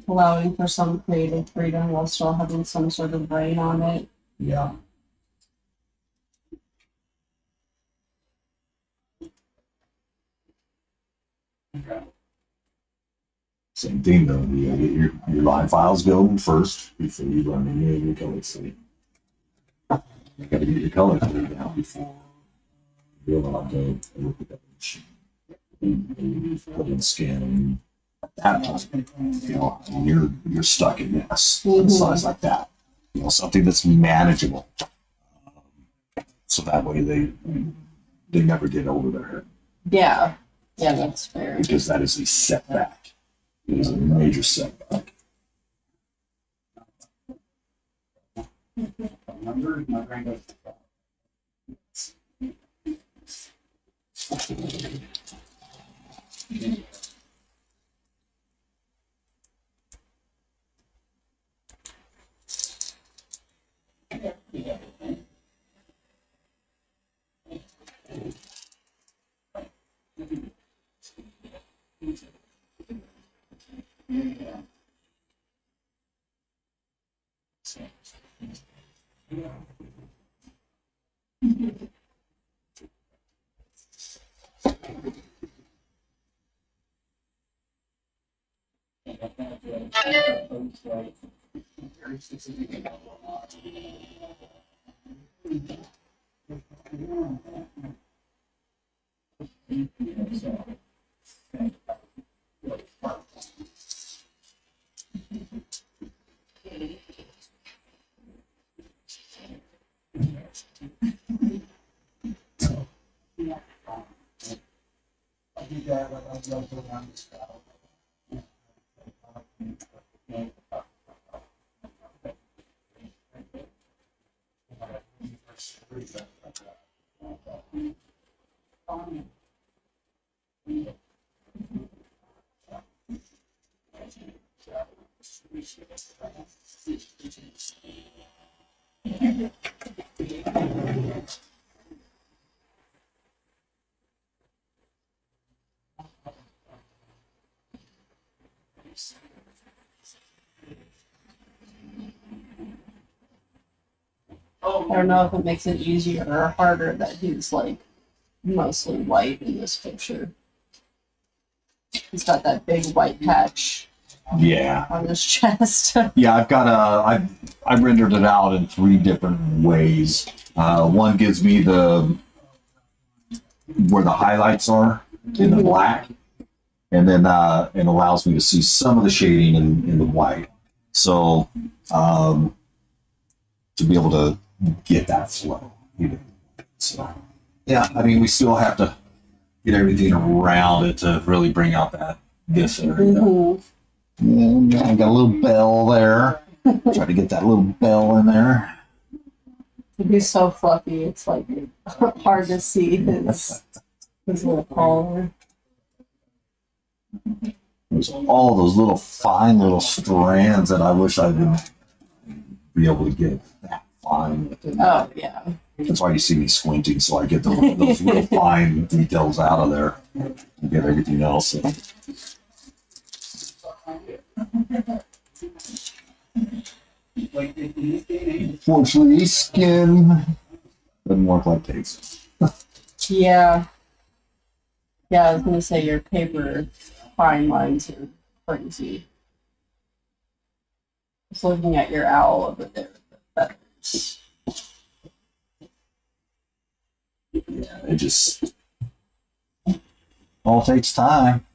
Allowing for some creative freedom while still having some sort of brain on it. Yeah. Same thing though. You gotta get your line files going first before you run any of your color theory. You gotta get your color theory down before you're allowed to look at that machine. Put in scan. That point, you know, you're stuck in this size like that. You know, something that's manageable. So that way they never get over their head. Yeah, that's fair. Because that is a setback. It is a major setback. I don't know if it makes it easier or harder that he's like mostly white in this picture. He's got that big white patch on his chest. Yeah, I've got I rendered it out in 3 different ways. One gives me where the highlights are in the black, and then it allows me to see some of the shading in the white. So to be able to get that flow. So yeah, I mean, we still have to get everything around it to really bring out this area. And I got a little bell there. Try to get that little bell in there. He's so fluffy, it's like hard to see his little collar. There's all those little fine little strands that I wish I would be able to get that fine within. Oh yeah. That's why you see me squinting, so I get those little fine details out of there and get everything else in. Unfortunately, skin doesn't work like taste. Yeah. Yeah, I was gonna say your paper fine lines are crazy. Just looking at your owl over there with the feathers. Yeah, it just all takes time.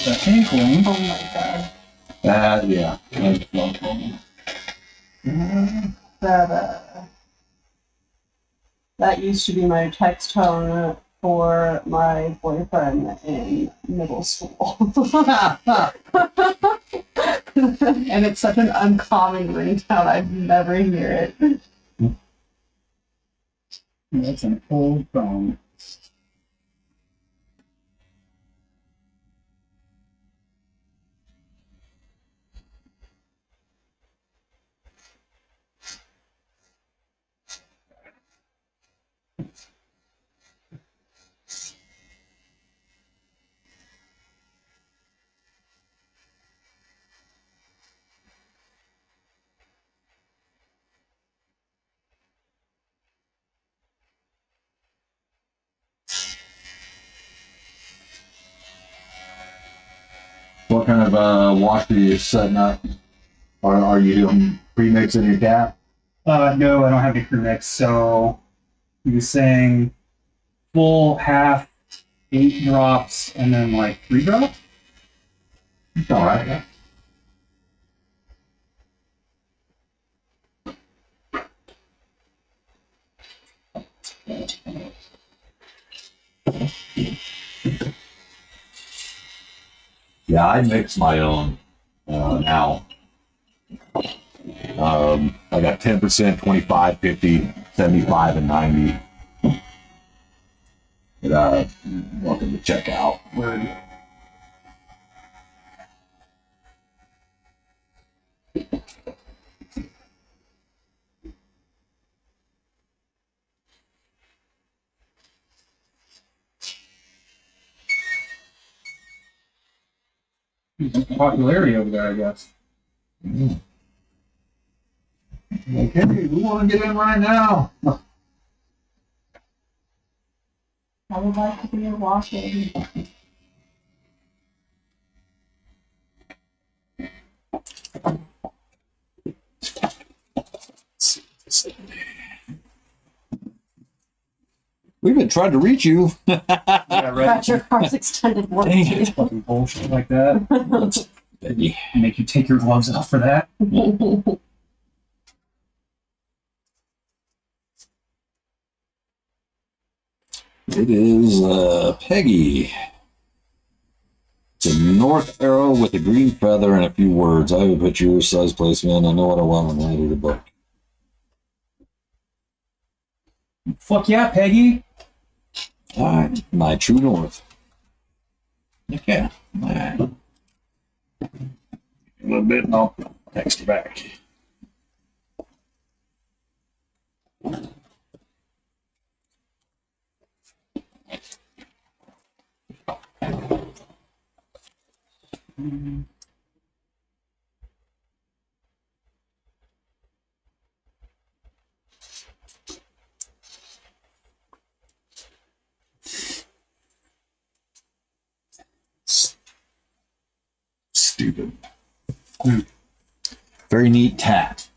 The inkling. Oh my god. Yeah. That that used to be my text tone for my boyfriend in middle school. And it's such an uncommon ringtone, I'd never hear it. That's an old phone. What kind of wash are you setting up? Or are you doing pre-mix in your cap? No, I don't have any crew mix, so he was saying full half, 8 drops, and then like 3 drops. All right. Yeah, I mix my own now. I got 10%, 25, 50, 75, and 90. But, welcome to check out. Word. Popularity over there, I guess. Okay, we want to get in right now. I would like to be a walk-in. We've been trying to reach you. Yeah, right. Got your car's extended Dang warranty. it, fucking bullshit like that. Make you take your gloves off for that. It is Peggy. It's a north arrow with a green feather and a few words. I have a picture, size, placement. I know what I want when I read the book. Fuck yeah, Peggy. All right, my true north. Okay, all right. A little bit, and I'll text her back. Stupid. Very neat tat.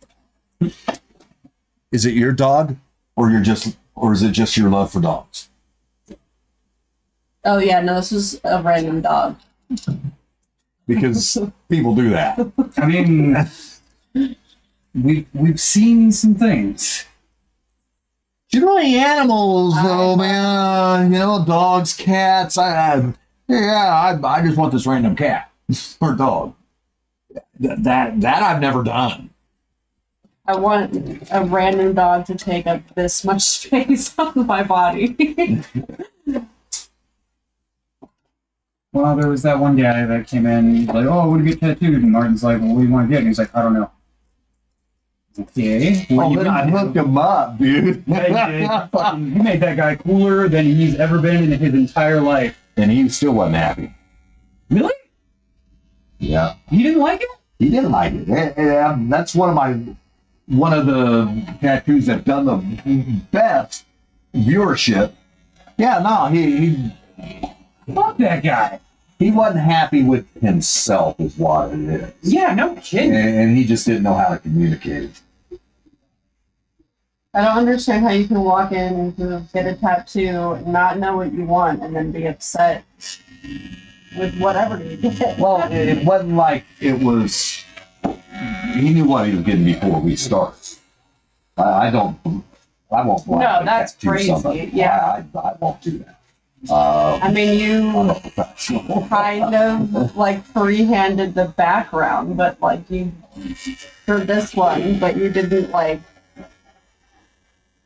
Is it your dog, or is it just your love for dogs? Oh yeah, no, this is a random dog. Because people do that. I mean, we've seen some things. Generally, animals, though, man. You know, dogs, cats. I just want this random cat or dog. That I've never done. I want a random dog to take up this much space on my body. Well, there was that one guy that came in, he's like, oh, I want to get tattooed. And Martin's like, well, what do you want to get? And he's like, I don't know. Okay. Well, then I hooked him up, dude. You made that guy cooler than he's ever been in his entire life. And he still wasn't happy. Really? Yeah. He didn't like it? He didn't like it. That's one of the tattoos that done the best viewership. Yeah, no, he Fuck that guy. He wasn't happy with himself, is what it is. Yeah, no kidding. And he just didn't know how to communicate. I don't understand how you can walk in to get a tattoo, not know what you want, and then be upset with whatever you get. Well, it wasn't like it was. He knew what he was getting before we started. I won't. No, that's crazy. Somebody. Yeah, I won't do that. I mean, I'm you a professional. kind of like free-handed the background, but like you for this one, but you didn't like.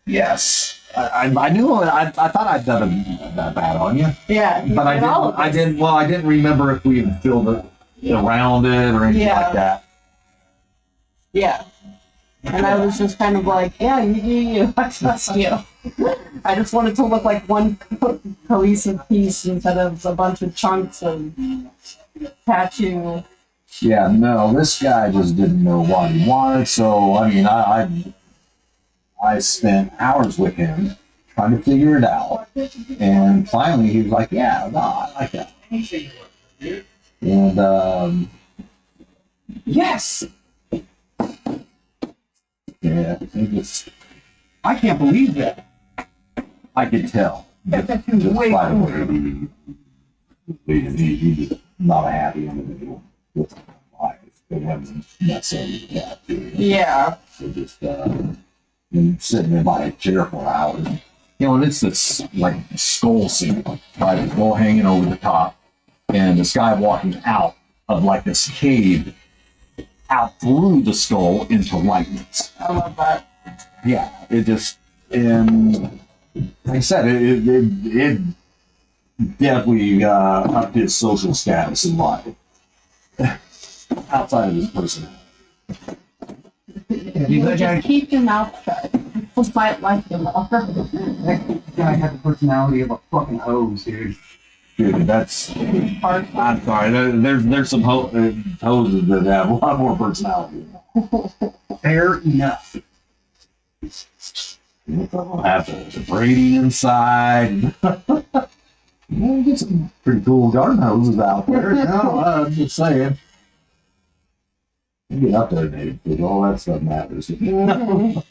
Yes, I knew. I thought I'd done that bad on you. Yeah, you But I did didn't. all of I it. didn't. Well, I didn't remember if we had filled it around it or anything Yeah. like that. Yeah. And I was just kind of like, yeah, you do you. I trust you. I just wanted to look like one cohesive piece instead of a bunch of chunks of tattoo. Yeah, no, this guy just didn't know what he wanted. So I mean, I spent hours with him trying to figure it out, and finally he was like, "Yeah, no, I like that." And Yes! yeah, it just I can't believe that. I could tell. That tattoo's Just way by the cooler. way he was not a happy individual with life. It wasn't necessarily that. Yeah. So just been sitting in my chair for hours. You know, and it's this like skull scene, right? The skull hanging over the top, and this guy walking out of like this cave out through the skull into lightness. I love that. Yeah, it just, and like I said, it definitely upped his social status in life outside of his personality. He's like, Just keep your mouth shut. People might like you more. that guy had the personality of a fucking hose, dude. Dude, that's. Hard. I'm sorry. There's some hoses that have a lot more personality. Fair enough. Have the braiding inside. You get some pretty cool garden hoses out there. You know, I'm just saying. You get up there, Dave, because all that stuff matters. Mhm.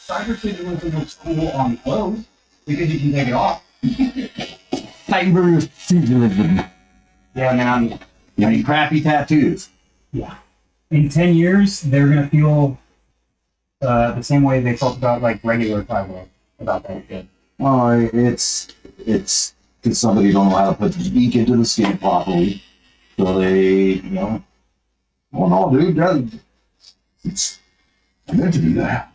Cyber signaling looks cool on clothes because you can take it off. Cyber signaling. Yeah, man. Any crappy tattoos? Yeah. In 10 years, they're gonna feel the same way they felt about like regular plywood about that shit. Oh, it's because somebody don't know how to put the ink into the skin properly. So they, oh no, dude, it's I meant to do that.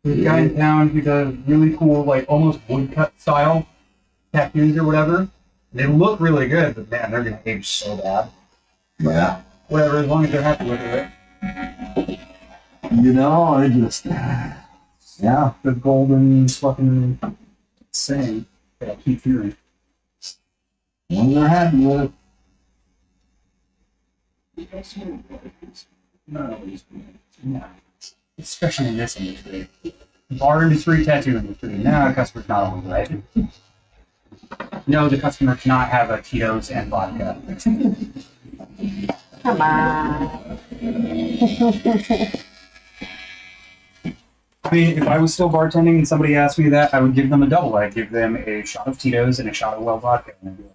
There's a guy in town who does really cool, like almost woodcut style tattoos or whatever. They look really good, but man, they're gonna age so bad. Yeah. Whatever, as long as they're happy with it. I just, yeah. The golden fucking saying that I keep hearing. When they're happy with it. No, especially in this industry. Bar industry, tattoo industry. Now, the customer's not always right. No, the customer cannot have a Tito's and vodka. Come on. I mean, if I was still bartending and somebody asked me that, I would give them a double. I'd give them a shot of Tito's and a shot of well vodka. And I'd be like,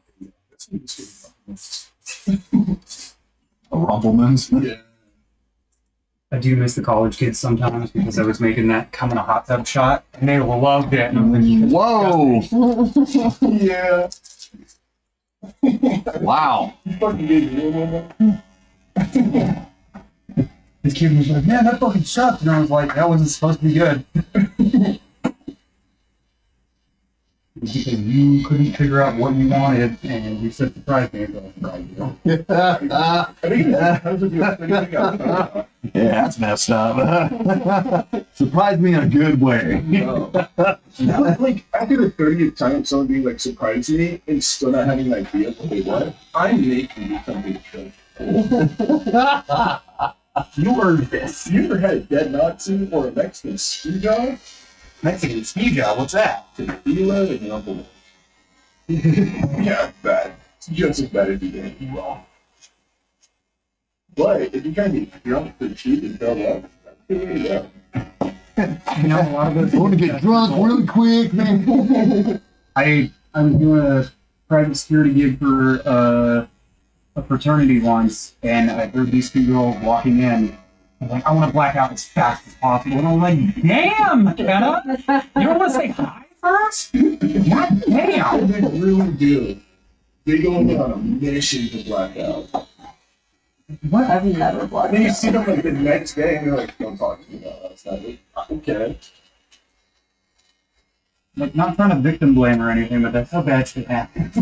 A Rumpelman's. Yeah. I do miss the college kids sometimes because I was making that come in a hot tub shot, and they loved it. And I'm like, Whoa! Yeah. Wow! You fucking did it. this kid was like, man, that fucking sucked. And I was like, that wasn't supposed to be good. Because you couldn't figure out what you wanted, and you said surprise me, so I surprised you. I think that's a good thing. Yeah, that's messed up. Surprised me in a good way. Like after the 30th time somebody like surprised me and still not having an idea of what they want, I'm making something good. You earned this. You ever had a dead Nazi or a Mexican ski job? Mexican ski job, what's that? Tequila and Rumble. Yeah, bad. It's just as bad as you did wrong. But if you kind of get drunk for cheap and throw up, that's the way to go. You know, a lot of those. I want to get drunk really quick, man. I was doing a private security gig for a fraternity once, and I heard these two girls walking in. I was like, I want to black out as fast as possible. And I'm like, damn, McKenna! You don't want to say hi first? God damn! They really do. They go on a mission to black out. What? I've never And blocked then you out. see them like the next day and they're like, don't talk to me about that stuff. Okay. Like, not trying to victim blame or anything, but that's how bad shit happens.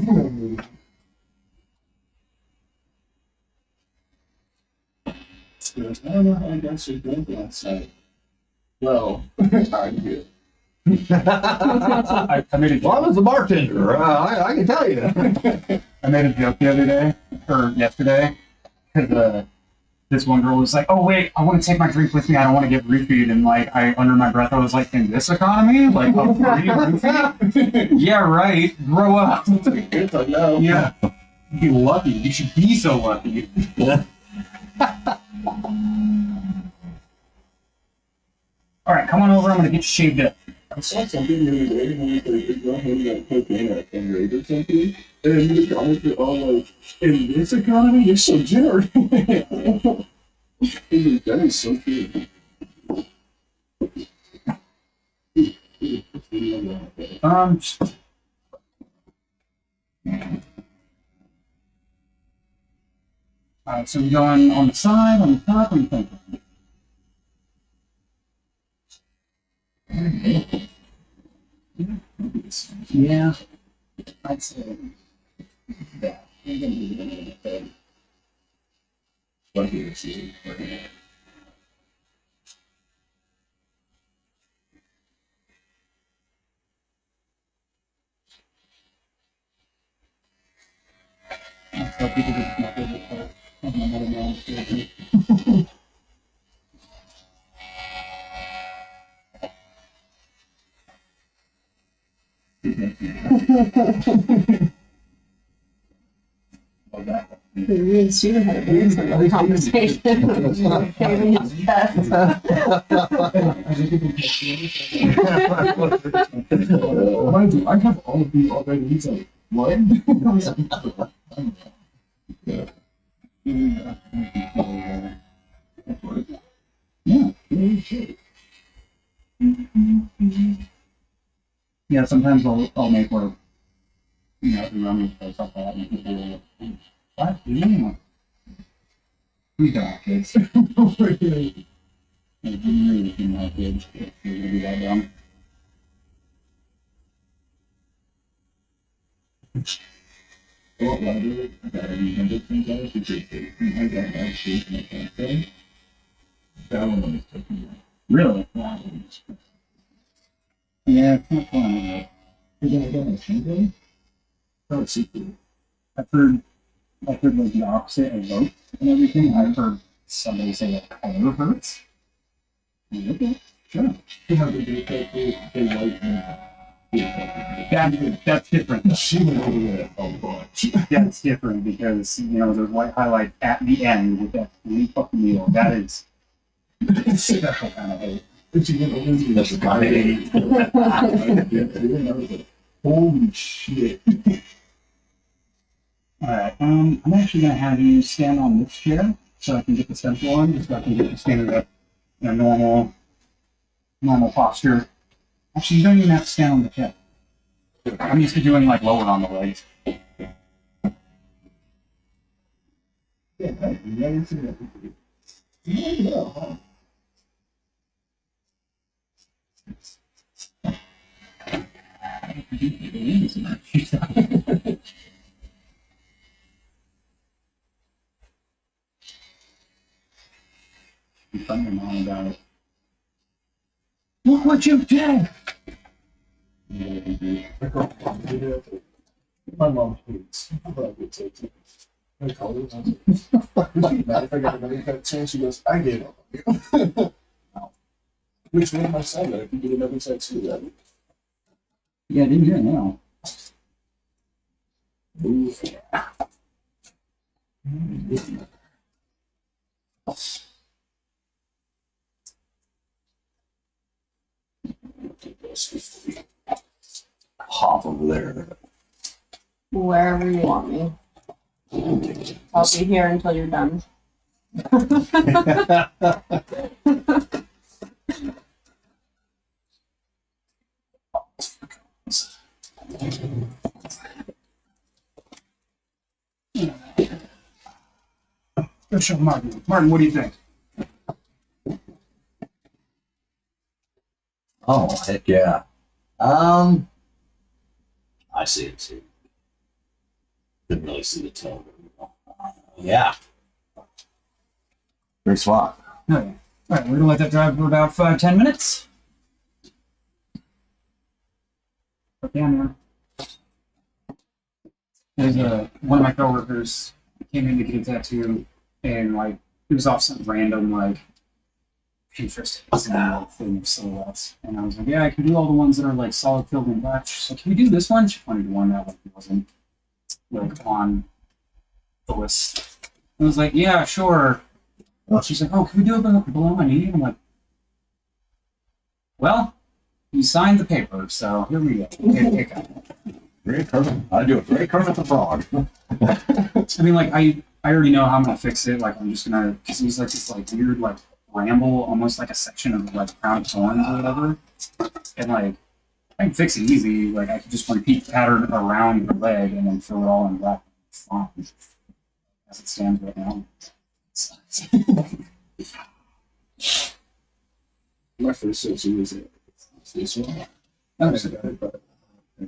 She goes, I don't know how I got so drunk last night. Well, I'm good. I made a Well, I joke. was a bartender. I can tell you. I made a joke the other day, or yesterday, because this one girl was like, "Oh wait, I want to take my drink with me. I don't want to get roofied." And like, I under my breath, I was like, "In this economy, like a free roofie? Yeah, right. Grow up." Good to know. Yeah, you'd be lucky. You should be so lucky. All right, come on over. I'm gonna get you shaved up. I saw something the other day, and I was like, "Is y'all holding like cocaine at a rate or something?" And the comments were all like, "In this economy, you're so generous." That is so cute. All right, so we're going on the side, on the top, what do you think? Yeah, I'd say that. That's how people get my favorite part of my mother man. Love that. Me and Steven had a very similar conversation. Shaving his chest. Mind you, I have all of these already. He's like, "What?" Yeah. Yeah, sometimes I'll make work, you know, remember stuff like that, and people will look, "What? You mean?" We don't have kids. We really do not have kids. If you're gonna be that dumb. Well, I do. I got a number of things I have to do. I got my sheet and I can't say. That one is taking me. Really? Yeah, it's not fun, is it? You're gonna get my sheet in? Oh, it's secret. I've heard like the opposite of vote and everything. I've heard somebody say that color hurts. Okay, sure. You have to do that they like me. That's different. She went over there a bunch. That's different because, you know, there's white highlight at the end with that really fucking needle. That is special kind of hate. And she went over there. That's the kind of hate. Holy shit. Alright, I'm actually gonna have you stand on this chair so I can get the stencil on, just so I can get you standing up in a normal posture. Actually, you don't even have to stand on the hip. I'm used to doing like lower on the legs. Yeah, I've never seen that before. Yeah, huh? You tell your mom about it. Look what you did! My mom hates, but I would say too. I called her. I was like, "Would you mad if I got another tattoo?" She goes, "I gave up on you." Which made my son that if you get another tattoo, right? Yeah, I didn't hear it now. Ooh. hop over there. Wherever you want me. I'll be here until you're done. Let's show Martin. Martin, what do you think? Oh, heck yeah. I see it too. Didn't really see the tail. Yeah. Great spot. Okay. All right, we're gonna let that drive for about 5-10 minutes. Okay, I'm here. There's one of my coworkers came in to get a tattoo, and like it was off some random like Pinterest thing of silhouettes, and I was like, yeah, I can do all the ones that are like solid filled in black. She's like, can we do this one? She pointed to one that like wasn't like on the list. I was like, yeah, sure. She's like, oh, can we do it below my knee? I'm like, well, you signed the paper, so here we go. Pick up. Great Kermit. I do a great Kermit the Frog. I mean, like, I already know how I'm gonna fix it. Like, I'm just gonna, because it was like this like weird like ramble, almost like a section of like crown of thorns or whatever. And like, I can fix it easy. Like, I could just repeat the pattern around her leg and then fill it all in black. It's fine. As it stands right now. My first surgery was this one. Oh, I got it, but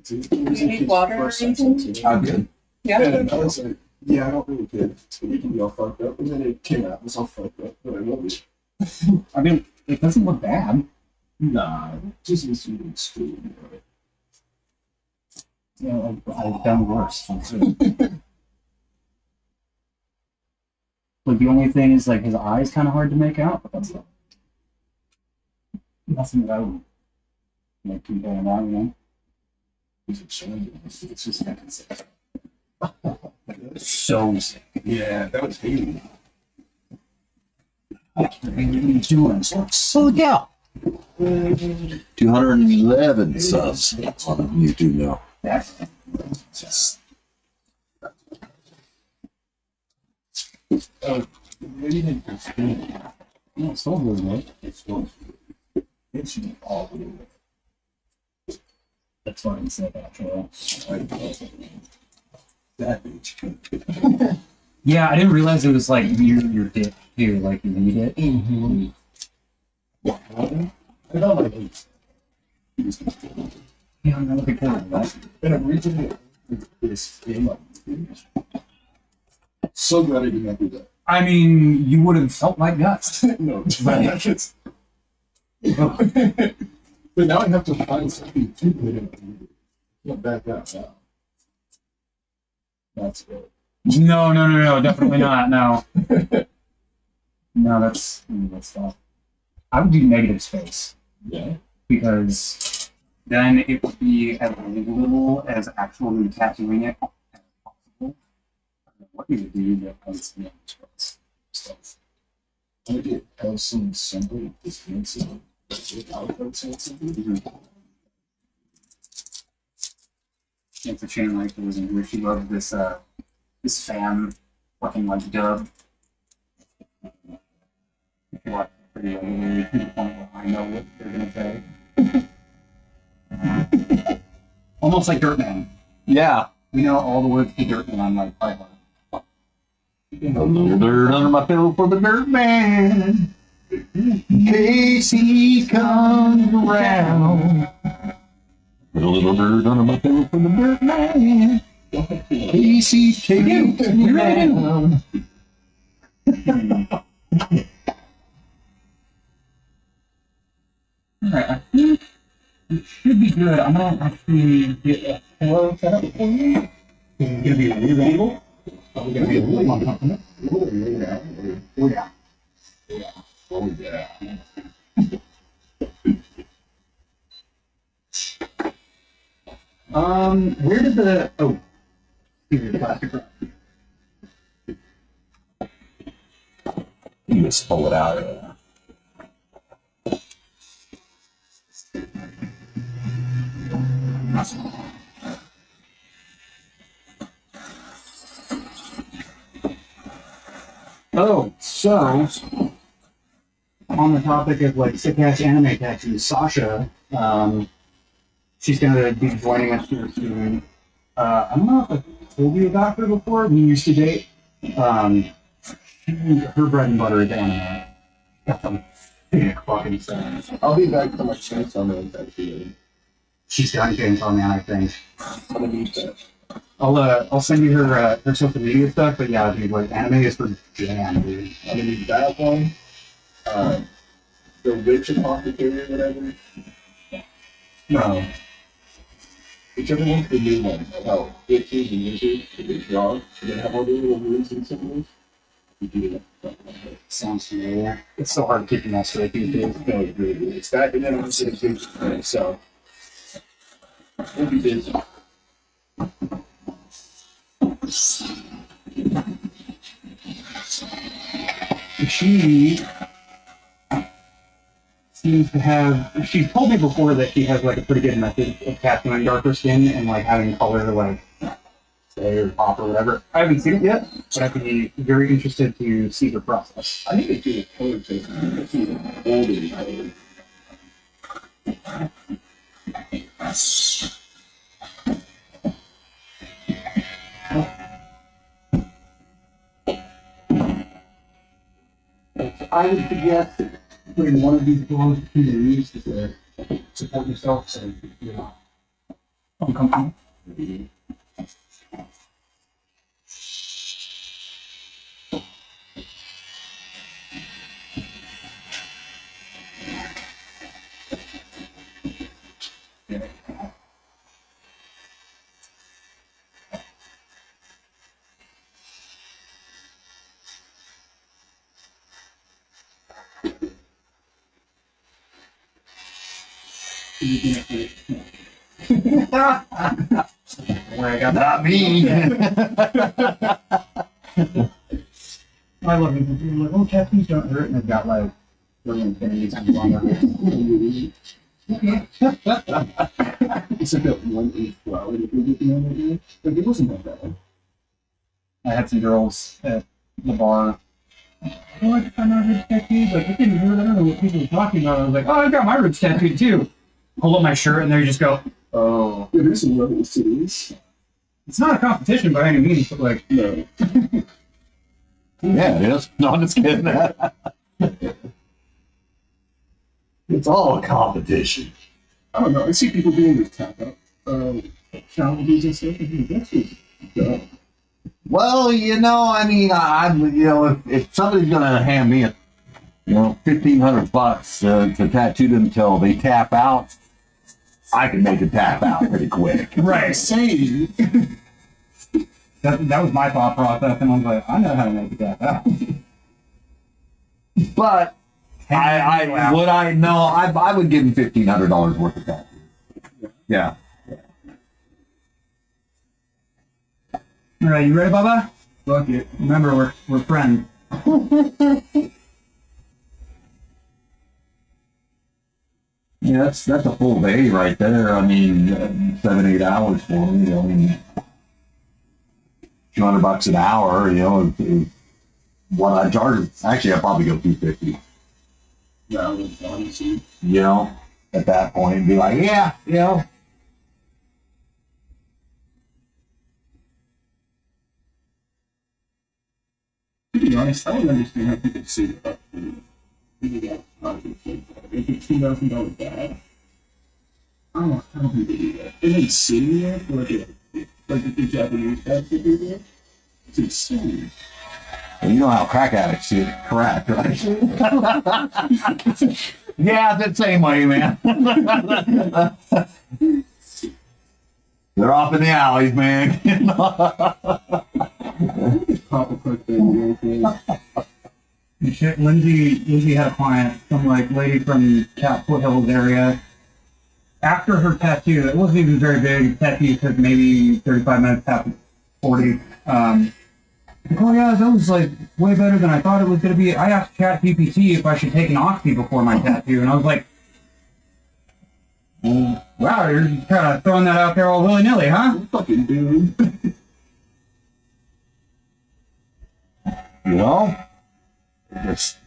Do you need water or anything? I'm good. Yeah. and I was like, yeah, I don't really care. It can be all fucked up. And then it came out, it was all fucked up, but I love it. I mean, it doesn't look bad. Nah, just needs to be extreme. You know, I've done worse. Like, the only thing is, like, his eye's kind of hard to make out, but that's not, nothing that I would like compare him on, you know? It's just fucking sick. So sick. Yeah, that was hating. What are you doing? So yeah. 211 subs on YouTube now. That's Just Maybe they could spin it. yeah, it's still really good. It should be all the way. That's what he said, actually. That bitch. Yeah, I didn't realize it was like near your dick too, like you need it. Mm-hmm. I don't like it. Yeah, I'm looking forward to that. And originally, this game up. So glad I did not do that. I mean, you would have felt my guts. No, it's but now I have to find something to put in. Can't back out now. That's good. No, definitely not. No, no, that's tough. I would do negative space Yeah. because then it would be as little as actually tattooing it as possible. What you would do that has negative space stuff. I get Elson Assembly, this fancy, without Assembly. It's a chain like there was in which you love this this fan fucking like dub. What pretty ugly to the point where I know what they're gonna say. Almost like Dirtman. yeah. We know all the words to Dirtman like by heart. Dirt under my pillow for the dirt man. Casey comes around. Put a little dirt under my pillow for the dirt man. Casey takes me down. Alright, I think it should be good. I'm gonna actually get a flow set up for you. It's gonna be a weird angle. Are we gonna be a little more comfortable? Oh, yeah. Oh yeah. Oh, yeah. Where did the here's the plastic wrap. You just pull it out of there. Oh, so on the topic of like sick ass anime tattoos, Sasha, she's gonna be joining us here soon. I don't know if I told you about her before. We used to date. Her bread and butter is anime. Got some big fucking sense. I'll be back for my Chainsaw Man tattoo. She's done Chainsaw Man, I think. I'm gonna need that. I'll send you her social media stuff, but yeah, dude, like anime is for jam, dude. I'm gonna need that one. The Witch Apothecary or whatever. No. Whichever one's the new one. About witches and wizards, the big dog. They have all the little runes and symbols. Sounds familiar. It's so hard to keep them all straight these days. No, it's that, and then I'm sitting here, so we'll be busy. She seems to have. She's told me before that she has like a pretty good method of tattooing darker skin and like having color like say or pop or whatever. I haven't seen it yet, but I'd be very interested to see the process. I need to do a color test. I need to see the older color. I would suggest putting one of these gloves between your knees to support yourself so you're not uncomfortable. Where I got Not me. I love it. People are like, oh, tattoos don't hurt, and they've got like little infinities on their It's like that 1/8 flower that we're looking at here. Like, it wasn't that bad. I had some girls at the bar. Oh, I got my ribs tattooed. Like, it didn't hurt. I don't know what people were talking about. I was like, oh, I got my ribs tattooed too. Pull up my shirt, and they just go, oh. Yeah, there's some levels to this. It's not a competition by any means, but like, No. Yeah, it is. No, I'm just kidding. It's all a competition. I don't know. I see people doing this tap out challenges and stuff. And that's just dumb. Well, you know, I mean, if somebody's gonna hand me a, $1,500 to tattoo them until they tap out, I can make it tap out pretty quick. right. Saying. That was my thought process, and I was like, I know how to make it tap out. But I would give him $1,500 worth of tattoo. Yeah. All right, you ready, Bubba? Fuck it. Remember, we're friends. Yeah, that's a full day right there. I mean, 7-8 hours for me. I mean, $200 an hour. Is what I charge. Actually, I'd probably go $250. No, honestly. At that point, and be like, yeah. To be honest, I don't understand how people say that. If it's $2,000 bad, I don't think they do that. And then sitting there for like the Japanese guys that do that, it's insane. Well, you know how crack addicts see it crack, right? Yeah, it's the same way, man. They're off in the alleys, man. Pop a quick thing, Shit, Lindsay had a client, some like lady from Foothills area. After her tattoo, it wasn't even very big. The tattoo took maybe 35 minutes, half 40. Oh yeah, that was like way better than I thought it was gonna be. I asked ChatGPT if I should take an oxy before my tattoo, and I was like, wow, you're just kind of throwing that out there all willy-nilly, huh? Fucking dude. Just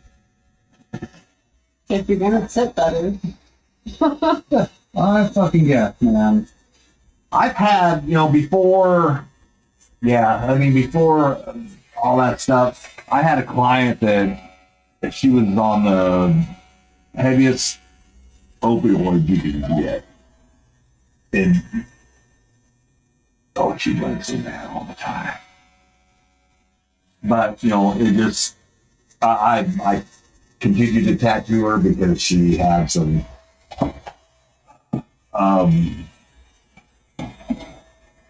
If you're gonna sit better. I fucking guess, man. I've had, before all that stuff, I had a client that she was on the heaviest opioid you can get. And, she lives in that all the time. But, it just, I continued to tattoo her because she had some,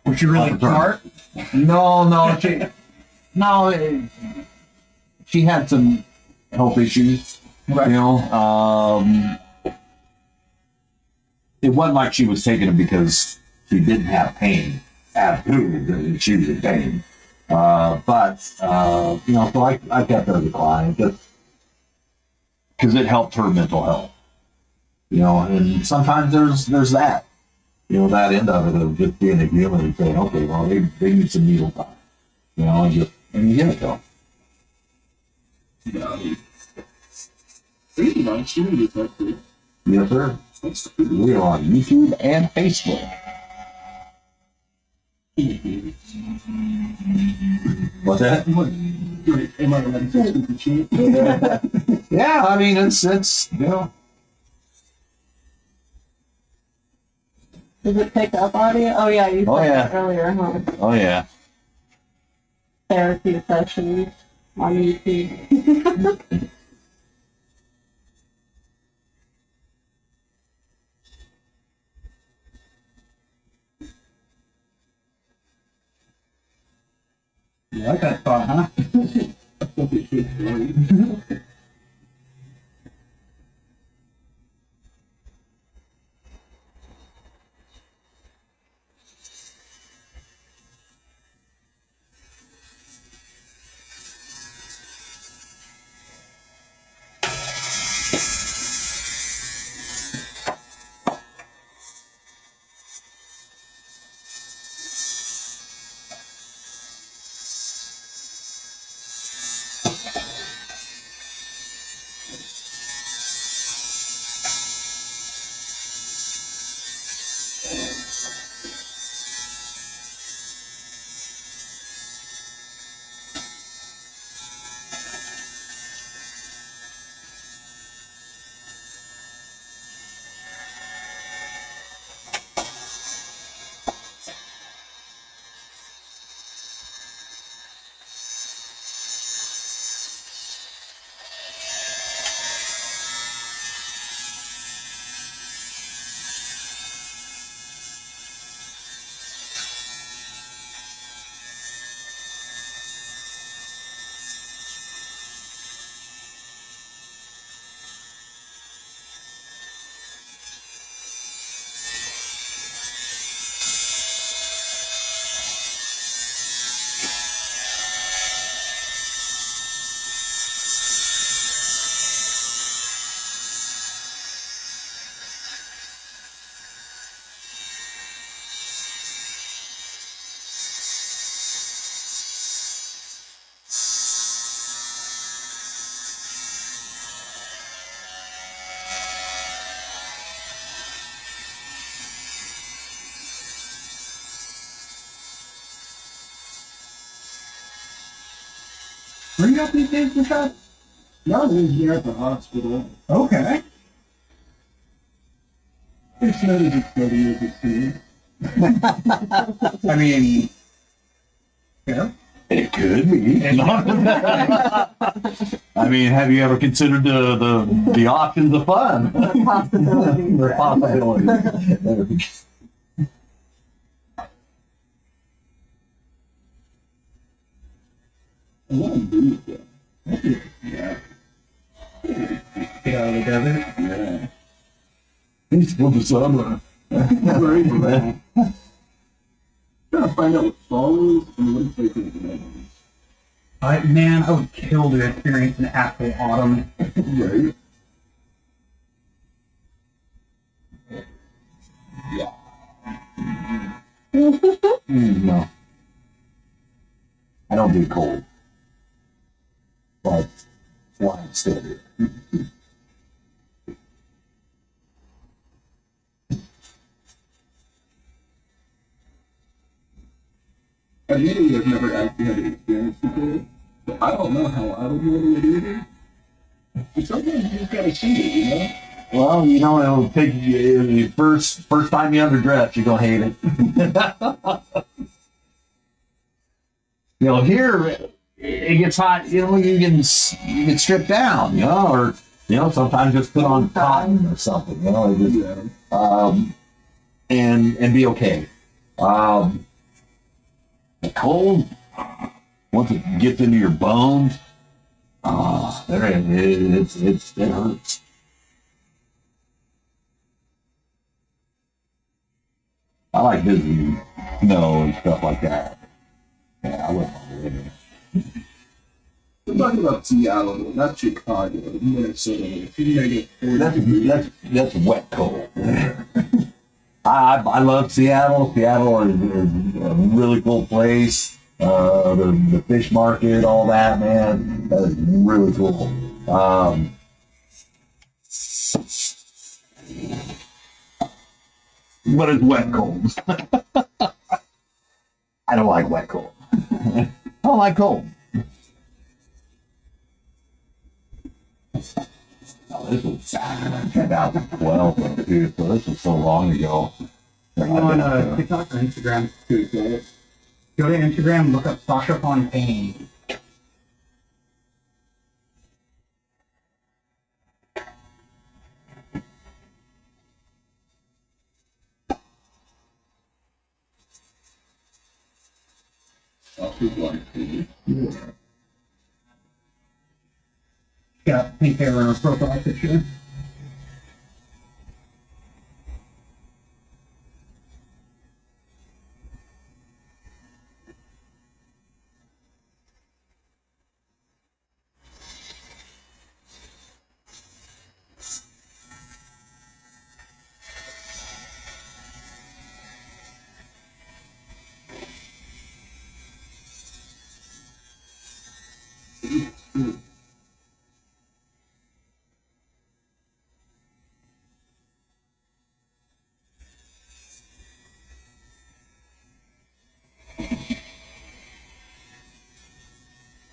was she really smart? No, she had some health issues. Right. You know, it wasn't like she was taking it because she didn't have pain. Absolutely, she was in pain. But you know, so I kept her decline just because it helped her mental health. You know, and sometimes there's that. You know, that end of it of just being a human and saying, okay, well, they need some needle time. You know, and you give it to them. Yeah. Pretty much, you need to talk. Yes, sir. We are on YouTube and Facebook. What's that? Am I allowed to speak the truth? Yeah, I mean, it's you know. Does it pick up audio? Oh yeah, you Oh, said yeah. that earlier, huh? Oh, yeah. Therapy sessions on YouTube. You like that thought, huh? Where you at these days, Prashad? No, I was here at the hospital. Okay. It's not as exciting as it seems. I mean, yeah. It could be. I mean, have you ever considered the options of fun? Possibilities. The possibilities. I want to do that. Yeah. Get out of the desert. Yeah. It's for the summer. Very bad. Trying to find out what fall is and what it's like in the mountains. Man, I would kill to experience an actual autumn. Right? No. I don't do cold. But that's why I'm still here. I really have never actually had an experience before, but I don't know how I would handle it either. But sometimes you just gotta see it, you know? Well, you know, it'll take you first time you underdress, you're gonna hate it. You know, here it gets hot. You know, you get stripped down. You know, or you know, sometimes just put on cotton or something. You know, just, Yeah. and be okay. The cold, once it gets into your bones, Oh, it hurts. I like visiting snow and stuff like that. Yeah, I wouldn't want to live there. We're talking about Seattle, not Chicago, Minnesota. That's wet cold. I love Seattle. Seattle is a really cool place. The fish market, all that, man, that is really cool. But it's wet cold. I don't like wet cold. I don't like cold. Oh, this was back in 2012, dude, so this was so long ago. Are you on TikTok or Instagram? Go to Instagram, look up Sasha Fontaine. Got pink hair on her profile picture.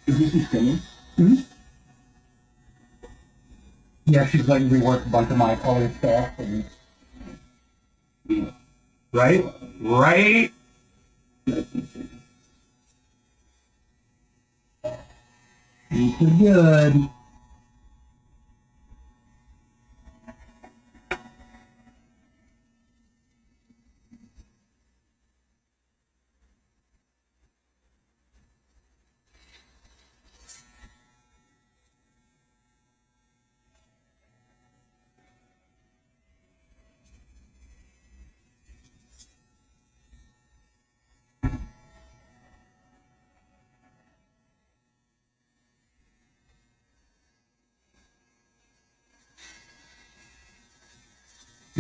Is this his coming? Yeah, she's letting me work a bunch of my color stuff. And... Right? Right? These are good.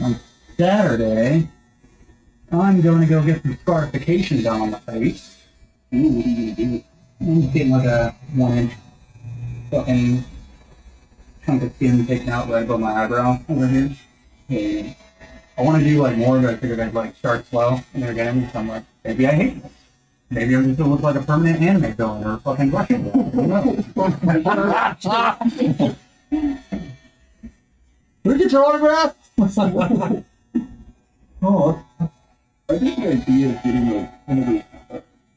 On Saturday, I'm going to go get some scarification done on the face. Ooh, what are you gonna do? I'm getting like a 1-inch fucking chunk of skin taken out right above my eyebrow over here. And I want to do like more, but I figured I'd like start slow and then again, so I'm like, maybe I hate this. Maybe I'm just gonna look like a permanent anime villain or a fucking Russian guy. Who knows? Where'd you get your autograph? Oh, I think the idea of getting like one of those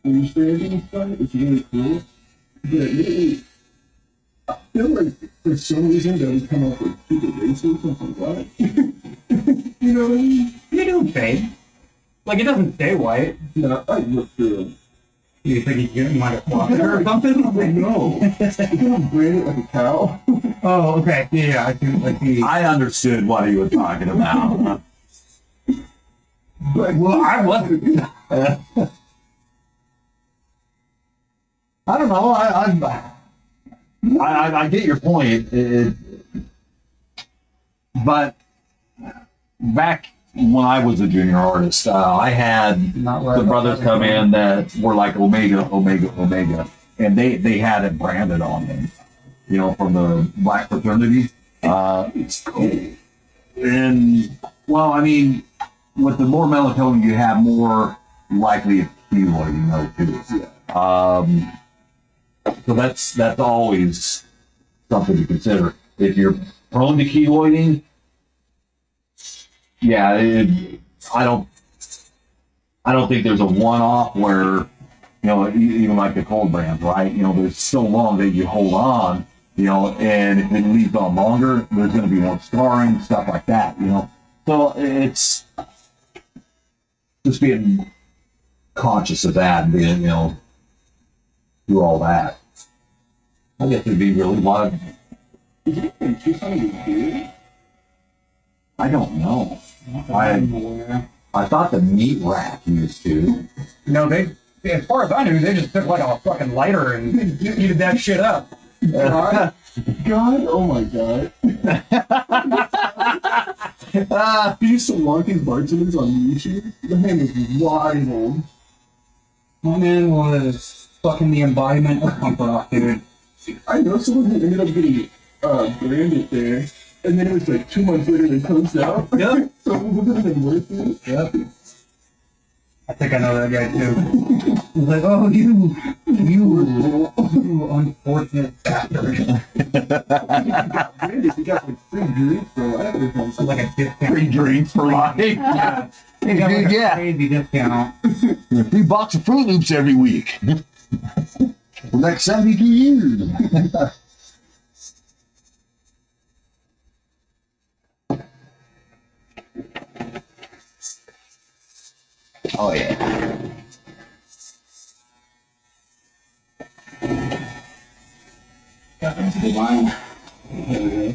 illustrating stuff is really cool. But really, I feel like for some reason that would come up with super racist or something like that. You know what I mean? You do fade. Like it doesn't stay white. No, I look through. You think you might have flopped it or something? I know. It's gonna braid it like a cow. Oh, okay. Yeah, I think like the. I understood what he was talking about. Like, Well, I wasn't. I don't know. I get your point. But back when I was a junior artist, I had Not right the brothers come in that were like Omega, and they had it branded on them, you know, from the black fraternity. it's cool. And well, I mean, with the more melatonin you have, more likely it's keloid, you know, too. Yeah. So that's always something to consider. If you're prone to keloiding, yeah, I don't think there's a one-off where, you know, even like the cold brands, right? You know, there's so long that you hold on, you know, and if it leaves on longer, there's going to be more scarring, stuff like that, you know. So it's just being conscious of that and being, you know, do all that. I guess it'd be really wide. Is it in Tucson is big? I don't know. I I thought the meat rack used to. No, they, as far as I knew, they just took like a fucking lighter and heated that shit up. God, oh my god. He used to walk his bartenders on YouTube. The man was wild. My man was fucking the embodiment of punk rock, dude. I know someone who ended up getting branded there, and then it was like 2 months later they closed out. Yep. So it wouldn't have been worth it. Yep. I think I know that guy too. He's like, oh, you unfortunate bastard. He got branded. He got like free drinks for life or something. Like a discount. Free drink for life. Yeah. He got like a crazy discount. 3 box of Fruit Loops every week. For the next 72 years. Oh yeah. Got into the line. Yeah.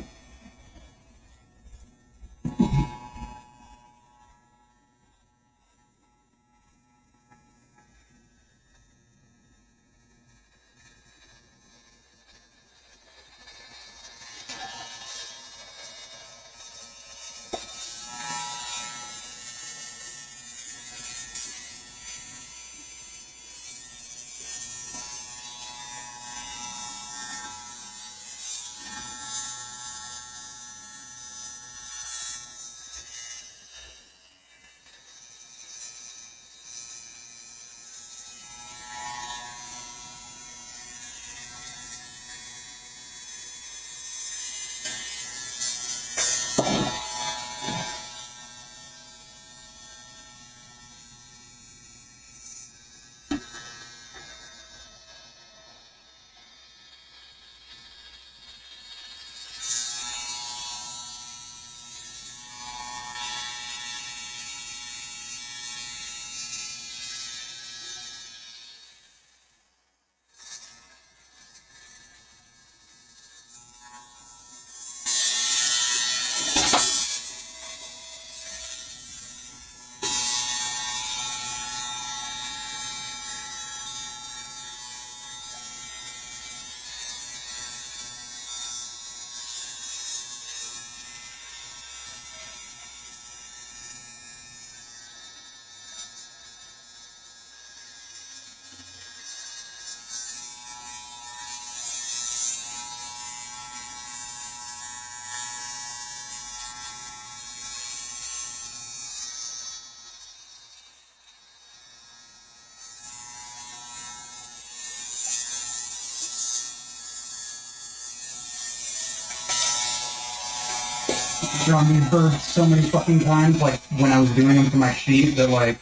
Drawn these birds so many fucking times, like when I was doing them for my sheet, that like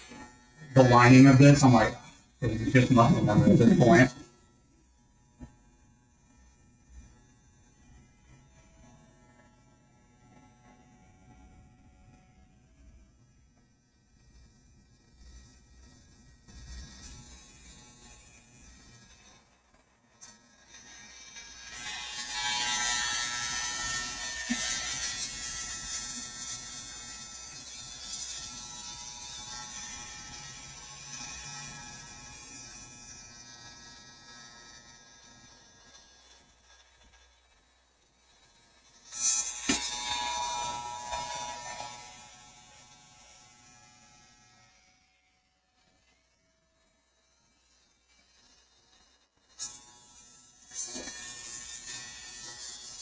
the lining of this, I'm like, it's just muscle memory at this point.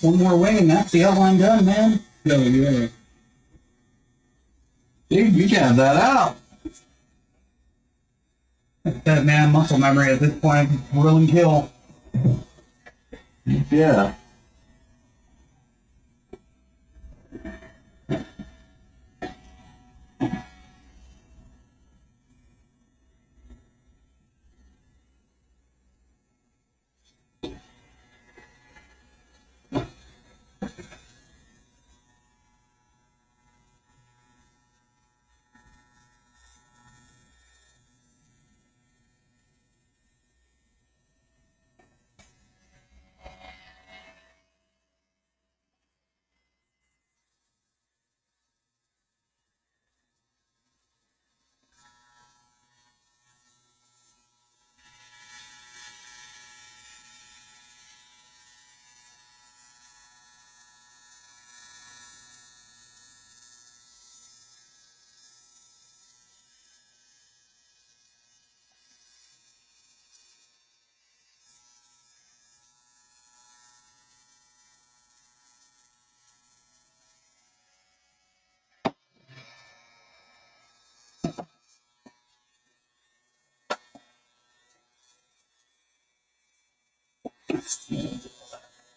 One more wing and that's the outline done, man. Hell yeah. Dude, you can have that out. That man, muscle memory at this point, will and kill. Yeah.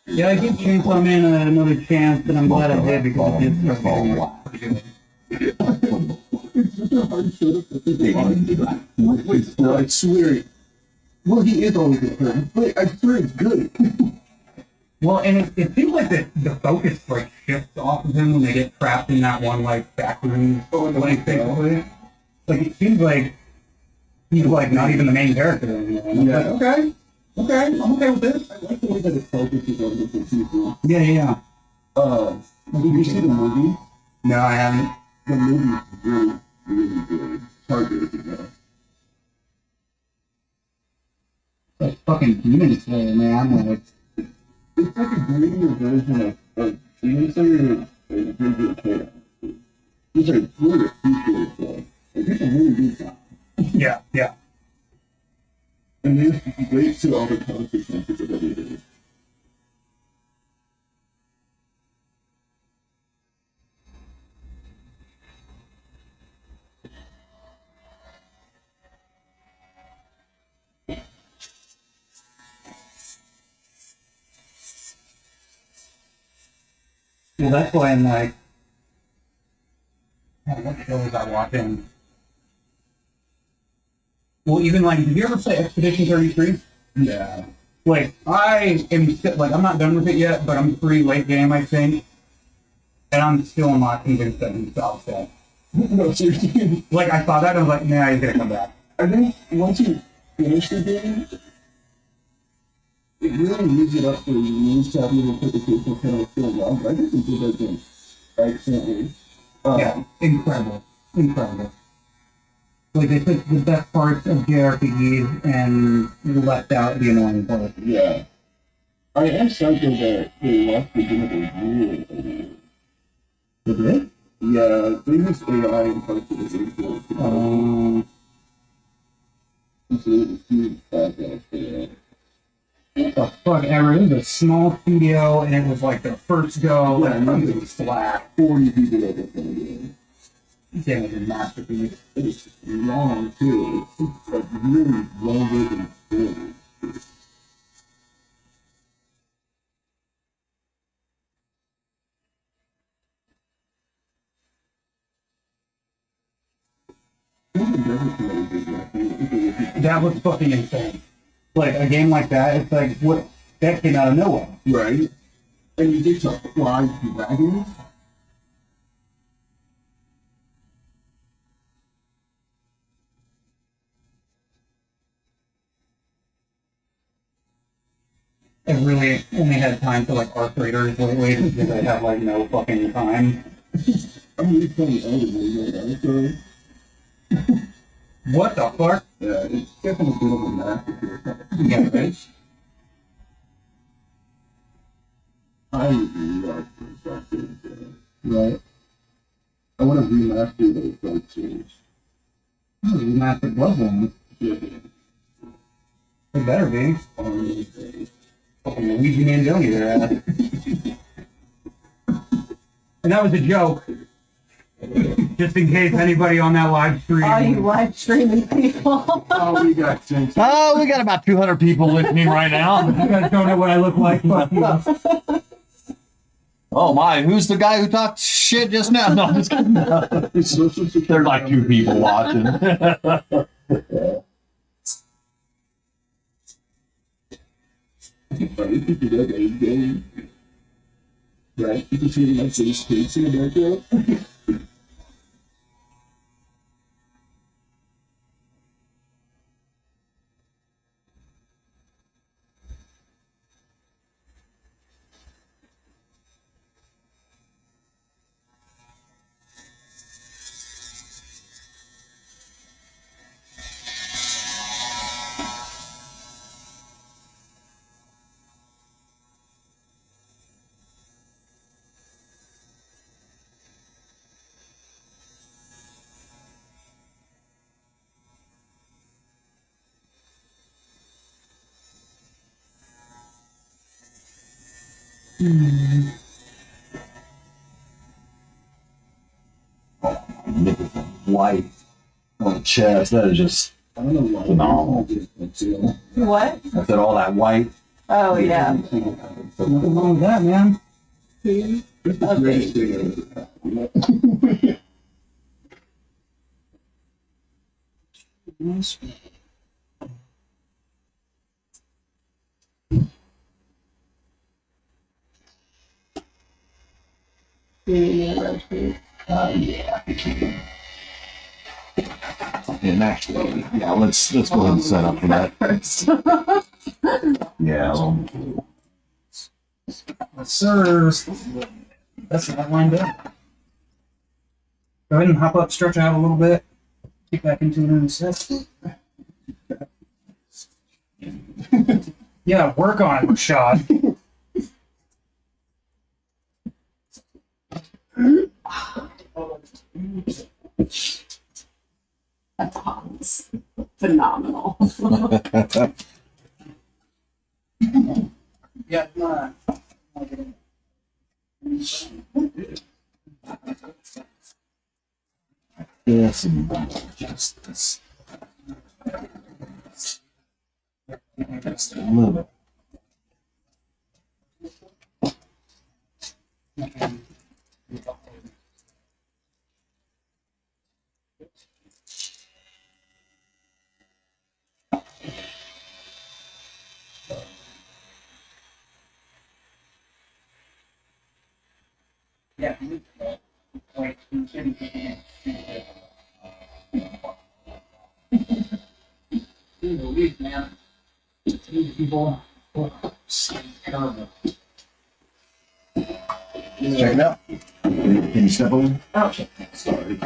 Yeah, I give Chainsaw Man another chance, but I'm glad I did because it did start getting pretty good. It's such a hard setup that Wait, no, I swear. Well, he is always a turn, but I swear it's good. Well, and it seems like the focus like shifts off of him when they get trapped in that one like backroom like basically. Like it seems like he's like not even the main character anymore. And I'm Yeah. like, okay, I'm okay with this. I like the way that it focuses on different people. Yeah. Did you see the movie? No, I haven't. The movie is really, really good. It's hard to know. Like fucking Demon Slayer, man. Like, It's like a grittier version of Demon Slayer and Ginger Chaos. It's like really appreciated stuff. Like, it's a really good time. yeah. And they relate to all the consequences of everything. Well, that's why I'm like, man, what show was I watching? Well, even like, did you ever play Expedition 33? Yeah. Like, I am like, I'm not done with it yet, but I'm pretty late game, I think, and I'm still not convinced that he's upset. No, seriously. Like, I saw that, and I was like, nah, he's gonna come back. I think once you finish the game, it really leaves it up for you to have your interpretation of how it's going on. But I think they did that game excellently. Yeah, incredible. Like, they took the best parts of JRPGs and left out the annoying parts. Yeah. I am psycho that they left the game of the year. They did? Yeah, they used AI in parts of the game for so it was huge backlash for that. What the fuck ever. It was a small studio, and it was like the first go, Yeah, and and it was flat. 40 people that worked on the game. This game was a masterpiece. It's long too. It's like really well written story. That was fucking insane. Like, a game like that, it's like, what, that came out of nowhere. Right? And you get to fly dragons. I really only had time for, like, arc raiders lately, because I have, like, no fucking time. I'm really playing Elden right now, What the fuck? yeah, it's definitely a bit of a masterpiece. Yeah, right? I really like this right? I want to remaster those Dark Souls. This is remastered Bloodborne. Yeah. It better be. Fucking Luigi Mangione there. And that was a joke. Just in case anybody on that live stream. All you live streaming people. Oh, we got Jinx. Oh, we got about 200 people listening right now. You guys don't know what I look like, but you know. Oh my, who's the guy who talked shit just now? No, I'm just kidding. It's social security. There's like 2 people watching. Right, you can do that every day. Right? You can see my face cakes in the background. White on the chest. That is just I don't know why. phenomenal. What? I said all that white Oh yeah. Nothing wrong with that, man. Okay. Yeah. And actually, yeah, let's go ahead and set up for that. First. Yeah. Sir, that's not lined up. Go ahead and hop up, stretch out a little bit, kick back into it in a sec. Yeah, work on it, Rashad. That's Hans. Phenomenal. Yeah, Yes, and just this. Just a little bit. yeah. Wait, man. People. Terrible. Check it out. Can you step over? Oh, Sorry.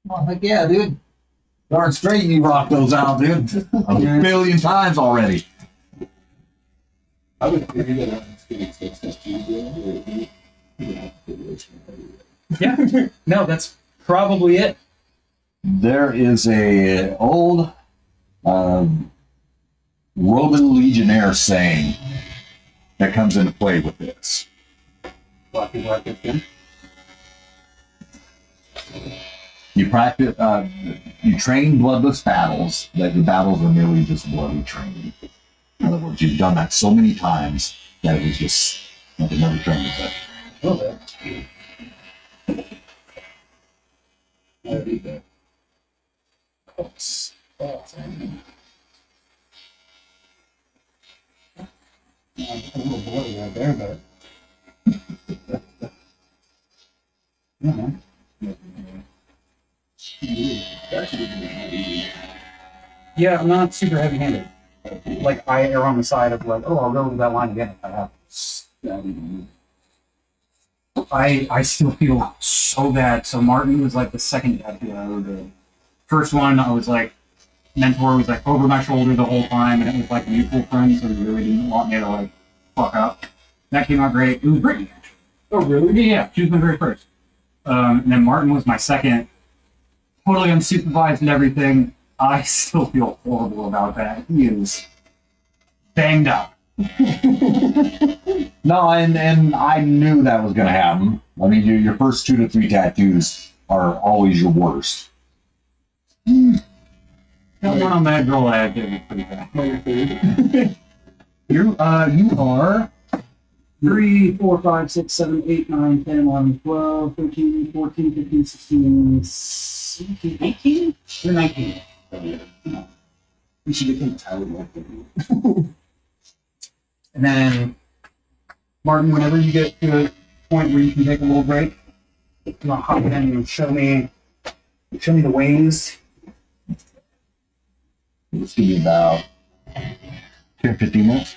Oh, Heck yeah, dude. Darn straight you rocked those out, dude. A billion times already. I would agree that I'm getting stuff that you do. yeah. No, that's probably it. There is a old Roman legionnaire saying that comes into play with this. Black and black again. You practice, you train bloodless battles, that the battles are merely just bloody training. In other words, you've done that so many times that it was just like another training session. A little bit. I read that. A little bloody right there, but. Yeah, man. Yeah, I'm not super heavy-handed. Like, I err on the side of like, oh, I'll go to that line again if I have to. I still feel so bad. So Martin was like the second tattoo I ever did. First one, I was like, mentor was like over my shoulder the whole time, and it was like a mutual friend, so he really didn't want me to like fuck up. That came out great. It was Brittany. Oh, really? Yeah, she was my very first. And then Martin was my second, totally unsupervised and everything. I still feel horrible about that. He is banged up. No, and I knew that was going to happen. I mean, your first 2 to 3 tattoos are always your worst. That one on that girl I did pretty bad. You are 3, 4, 5, 6, 7, 8, 9, 10, 11, 12, 13, 14, 15, 16, 17, 18? You're 19. We should get him tired like that. And then, Martin, whenever you get to a point where you can take a little break, you want to hop in and show me the ways. It's going to be about 10, 15 minutes.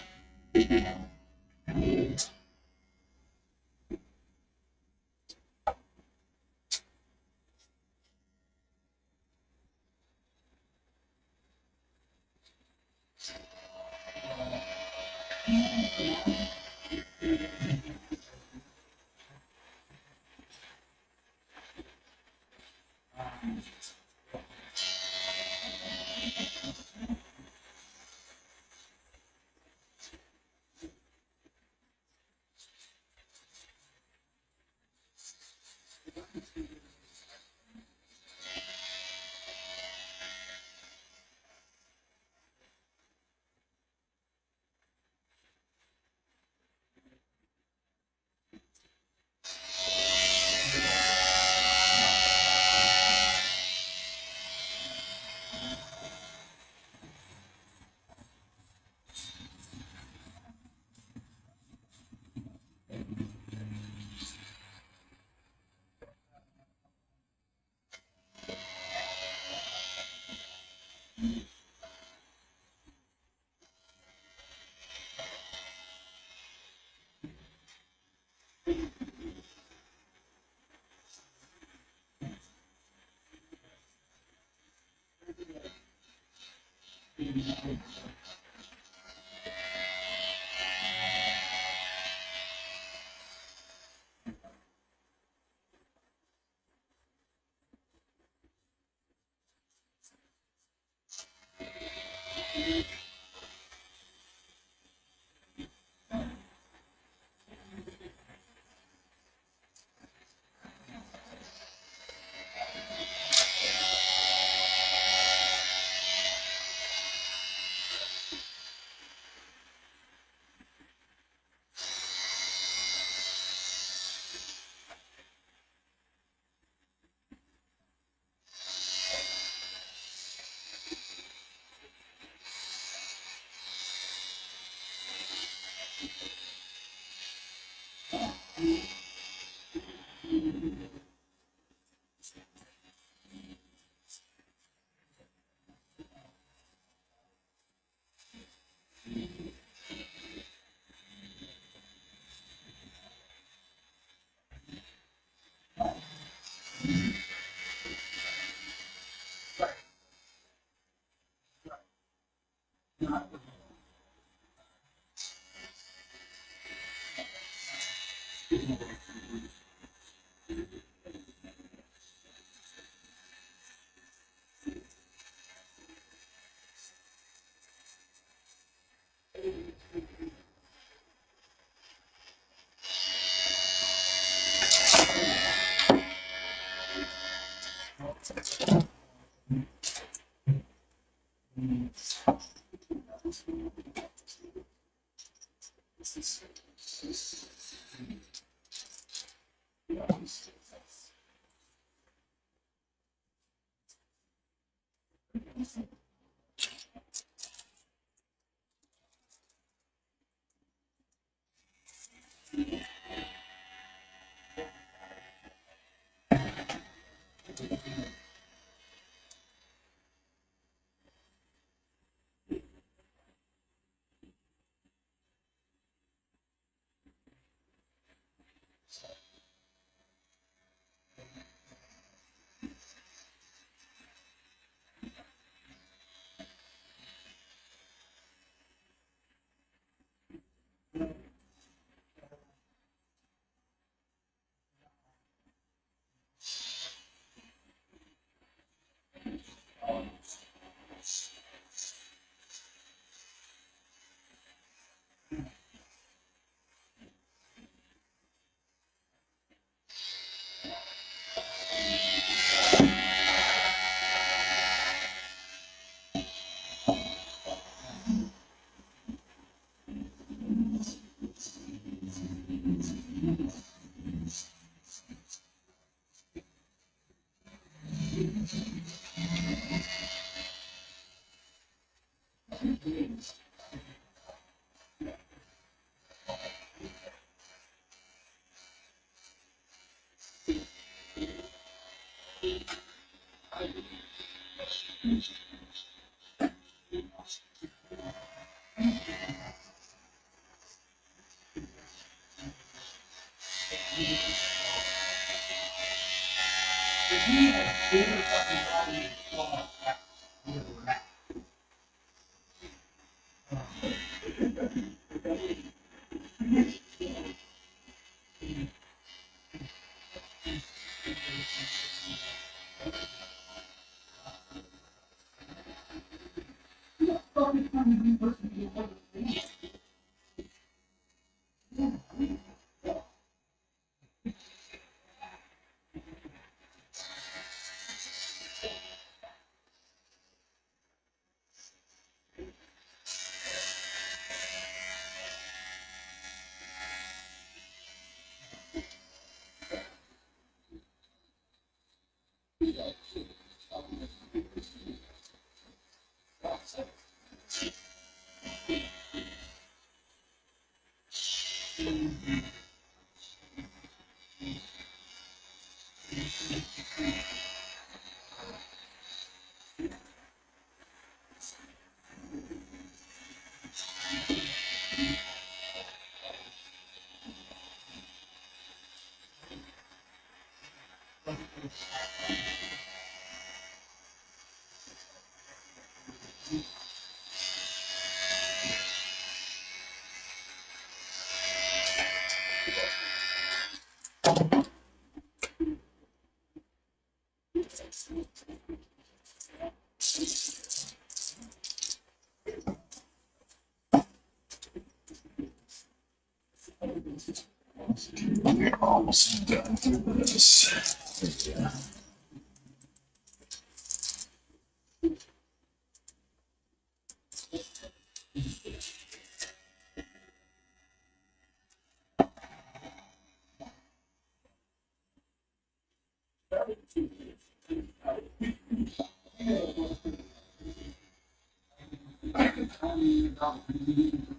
We're almost done with this. Yeah.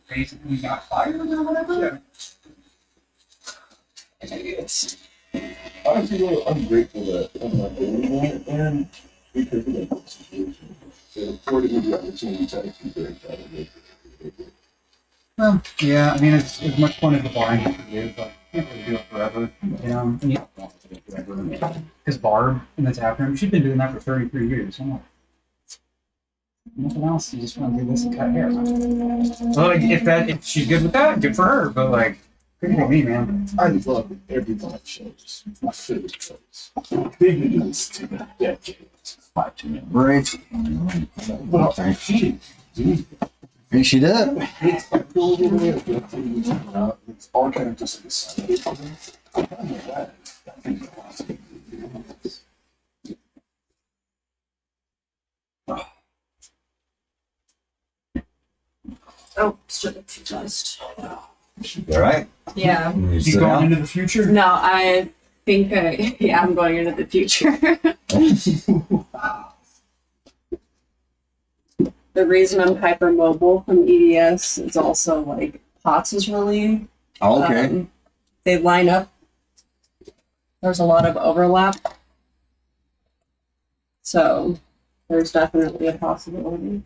Basically got fired or whatever. Yes. Honestly, I'm grateful that I'm not doing that, and because of that situation, it afforded me the opportunity to actually break out of it. Well, yeah, I mean, it's as much fun as the blind is, but you can't really do it forever. You know, you don't want to do it forever. Because Barb and the tap room, she's been doing that for 33 years. I'm like, nothing else. You just want to do this and cut hair. Well, like, if she's good with that, good for her. But like, good for me, man. I love every live shows. My favorite shows. Big news to the decade. 5-2 break. Well, she And she did. it's it's all kind of just this. Oh, should have just. All right. Yeah. You You sit going down. into the future? No, I think yeah, I'm going into the future. The reason I'm hypermobile from EDS is also like POTS is really Oh, okay. they line up. There's a lot of overlap. So there's definitely a possibility.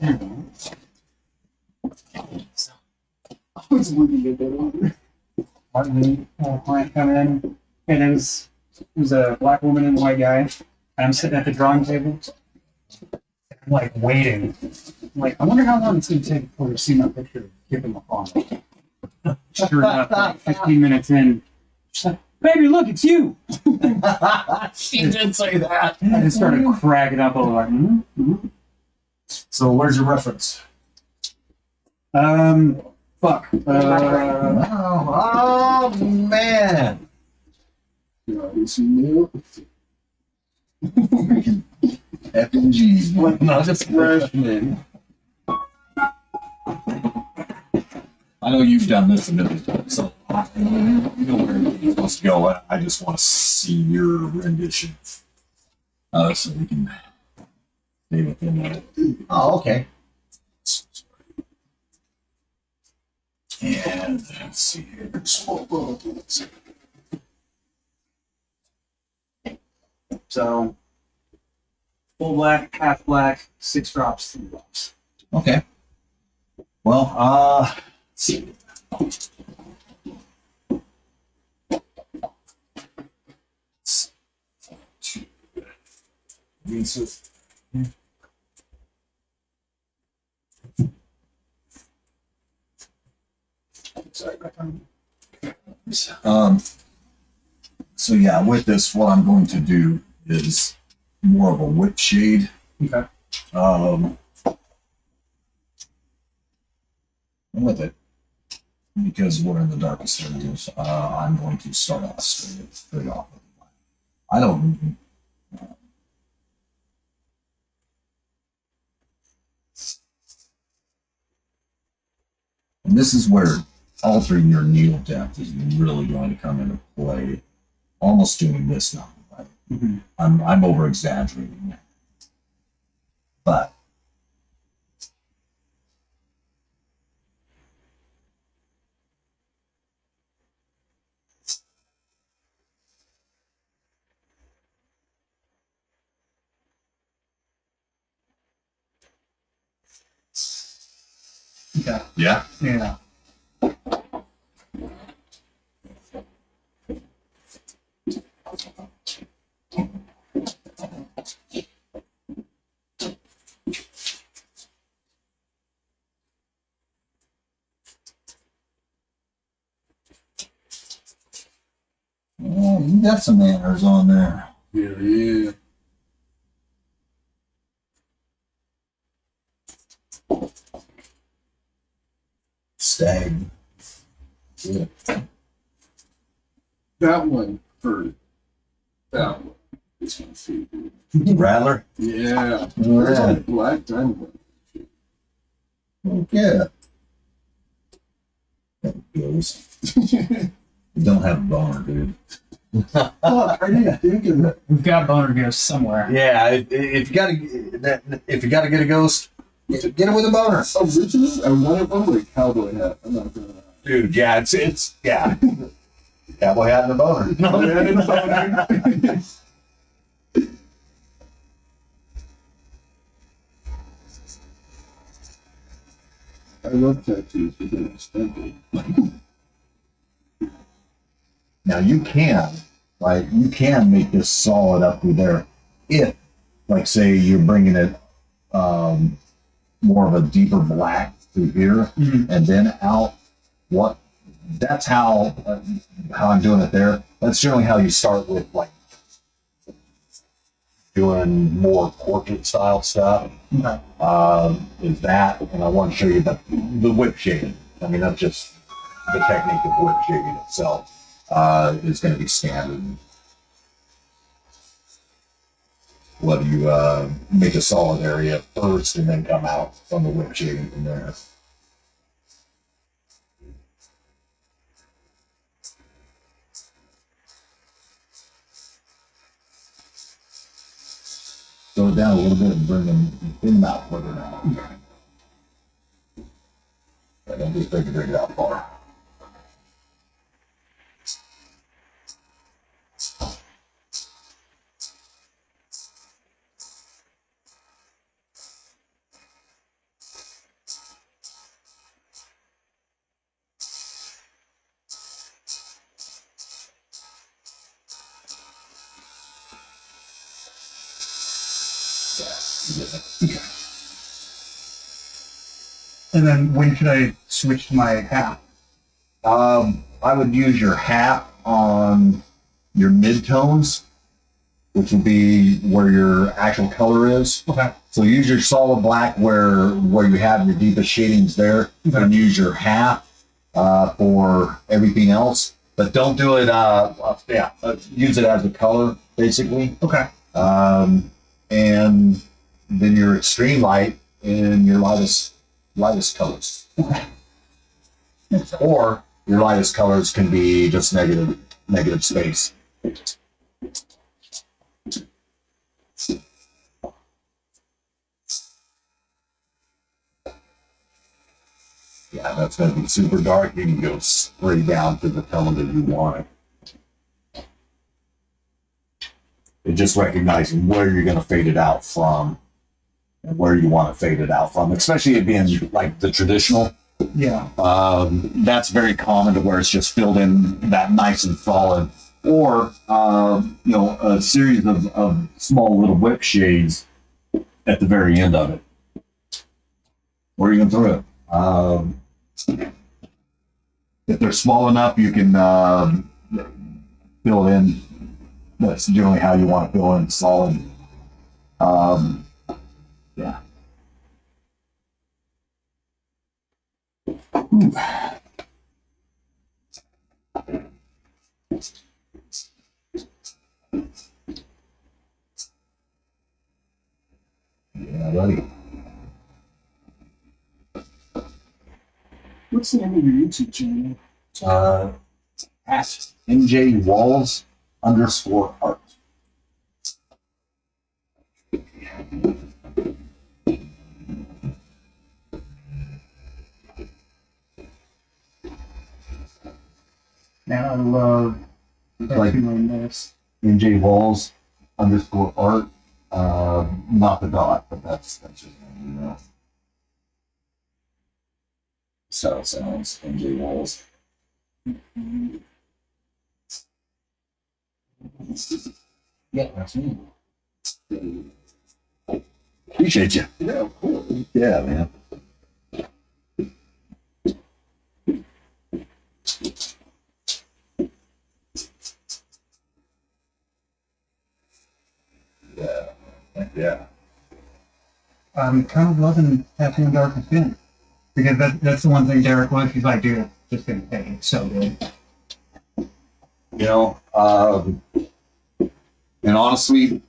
I was looking at that one. Martin, client come in, and it was a black woman and a white guy. And I'm sitting at the drawing table, I'm like waiting. I'm like, I wonder how long it's gonna take before you see my picture of Kip in the phone. Sure enough, like 15 minutes in, she's like, baby, look, it's you. She did say that. I just started cracking up. I was like, So where's your reference? fuck. Oh man. It's new. F&G. Not just freshman. I know you've done this a million times, so you know where you're supposed to go. I just want to see your rendition, so we can stay within that. Oh, okay. And let's see here. So, full black, half black, 6 drops, 3 drops. Okay. Well, let's see. So yeah, with this, what I'm going to do is more of a whip shade. Okay. With it, because we're in the darkest areas, I'm going to start off straight off. I don't. And this is where altering your needle depth is really going to come into play. Almost doing this now, right? Mm-hmm. I'm over exaggerating, but Okay. yeah. Yeah. got some antlers on there. Yeah. Stag. Yeah. That one hurt. That one is my favorite. Rattler? Yeah. Oh, There's yeah. like black diamond. Yeah. That goes. You don't have a boner, dude. Fuck, I didn't think of that. We've got boner ghosts somewhere. Yeah, if you gotta get a ghost, get it with a boner. Originally, I wanted one with a cowboy hat. I'm not gonna lie. Dude, yeah, it's yeah. Cowboy hat and a boner. Cowboy hat and a boner. I love tattoos, but they're expensive. Now you can, right? You can make this solid up through there if, like, say you're bringing it more of a deeper black through here and then out. What? That's how I'm doing it there. That's generally how you start with, like, doing more portrait style stuff. Okay. Is that, and I want to show you the whip shading. I mean, that's just the technique of whip shading itself. Is going to be standard. Whether you make a solid area first and then come out from the whip shading from there. Slow it down a little bit and bring them out further now. Don't be afraid to bring it out far. And then when should I switch to my hat? I would use your hat on your midtones, which would be where your actual color is. Okay. So use your solid black where you have your deepest shadings there, Okay. and use your half for everything else. But don't do it. Use it as a color basically. Okay. And then your extreme light in your lightest colors. Okay. Or your lightest colors can be just negative space. Yeah, that's going to be super dark. You can go straight down to the tone that you want it. And just recognizing where you're going to fade it out from and where you want to fade it out from, especially it being like the traditional. Yeah. That's very common to where it's just filled in that nice and solid, or a series of small little whip shades at the very end of it. Where are you going to throw it? If they're small enough, you can fill it in. That's generally how you want to fill in solid. Yeah. Yeah, buddy. What's the name of your YouTube channel? At MJ Walls _art. Now I love Like doing this. MJ Walls _art. Not the dot, but that's just, so it sounds. MJ Walls. Yeah, that's me. Appreciate you. Yeah, of course. Yeah, man. I'm kind of loving tattooing darker skin. Because that's the one thing Derek was. He's like, dude, this thing it's so good. You know, and honestly,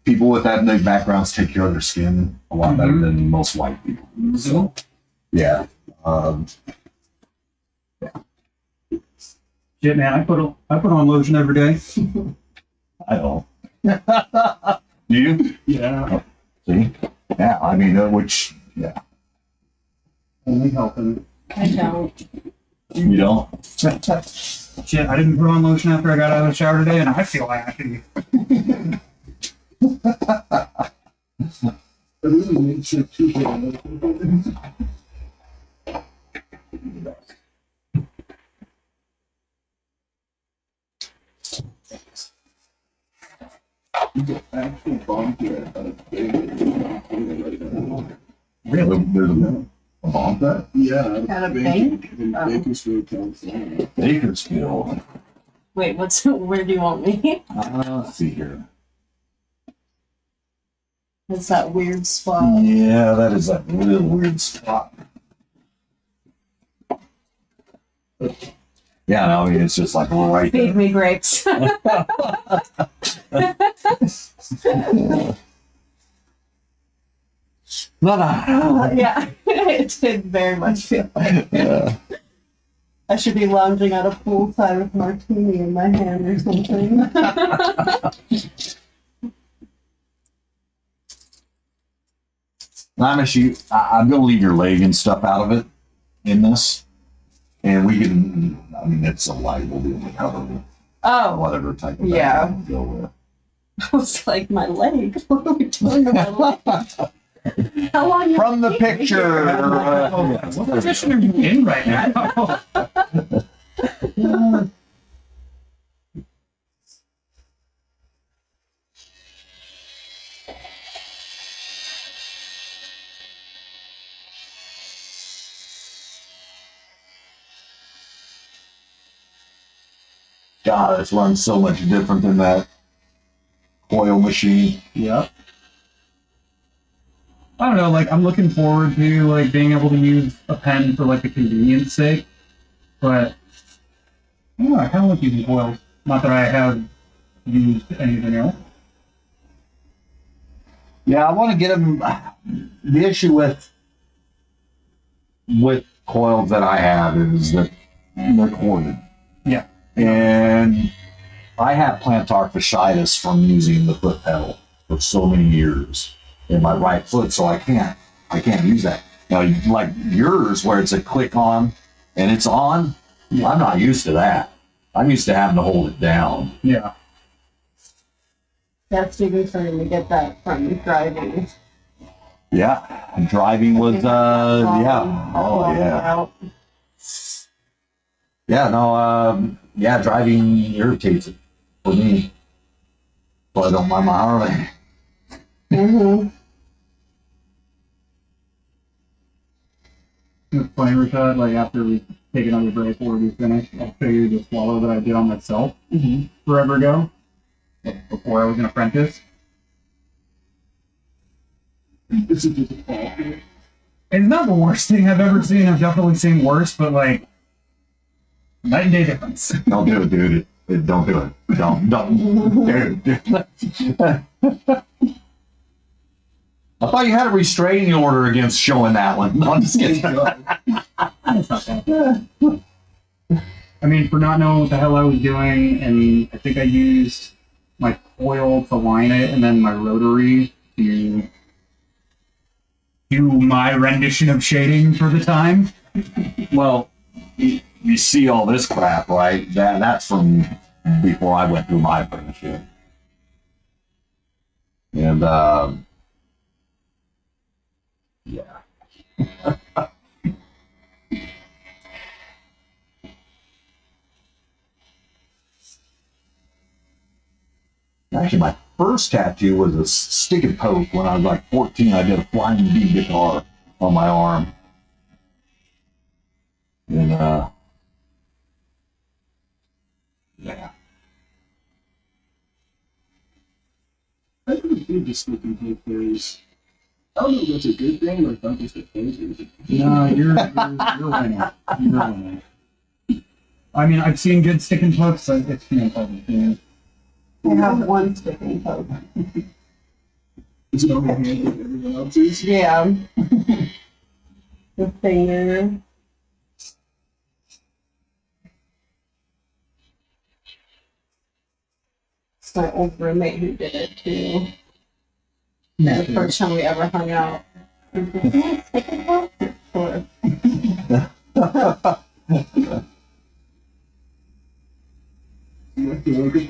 people with ethnic backgrounds take care of their skin a lot better than most white people. So, yeah. Shit, man, I put on lotion every day. I don't. Do you? Yeah. See? Yeah, I mean, which, yeah. Only helping. I don't. You don't? Shit, I didn't put on lotion after I got out of the shower today, and I feel ashy. I really need to keep it on. You get actual bomb here out of Vegas right now. Really? There's a bomb that? Yeah, At a bank bank? in Oh. Bakersfield, California. Bakersfield. Wait, where do you want me? Let's see here. It's that weird spot. Yeah, that is a real weird spot. Yeah, no, I mean, it's just like right Feed there. me grapes. Yeah, it did very much feel like it. I should be lounging at a poolside with martini in my hand or something. I'm going to leave your leg and stuff out of it in this. And we can, I mean, it's a light. We'll be able to cover Oh, whatever type of Yeah. background we go with. I was like, my leg? What are we doing to my leg? How long you From the keep me picture. here? What position are you in right now? God, this runs so much different than that coil machine. Yep. I don't know, like, I'm looking forward to, like, being able to use a pen for, like, the convenience sake, but, I don't know, I kind of like using coils. Not that I have used anything else. Yeah, I want to get them. The issue with coils that I have is that they're corded. Yeah. And I have plantar fasciitis from using the foot pedal for so many years in my right foot, so I can't use that. Now, like yours, where it's a click on and it's on, I'm not used to that. I'm used to having to hold it down. Yeah. That's even starting to get that from driving. Yeah, and driving was yeah. Oh yeah. Out. Yeah, no, yeah, driving irritates it for me. But I don't mind my Harley. Mm-hmm. It's funny, Rashad, like, after we take another break or we finish, I'll show you the swallow that I did on myself forever ago, like, before I was an apprentice. This is just awful. It's not the worst thing I've ever seen. I've definitely seen worse, but, like, night and day difference. Don't do it, dude. Don't do it. Don't. Dude. I thought you had a restraining order against showing that one. No, I'm just kidding. It's not bad. I mean, for not knowing what the hell I was doing, and I think I used my coil to line it, and then my rotary to do my rendition of shading for the time. Well, you see all this crap, right? That's from before I went through my apprenticeship. And, yeah. Actually, my first tattoo was a stick and poke when I was like 14. I did a flying V guitar on my arm. And, yeah. I really did just look in both ways. I don't know if that's a good thing or if I'm just a poser. No, you're winning. You're winning. I mean, I've seen good stick and pokes, so it's few far between. I have one sticking poke. Is it on your hand like everyone else's? Yeah. The finger. It's my old roommate who did it too. No, The first time we ever hung out. Sure. You feel like a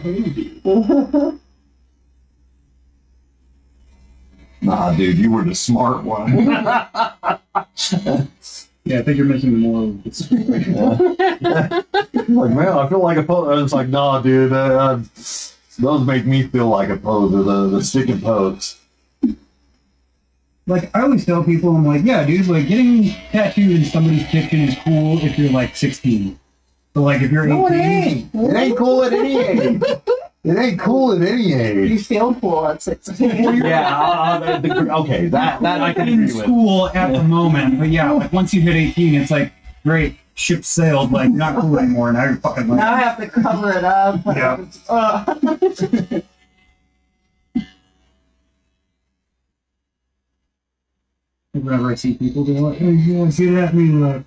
poser. Nah, dude, you were the smart one. yeah, I think you're missing more of the situation. Like, man, I feel like a poser. It's like, nah, dude, those make me feel like a poser, the stick and pokes. Like, I always tell people, I'm like, yeah, dude, like, getting tattooed in somebody's kitchen is cool if you're, like, 16. But, like, if you're 18... No, it ain't. It ain't cool at any age. It ain't cool at any age. You feel cool at 16. Yeah, okay, that I can in agree with. school at the moment, but yeah, like, once you hit 18, it's like, great, ship sailed, like, not cool anymore, now you're fucking like... Now I have to cover it up. Yeah. Whenever I see people, they're like, hey, yeah, get at me, like,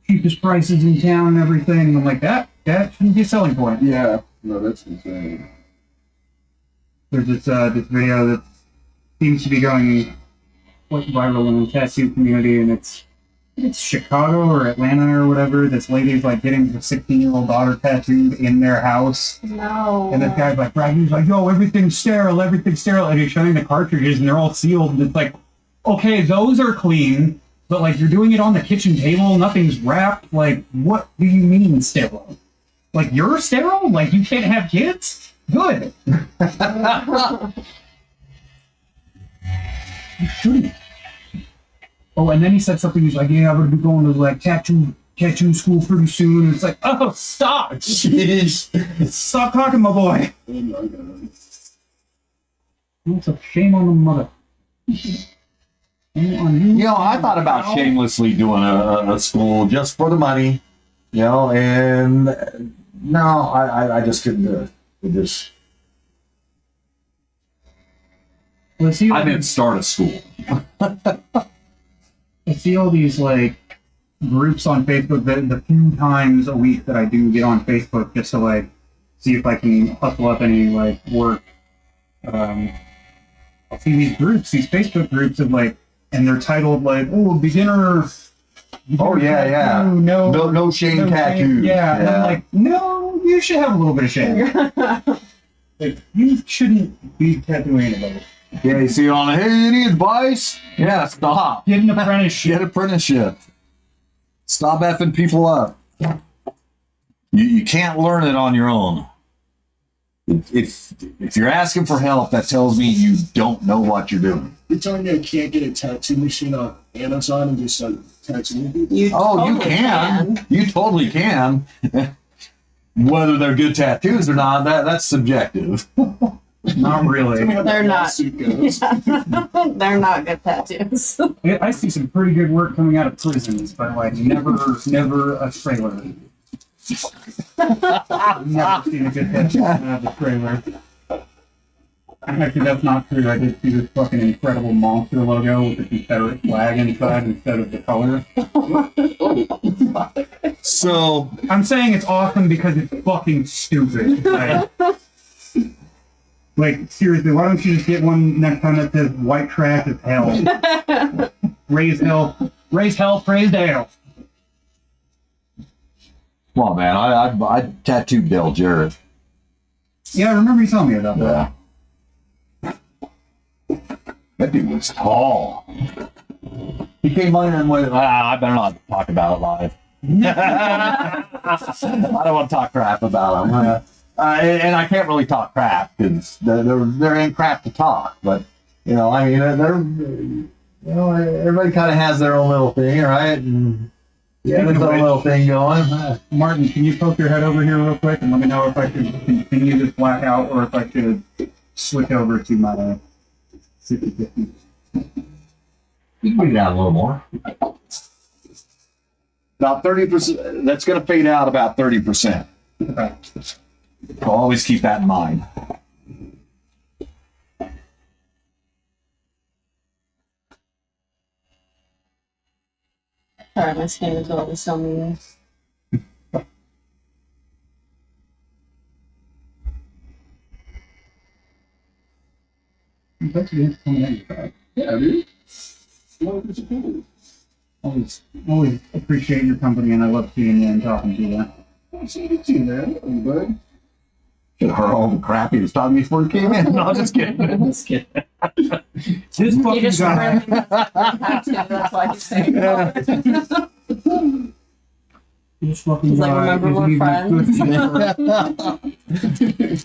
cheapest prices in town and everything. And I'm like, that shouldn't be a selling point. Yeah. No, that's insane. There's this video that seems to be going quite viral in the tattoo community, and it's Chicago or Atlanta or whatever. This lady's like getting her 16-year-old daughter tattooed in their house. No. And this guy's like, right, he's like, yo, everything's sterile. And he's showing the cartridges, and they're all sealed. And it's like, okay, those are clean, but like you're doing it on the kitchen table, nothing's wrapped. Like, what do you mean sterile? Like, you're sterile? Like, you can't have kids? Good. You shouldn't. Oh, and then he said something. He's like, "Yeah, I'm gonna be going to like tattoo school pretty soon." And it's like, oh, stop! Jeez. Stop talking, my boy. Oh my god. It's a shame on the mother. Shame on you. You know, I thought about shamelessly doing a school just for the money, you know, and no, I just couldn't do it. It just, Well, see, I didn't start a school. I see all these like groups on Facebook. The few times a week that I do get on Facebook just to like see if I can hustle up any like work. I'll see these groups, these Facebook groups of like, and they're titled like, "Oh, beginner." Oh yeah, yeah. tattoo, No shame no tattoo. shame. Yeah, and I'm like, no, you should have a little bit of shame. Like, you shouldn't be tattooing anybody. Yeah, you see it on, hey, any advice? Yeah, stop. Get an apprenticeship. Get apprenticeship. Stop effing people up. You can't learn it on your own. If you're asking for help, that tells me you don't know what you're doing. You're telling me I can't get a tattoo machine on Amazon and just start tattooing people? You totally can. You totally can. Whether they're good tattoos or not, that's subjective. Not really. They're not. Lawsuit goes. They're not good tattoos. I see some pretty good work coming out of prisons, but like never a trailer. I've never seen a good tattoo coming out of a trailer. Actually, that's not true. I did see this fucking incredible monster logo with the Confederate flag inside instead of the color. So I'm saying it's awesome because it's fucking stupid. Like, seriously, why don't you just get one next time that says white trash is hell? Raise hell, praise hell. come on, man. I tattooed Del Jarrett. Yeah, I remember you telling me about that. Yeah. That dude was tall. He came on and went, I better not talk about it live. I don't want to talk crap about him. And I can't really talk crap because there ain't crap to talk. But, you know, I mean, everybody kind of has their own little thing, right? And yeah, there's a little thing going. Martin, can you poke your head over here real quick and let me know if I should continue this blackout or if I should switch over to my 50-50? You can bring it down a little more. About 30%. That's going to fade out about 30%. Okay. So always keep that in mind. Sorry, my skin is always so mean. Thanks again for coming in. Yeah, dude. Well, it's a cool. Always appreciate your company, and I love seeing you and talking to you. I'll see you too, man. I'm bud. Should have heard all the crap he was talking before he came in. No, just kidding. Just kidding. This You fucking just guy. really have to, that's why he's saying that. This fucking He's like, guy remember isn't we're even friends? good.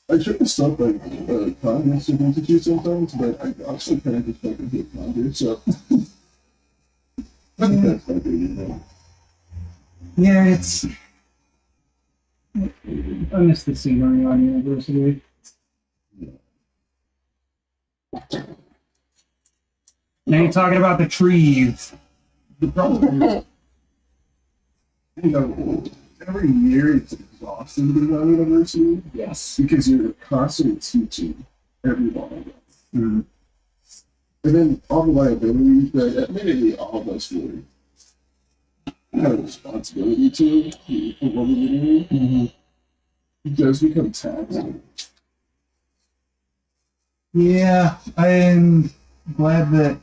I try to stop like comments and entities sometimes, but I also kind of just fucking hate Congress, so that's my thing. Yeah, it's. I miss the scenery on university. Now you're talking about the trees. The problem is, you know, every year it's exhausting to be at university Yes. because you're constantly teaching everyone. Mm. And then all the liabilities that admittedly all of us would have a responsibility to for what we're doing, Mm-hmm. does become taxing. Yeah, I'm glad that.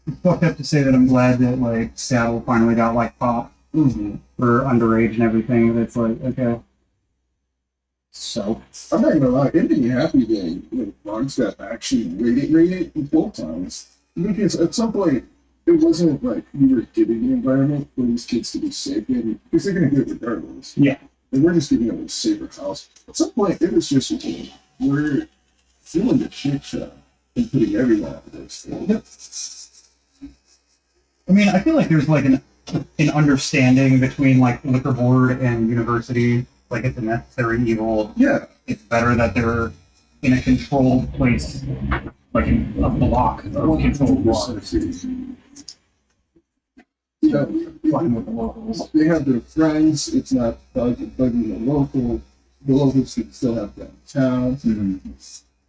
It's fucked up to say that I'm glad that like Seattle finally got like pop for underage and everything. It's like okay. So I'm not gonna lie, it made me happy that Ronstadt actually rated both times. Because at some point, it wasn't like we were giving the environment for these kids to be safe in, because they're gonna do it regardless. yeah. And we're just giving them a safer house. At some point, it was just, we're feeling the shit shot and putting everyone out of this. I mean, I feel like there's like an understanding between like liquor board and university. Like it's a necessary evil. Yeah. It's better that they're in a controlled place, like in a block of controlled blocks. Yeah. Fucking with the locals. They have their friends, it's not bugging the local. The locals can still have downtown. Mm-hmm.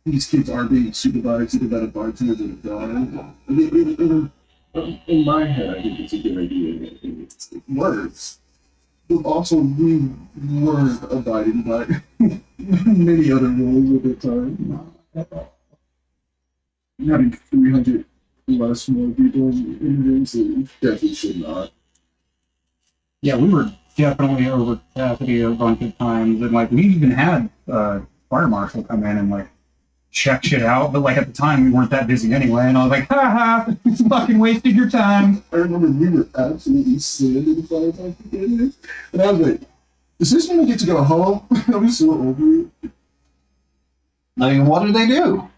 These kids are being supervised either by the bartender or the daughter. In my head, I think it's a good idea. It works. But also, we weren't abiding by many other rules at the time. Having 300 less more people in rooms that definitely should not. Yeah, we were definitely over capacity a bunch of times, and like we even had fire marshal come in and like check shit out. But like at the time, we weren't that busy anyway, and I was like, "Ha ha, it's fucking wasted your time." I remember we were absolutely slammed in the firefight together, and I was like, "Is this when we get to go home?" I was so over it. I mean, what do they do?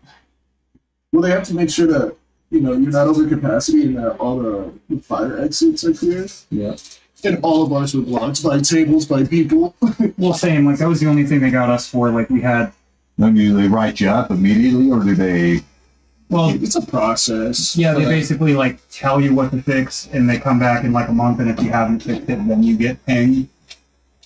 Well, they have to make sure that you're not over capacity and that all the fire exits are clear. Yeah. And all of ours were blocked by tables, by people. Well, same. Like that was the only thing they got us for. Like we had. Then do they write you up immediately, or do they? Well, It's a process. yeah, they basically like tell you what to fix, and they come back in like a month, and if you haven't fixed it, then you get pinged.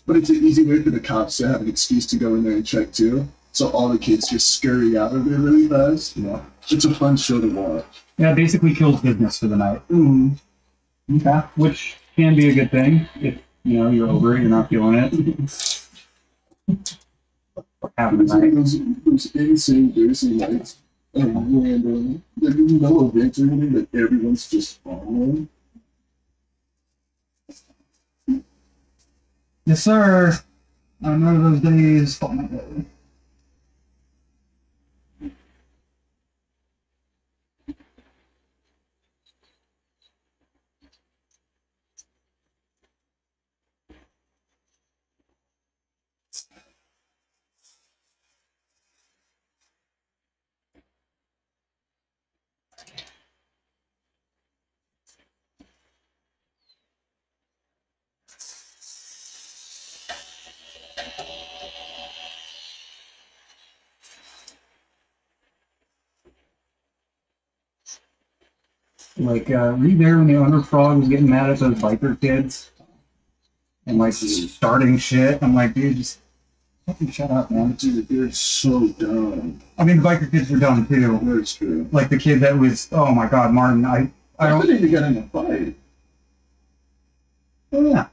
But it's an easy way for the cops to have an excuse to go in there and check too. So all the kids just scurry out of there really fast. Yeah. It's a fun show to watch. Yeah, it basically kills business for the night. Mm-hmm. Okay. Which can be a good thing if you're over it, you're not feeling it. Having a night. Those insane Thursday nights and random, there's no events or anything, but everyone's just on one. Yes, sir. I remember those days. Oh my God. Like, were you there when the underfrog was getting mad at those biker kids? And, like, starting shit? I'm like, dude, just fucking shut up, man. Dude, they're so dumb. I mean, the biker kids were dumb, too. That's true. Like, the kid that was, oh my god, Martin, I I don't... didn't even get in a fight. Oh, yeah.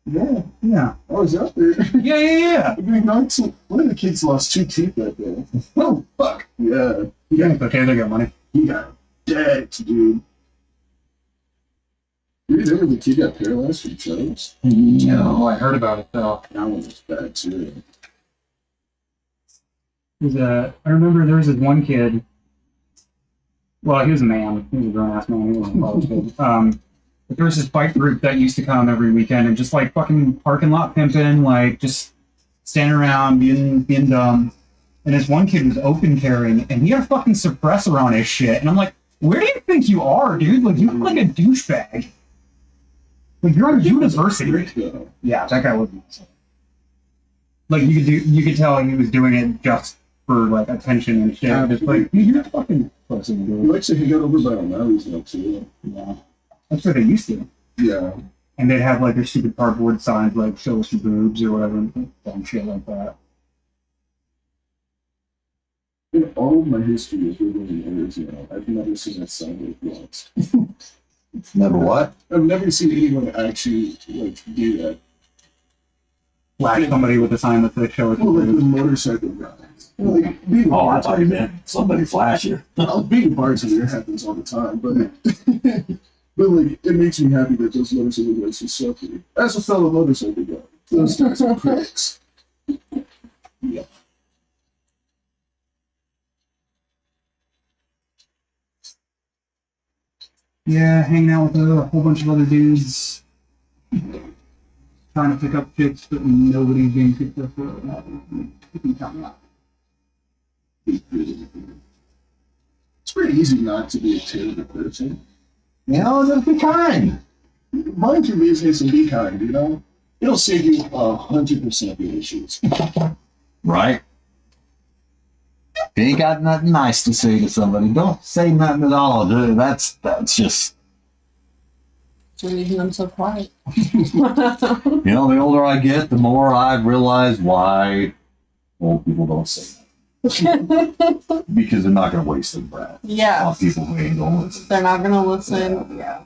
Yeah, Yeah. I was out there. Yeah. I mean, one of the kids lost 2 teeth that day. Oh, fuck. Yeah. Yeah, okay, they got money. He got decked, dude. You remember the kid got paralyzed from Touchups? No, I heard about it, though. That one was bad, too. I remember there was this one kid. Well, he was a man. He was a grown-ass man. He wasn't a college kid. But there was this bike group that used to come every weekend and just, like, fucking parking lot pimping, like, just standing around, being dumb. And this one kid was open carrying, and he had a fucking suppressor on his shit. And I'm like, where do you think you are, dude? Like, you look like a douchebag. Like, you're on university. Yeah, that guy was awesome. Like, you could tell he was doing it just for, like, attention and shit. Just like, dude, you're fucking pussy, He dude. likes to hang out over by O'Malley's now, too. Yeah. That's what they used to. Yeah. And they'd have, like, their stupid cardboard signs, like, show us your boobs or whatever, and dumb shit like that. In all of my history of living in Arizona, I've never seen a sign like that. Never what? I've never seen anyone actually, like, do that. Flash somebody with a sign that says show us your Well, like the boobs. motorcycle guys. Like, being a Oh, I thought you bartender, meant somebody flash you. being a bartender happens all the time, but but like it makes me happy that those motorcycle guys are suffering. As a fellow motorcycle guy, those guys are critics. Yeah. Yeah, hanging out with a whole bunch of other dudes. Trying to pick up chicks, but nobody's being picked up for It's pretty easy not to be a terrible person. You know, just be kind. Mind your business and be kind, you know? It'll save you 100% of your issues. Right? If you ain't got nothing nice to say to somebody, don't say nothing at all. Dude. That's just, That's the reason I'm so quiet. you know, the older I get, the more I realize why old people don't say that. Because they're not going to waste their breath Yeah. on people who ain't going to listen. They're not gonna listen. Yeah.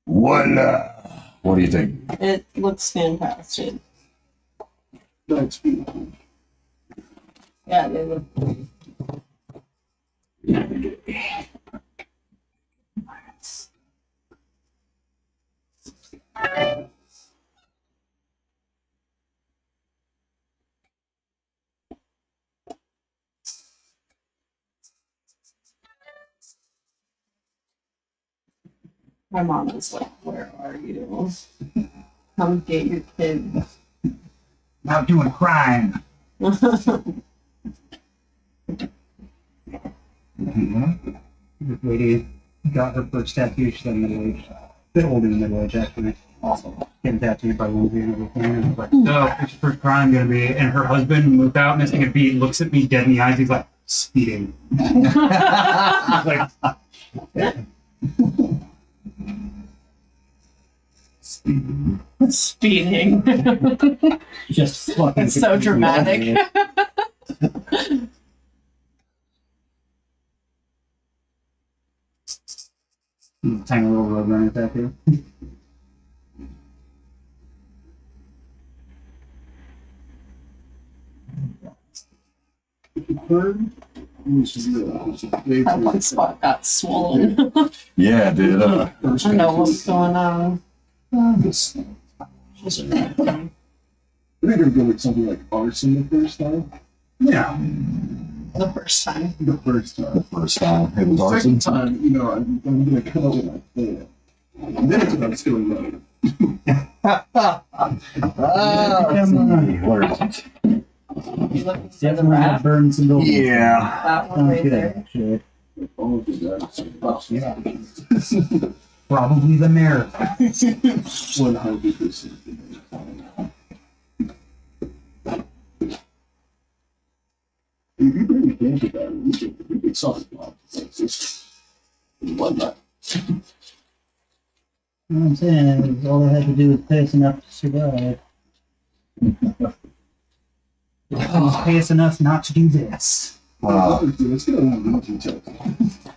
Voila. What do you think? It looks fantastic. That's beautiful. Yeah, they look. My mom is like, "Where are you? Come get your kid." out doing crime. This lady got her first tattoo. She's in middle age, a bit older than middle age actually. Also getting tattooed by Lindsay and everything. And I was like, so what's your first crime gonna be? And her husband, without missing a beat, looks at me dead in the eyes. He's like, speeding. He's like, Speeding. just fucking. It's so dramatic. Tiny little road runner tattoo. That one spot got swollen. Yeah, dude. I don't know what's going on. Just, Just I think I'm gonna go with something like arson the first time. Yeah. the first time. The first time. first time. It was The arson. second time, you know, I'm gonna come up with my plan. And then it's about stealing money. Where is it? You looking for the Definitely wrap? got burns and Yeah. That one right there. Actually. All of the Yeah. Probably the mayor. 100%. If you really think about it, we could solve the problem. Whatnot. You know what I'm saying? All they had to do was pay us enough to survive. Pay us enough not to do this. Let's get on the Touchups.